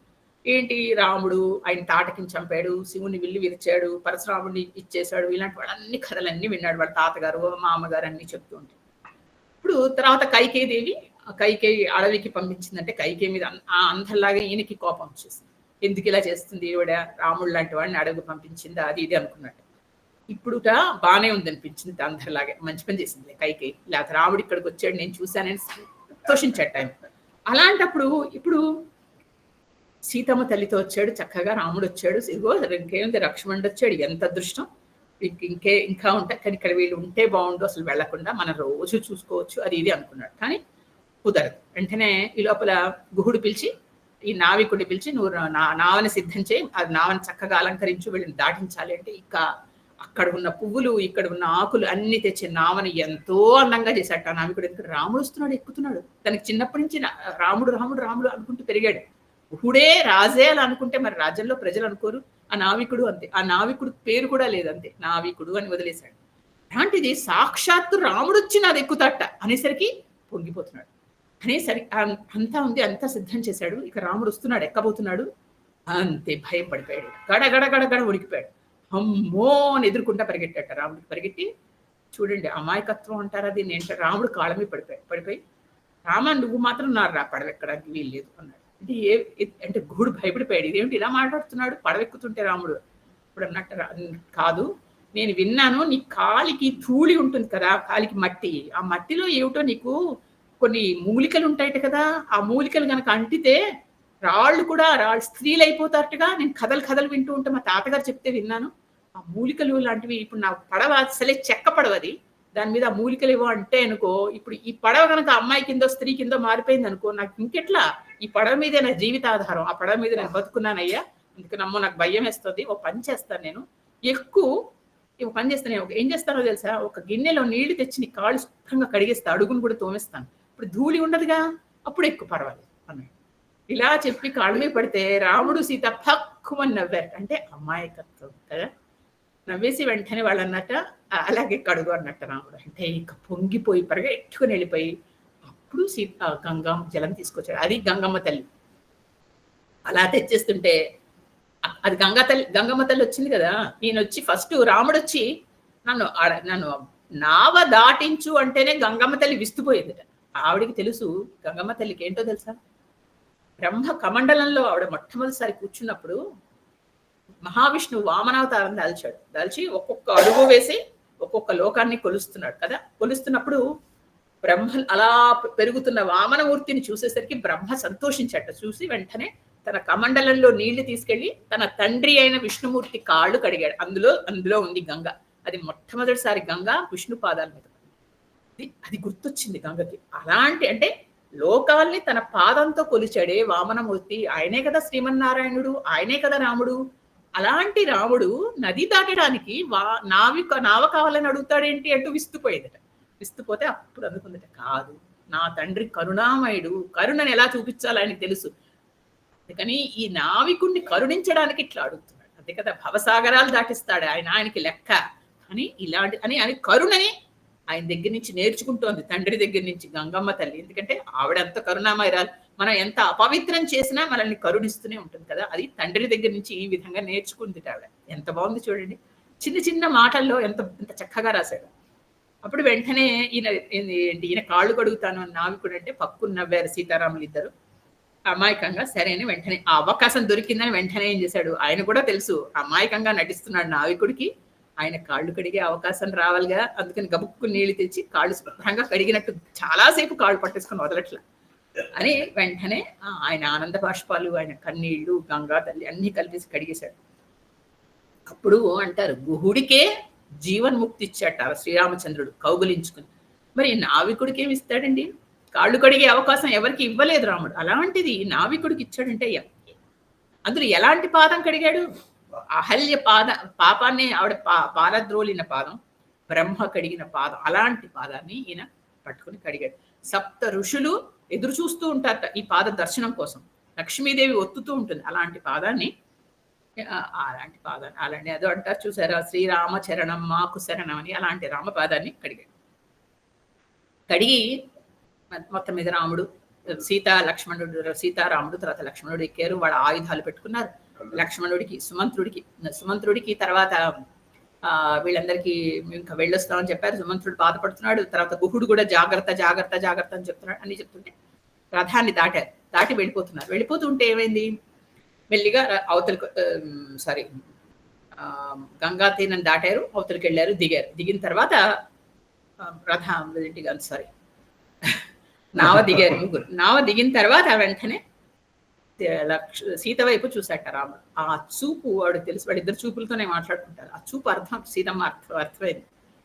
ఏంటి, రాముడు ఆయన తాటకిని చంపాడు, శివుని విల్లు విరిచాడు, పరశురాముడిని ఇచ్చేశాడు, ఇలాంటి వాళ్ళన్ని కథలన్నీ విన్నాడు. వాళ్ళ తాతగారు మామగారు అన్ని చెప్తూ ఉంటాడు. ఇప్పుడు తర్వాత కైకేయి అడవికి పంపించిందంటే కైకేయి మీద అందరిలాగే ఈయనకి కోపం వచ్చేసింది. ఎందుకు ఇలా చేస్తుంది ఈవిడ, రాముడు లాంటి వాడిని అడవికి పంపించిందా, అది ఇది అనుకున్నట్టు. ఇప్పుడుట బాగానే ఉంది అనిపించింది అందరిలాగే, మంచి పని చేసింది కైకేయి. లేకపోతే రాముడు ఇక్కడికి వచ్చాడు నేను చూశానని సంతోషించాడు ఆయన. అలాంటప్పుడు ఇప్పుడు సీతమ్మ తల్లితో వచ్చాడు, చక్కగా రాముడు వచ్చాడు, ఇదిగో ఇంకేముంది లక్ష్మణుడు వచ్చాడు, ఎంత అదృష్టం, ఇంకా ఉంటాయి. కానీ ఇక్కడ వీళ్ళు ఉంటే బాగుండు, అసలు వెళ్లకుండా మనం రోజు చూసుకోవచ్చు అది ఇది అనుకున్నాడు. కానీ కుదరదు. వెంటనే ఈ లోపల గుహుడు పిలిచి, ఈ నావికుడిని పిలిచి, నువ్వు నావని సిద్ధం చేయి, అది నావని చక్కగా అలంకరించు, వీళ్ళని దాటించాలి అంటే ఇక అక్కడ ఉన్న పువ్వులు, ఇక్కడ ఉన్న ఆకులు అన్ని తెచ్చి నావని ఎంతో అందంగా చేశాట ఆ నావికుడు. ఎందుకంటే రాముడు వస్తున్నాడు, ఎక్కుతున్నాడు. తనకి చిన్నప్పటి నుంచి రాముడు రాముడు రాముడు అనుకుంటూ పెరిగాడు. గుహుడే రాజే అలా అనుకుంటే మరి రాజ్యంలో ప్రజలు అనుకోరు. ఆ నావికుడు అంతే, ఆ నావికుడు పేరు కూడా లేదంతే, నావికుడు అని వదిలేశాడు. అలాంటిది సాక్షాత్తు రాముడు వచ్చి నాది ఎక్కుతాట అనేసరికి పొంగిపోతున్నాడు. అనేసరికి అంతా ఉంది, అంతా సిద్ధం చేశాడు. ఇక రాముడు వస్తున్నాడు, ఎక్కబోతున్నాడు, అంతే భయం పడిపోయాడు. గడ ఉడికిపోయాడు. అమ్మో అని ఎదుర్కొంటా పరిగెట్టాట. రాముడికి పరిగెట్టి, చూడండి అమాయకత్వం అంటారా దీన్ని ఏంటో, రాముడు కాళ్ళమీ పడిపోయి రామ నువ్వు మాత్రం నా పడవెక్కడానికి వీలు లేదు అన్నాడు. అంటే గుహుడు భయపడిపోయాడు. ఇదేమిటి ఇలా మాట్లాడుతున్నాడు, పడవెక్కుతుంటే రాముడు. ఇప్పుడు అన్నట్టు కాదు, నేను విన్నాను నీ కాలికి ధూళి ఉంటుంది కదా, కాలికి మట్టి, ఆ మట్టిలో ఏమిటో నీకు కొన్ని మూలికలు ఉంటాయట కదా, ఆ మూలికలు కనుక అంటితే రాళ్ళు స్త్రీలు అయిపోతారటగా. నేను కథలు వింటూ ఉంటే మా తాతగారు చెప్తే విన్నాను. ఆ మూలికలు లాంటివి, ఇప్పుడు నా పడవ అసలే చెక్క పడవది, దాని మీద మూలికలు ఏవో అంటే అనుకో, ఇప్పుడు ఈ పడవ కనుక అమ్మాయి కిందో స్త్రీ కిందో మారిపోయింది అనుకో, నాకు ఇంకెట్లా, ఈ పడవ మీదే నా జీవితాధారం, ఆ పడవ మీద నేను బతుకున్నానయ్యా, అందుకనమ్మో నాకు భయం వేస్తుంది. ఒక పని చేస్తాను నేను, ఒక పని చేస్తాను, ఏం చేస్తానో తెలుసా, ఒక గిన్నెలో నీళ్లు తెచ్చి నీ కాళ్ళు శుభ్రంగా కడిగేస్తా, అడుగును కూడా తోమేస్తాను, ఇప్పుడు ధూళి ఉండదుగా, అప్పుడు ఎక్కువ పర్వాలేదు అన్నాడు. ఇలా చెప్పి కాళ్ళ మీద పడితే రాముడు సీత పక్కుమని నవ్వారు. అంటే అమాయకత్వం కదా. నవ్వేసి వెంటనే వాళ్ళు అన్నట్ట అలాగే కడుగు అన్నట్ట రాముడు. అంటే ఇక పొంగిపోయి పరిగెట్టుకుని వెళ్ళిపోయి అప్పుడు గంగమ్మ జలం తీసుకొచ్చాడు. అది గంగమ్మ తల్లి. అలా తెచ్చేస్తుంటే అది గంగమ్మ తల్లి వచ్చింది కదా! ఈయనొచ్చి ఫస్ట్ రాముడొచ్చి నన్ను నావ దాటించు అంటేనే గంగమ్మ తల్లి విస్తుపోయిందట. ఆవిడికి తెలుసు గంగమ్మ తల్లికి ఏంటో తెలుసా? బ్రహ్మ కమండలంలో ఆవిడ మొట్టమొదటిసారి కూర్చున్నప్పుడు మహావిష్ణువు వామనావతారం దాల్చాడు. దాల్చి ఒక్కొక్క అడుగు వేసి ఒక్కొక్క లోకాన్ని కొలుస్తున్నాడు కదా! కొలుస్తున్నప్పుడు బ్రహ్మ అలా పెరుగుతున్న వామనమూర్తిని చూసేసరికి బ్రహ్మ సంతోషించట. చూసి వెంటనే తన కమండలంలో నీళ్లు తీసుకెళ్లి తన తండ్రి అయిన విష్ణుమూర్తి కాళ్ళు కడిగాడు. అందులో ఉంది గంగ. అది మొట్టమొదటిసారి గంగ విష్ణు పాదాల మీద. అది గుర్తొచ్చింది గంగకి. అలాంటి అంటే లోకాల్ని తన పాదంతో కొలిచాడే వామనమూర్తి. ఆయనే కదా శ్రీమన్నారాయణుడు, ఆయనే కదా రాముడు. అలాంటి రాముడు నది దాటడానికి నావ కావాలని అడుగుతాడేంటి అంటూ విస్తుపోయేదట. విస్తుపోతే అప్పుడు అనుకుందట, కాదు నా తండ్రి కరుణామయుడు, కరుణని ఎలా చూపించాలో ఆయనకి తెలుసు. అందుకని ఈ నావికుణ్ణి కరుణించడానికి ఇట్లా అడుగుతున్నాడు. అంతే కదా, భవసాగరాలు దాటిస్తాడు ఆయనకి లెక్క అని అని కరుణని ఆయన దగ్గర నుంచి నేర్చుకుంటోంది, తండ్రి దగ్గర నుంచి గంగమ్మ తల్లి. ఎందుకంటే ఆవిడ ఎంత కరుణామయరాలు, మనం ఎంత అపవిత్రం చేసినా మనల్ని కరుణిస్తూనే ఉంటుంది కదా. అది తండ్రి దగ్గర నుంచి ఈ విధంగా నేర్చుకుంది ఆవిడ. ఎంత బాగుంది చూడండి, చిన్న చిన్న మాటల్లో ఎంత చక్కగా రాశాడు. అప్పుడు వెంటనే ఈయన కాళ్ళు కడుగుతాను అని నావికుడు అంటే పక్కున నవ్వారు సీతారాములు ఇద్దరు అమాయకంగా. సరే అని వెంటనే ఆ అవకాశం దొరికిందని వెంటనే ఏం చేశాడు, ఆయన కూడా తెలుసు అమాయకంగా నటిస్తున్నాడు నావికుడికి, ఆయన కాళ్ళు కడిగే అవకాశం రావాలిగా. అందుకని గబుక్కు నీళ్లు తెచ్చి కాళ్ళు శుభ్రంగా కడిగినట్టు చాలాసేపు కాళ్ళు పట్టేసుకొని వదలట్లా అని వెంటనే ఆయన ఆనంద బాష్పాలు, ఆయన కన్నీళ్లు, గంగా తల్లి అన్ని కలిపేసి కడిగేశాడు. అప్పుడు అంటారు గుహుడికే జీవన్ముక్తి ఇచ్చాట శ్రీరామచంద్రుడు కౌగులించుకుని. మరి నావికుడికి ఏమి ఇస్తాడండి? కాళ్ళు కడిగే అవకాశం ఎవరికి ఇవ్వలేదు రాముడు. అలాంటిది నావికుడికి ఇచ్చాడంటే అందులో ఎలాంటి పాదం కడిగాడు? అహల్య పాపాన్ని ఆవిడ పారద్రోలిన పాదం, బ్రహ్మ కడిగిన పాదం, అలాంటి పాదాన్ని ఈయన పట్టుకుని కడిగాడు. సప్త ఋషులు ఎదురు చూస్తూ ఉంటారట ఈ పాద దర్శనం కోసం. లక్ష్మీదేవి ఒత్తుతూ ఉంటుంది అలాంటి పాదాన్ని. అలాంటి అదో అంటారు చూసారా, శ్రీరామచరణం మాకు శరణం అని. అలాంటి రామపాదాన్ని కడిగాడు. కడిగి మొత్తం మీద రాముడు, సీతారాముడు తర్వాత లక్ష్మణుడు ఎక్కారు. వాళ్ళ ఆయుధాలు పెట్టుకున్నారు. లక్ష్మణుడికి సుమంత్రుడికి తర్వాత వీళ్ళందరికీ ఇంకా వెళ్ళొస్తామని చెప్పారు. సుమంత్రుడు బాధపడుతున్నాడు. తర్వాత గుహుడు కూడా జాగ్రత్త జాగ్రత్త జాగ్రత్త అని చెప్తున్నాడు. అన్ని చెప్తుంటే రథాన్ని దాటి వెళ్ళిపోతున్నారు. వెళ్ళిపోతుంటే ఏమైంది, మెల్లిగా అవతలకు గంగా తీరం దాటారు, అవతలికి వెళ్ళారు, దిగిన తర్వాత నావ దిగారు ముగ్గురు. నావ దిగిన తర్వాత వెంటనే సీత వైపు చూశాట రాముడు. ఆ చూపు వాడు తెలుసు, వాడు ఇద్దరు చూపులతోనే మాట్లాడుకుంటారు. ఆ చూపు సీతమ్మ అర్థమైంది.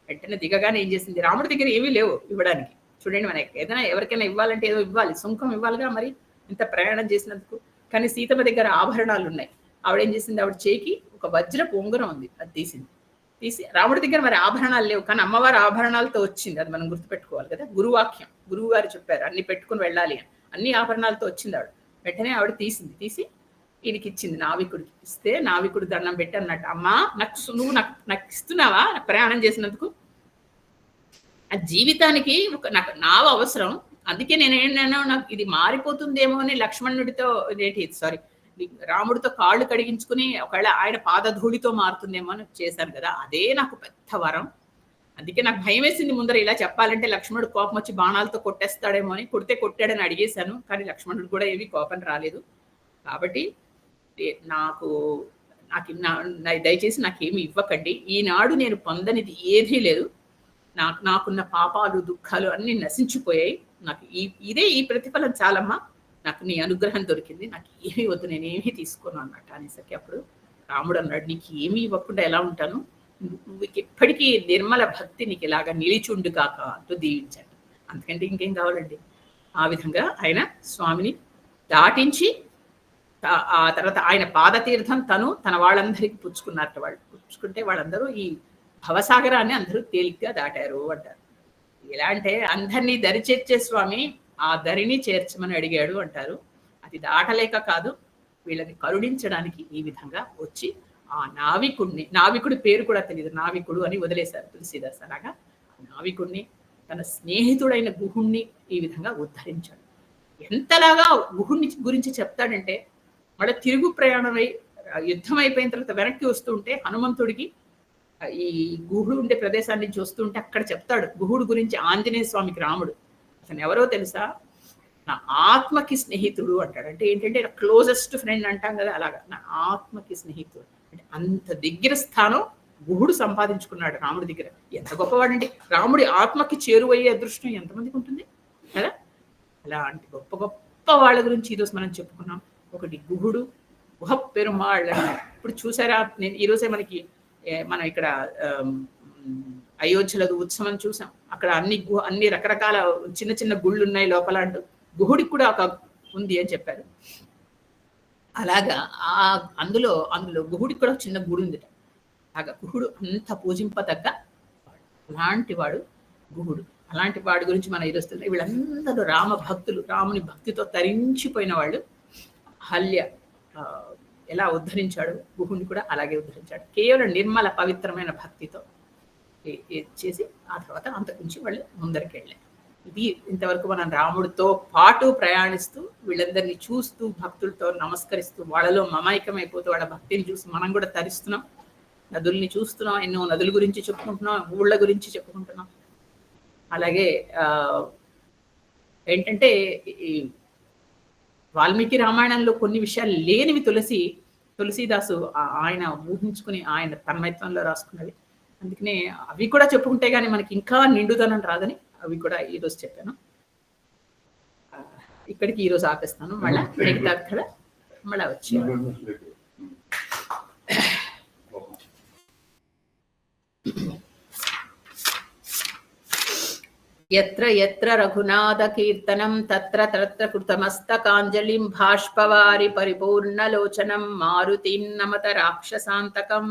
వెంటనే దిగగానే ఏం చేసింది, రాముడి దగ్గర ఏమీ లేవు ఇవ్వడానికి. చూడండి, మనకి ఏదైనా ఎవరికైనా ఇవ్వాలంటే ఏదో ఇవ్వాలి, సుంకం ఇవ్వాలిగా మరి ఇంత ప్రయాణం చేసినందుకు. కానీ సీతమ్మ దగ్గర ఆభరణాలు ఉన్నాయి. ఆవిడ ఏం చేసింది, ఆవిడ చేయికి ఒక వజ్రపు ఉంగరం ఉంది, అది తీసి రాముడి దగ్గర మరి ఆభరణాలు లేవు, కానీ అమ్మవారి ఆభరణాలతో వచ్చింది. అది మనం గుర్తుపెట్టుకోవాలి కదా. గురువాక్యం, గురువు గారు చెప్పారు అన్ని పెట్టుకుని వెళ్ళాలి అని. అన్ని ఆభరణాలతో వచ్చింది ఆవిడ. వెంటనే ఆవిడ తీసి ఈయనకి ఇచ్చింది, నావికుడికి ఇస్తే నావికుడు దండం పెట్టి అన్నట్టు, అమ్మా నువ్వు నాకు ఇస్తున్నావా ప్రయాణం చేసినందుకు? ఆ జీవితానికి నాకు నావ అవసరం, అందుకే నేనేంటన్నా నాకు ఇది మారిపోతుందేమో అని లక్ష్మణుడితో రాముడితో కాళ్ళు కడిగించుకుని ఒకవేళ ఆయన పాదధూళితో మారుతుందేమో అని చేశాను కదా, అదే నాకు పెద్ద వరం. అందుకే నాకు భయం వేసింది ముందర ఇలా చెప్పాలంటే, లక్ష్మణుడు కోపం వచ్చి బాణాలతో కొట్టేస్తాడేమో అని. కొట్టాడని అడిగేశాను, కానీ లక్ష్మణుడు కూడా ఏమీ కోపం రాలేదు. కాబట్టి నాకు దయచేసి నాకేమి ఇవ్వకండి, ఈనాడు నేను పొందనిది ఏదీ లేదు, నాకున్న పాపాలు దుఃఖాలు అన్ని నశించిపోయాయి, నాకు ఇదే ఈ ప్రతిఫలం చాలమ్మా, నాకు నీ అనుగ్రహం దొరికింది, నాకు ఏమీ వద్దు, నేనేమీ తీసుకోను అన్నట్టు అనేసరికి అప్పుడు రాముడు అన్నాడు, నీకు ఏమీ ఇవ్వకుండా ఎలా ఉంటాను, నువ్వు ఎప్పటికీ నిర్మల భక్తి నీకు ఇలాగా నిలిచుండు కాక అంటూ దీవించాడు. అందుకంటే ఇంకేం కావాలండి. ఆ విధంగా ఆయన స్వామిని దాటించి ఆ తర్వాత ఆయన పాదతీర్థం తన వాళ్ళందరికీ పుచ్చుకున్నారట. వాళ్ళు పుచ్చుకుంటే వాళ్ళందరూ ఈ భవసాగరాన్ని అందరూ తేలిగ్గా దాటారు అంటారు. ఎలా అంటే అందరినీ దరి చేర్చే స్వామి ఆ దరిని చేర్చమని అడిగాడు అంటారు. అది దాటలేక కాదు, వీళ్ళని కరుణించడానికి ఈ విధంగా వచ్చి ఆ నావికుడి పేరు కూడా తెలియదు, నావికుడు అని వదిలేశారు తులసీదాస్. అలాగా నావికుడిని, తన స్నేహితుడైన గుహుణ్ణి ఈ విధంగా ఉద్ధరించాడు. ఎంతలాగా గుహుణ్ణి గురించి చెప్తాడంటే, మళ్ళీ తిరుగు ప్రయాణమై యుద్ధం అయిపోయిన తర్వాత వెనక్కి వస్తుంటే హనుమంతుడికి ఈ గుహుడు ఉండే ప్రదేశాన్ని నుంచి వస్తుంటే అక్కడ చెప్తాడు గుహుడు గురించి ఆంజనేయ స్వామికి రాముడు. అతను ఎవరో తెలుసా, నా ఆత్మకి స్నేహితుడు అంటాడు. అంటే ఏంటంటే క్లోజెస్ట్ ఫ్రెండ్ అంటాం కదా, అలాగా నా ఆత్మకి స్నేహితుడు. అంటే అంత దగ్గర స్థానం గుహుడు సంపాదించుకున్నాడు రాముడి దగ్గర. ఎంత గొప్పవాడండి! రాముడి ఆత్మకి చేరువయ్యే అదృష్టం ఎంతమందికి ఉంటుంది కదా. అలాంటి గొప్ప గొప్ప వాళ్ళ గురించి ఈరోజు మనం చెప్పుకున్నాం. ఒకటి గుహుడు, గుహ పెరుమాళ్. ఇప్పుడు చూసారా, నేను ఈరోజే మనం ఇక్కడ అయోధ్యలో ఉత్సవం చూసాం. అక్కడ అన్ని రకరకాల చిన్న చిన్న గుళ్ళు ఉన్నాయి లోపల అంటూ, గుహుడికి కూడా ఒక ఉంది అని చెప్పారు. అలాగా అందులో గుహుడికి కూడా చిన్న గుడి ఉంది. అలాగా గుహుడు అంత పూజింపదగ్గ అలాంటి వాడు గుహుడు. అలాంటి వాడి గురించి మనం ఈరోజు వీళ్ళందరూ రామ భక్తులు, రాముని భక్తితో తరించిపోయిన వాళ్ళు. హల్య ఎలా ఉద్ధరించాడు గుహుడిని కూడా అలాగే ఉద్ధరించాడు. కేవలం నిర్మల పవిత్రమైన భక్తితో చేసి ఆ తర్వాత అంతకుమించి వాళ్ళు ముందరికి వెళ్ళారు. ఇది ఇంతవరకు మనం రాముడితో పాటు ప్రయాణిస్తూ వీళ్ళందరినీ చూస్తూ భక్తులతో నమస్కరిస్తూ వాళ్ళలో మమైకమైపోతూ వాళ్ళ భక్తిని చూసి మనం కూడా తరిస్తున్నాం. నదుల్ని చూస్తున్నాం, ఎన్నో నదుల గురించి చెప్పుకుంటున్నాం, ఊళ్ళ గురించి చెప్పుకుంటున్నాం. అలాగే ఏంటంటే ఈ వాల్మీకి రామాయణంలో కొన్ని విషయాలు లేనివి తులసీదాసు ఆయన ఊహించుకుని ఆయన తన్మయత్వంలో రాసుకున్నవి. అందుకనే అవి కూడా చెప్పుకుంటే గానీ మనకి ఇంకా నిండుదనం రాదని అవి కూడా ఈరోజు చెప్పాను. ఇక్కడికి ఈరోజు ఆపేస్తాను. మళ్ళా మిగతా కథ మళ్ళా వచ్చి యత్ర యత్ర రఘునాథ కీర్తనం తత్ర తత్ర కృతమస్తకాంజలిం భాష్పవారి పరిపూర్ణలోచనం మారుతిం నమత రాక్షసాంతకం.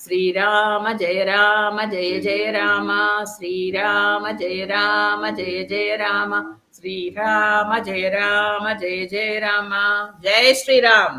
శ్రీరామ జయ రామ జయ జయ రామ, శ్రీరామ జయ రామ జయ జయ రామ, శ్రీరామ జయ రామ జయ జయ రామ. జయ శ్రీరామ్.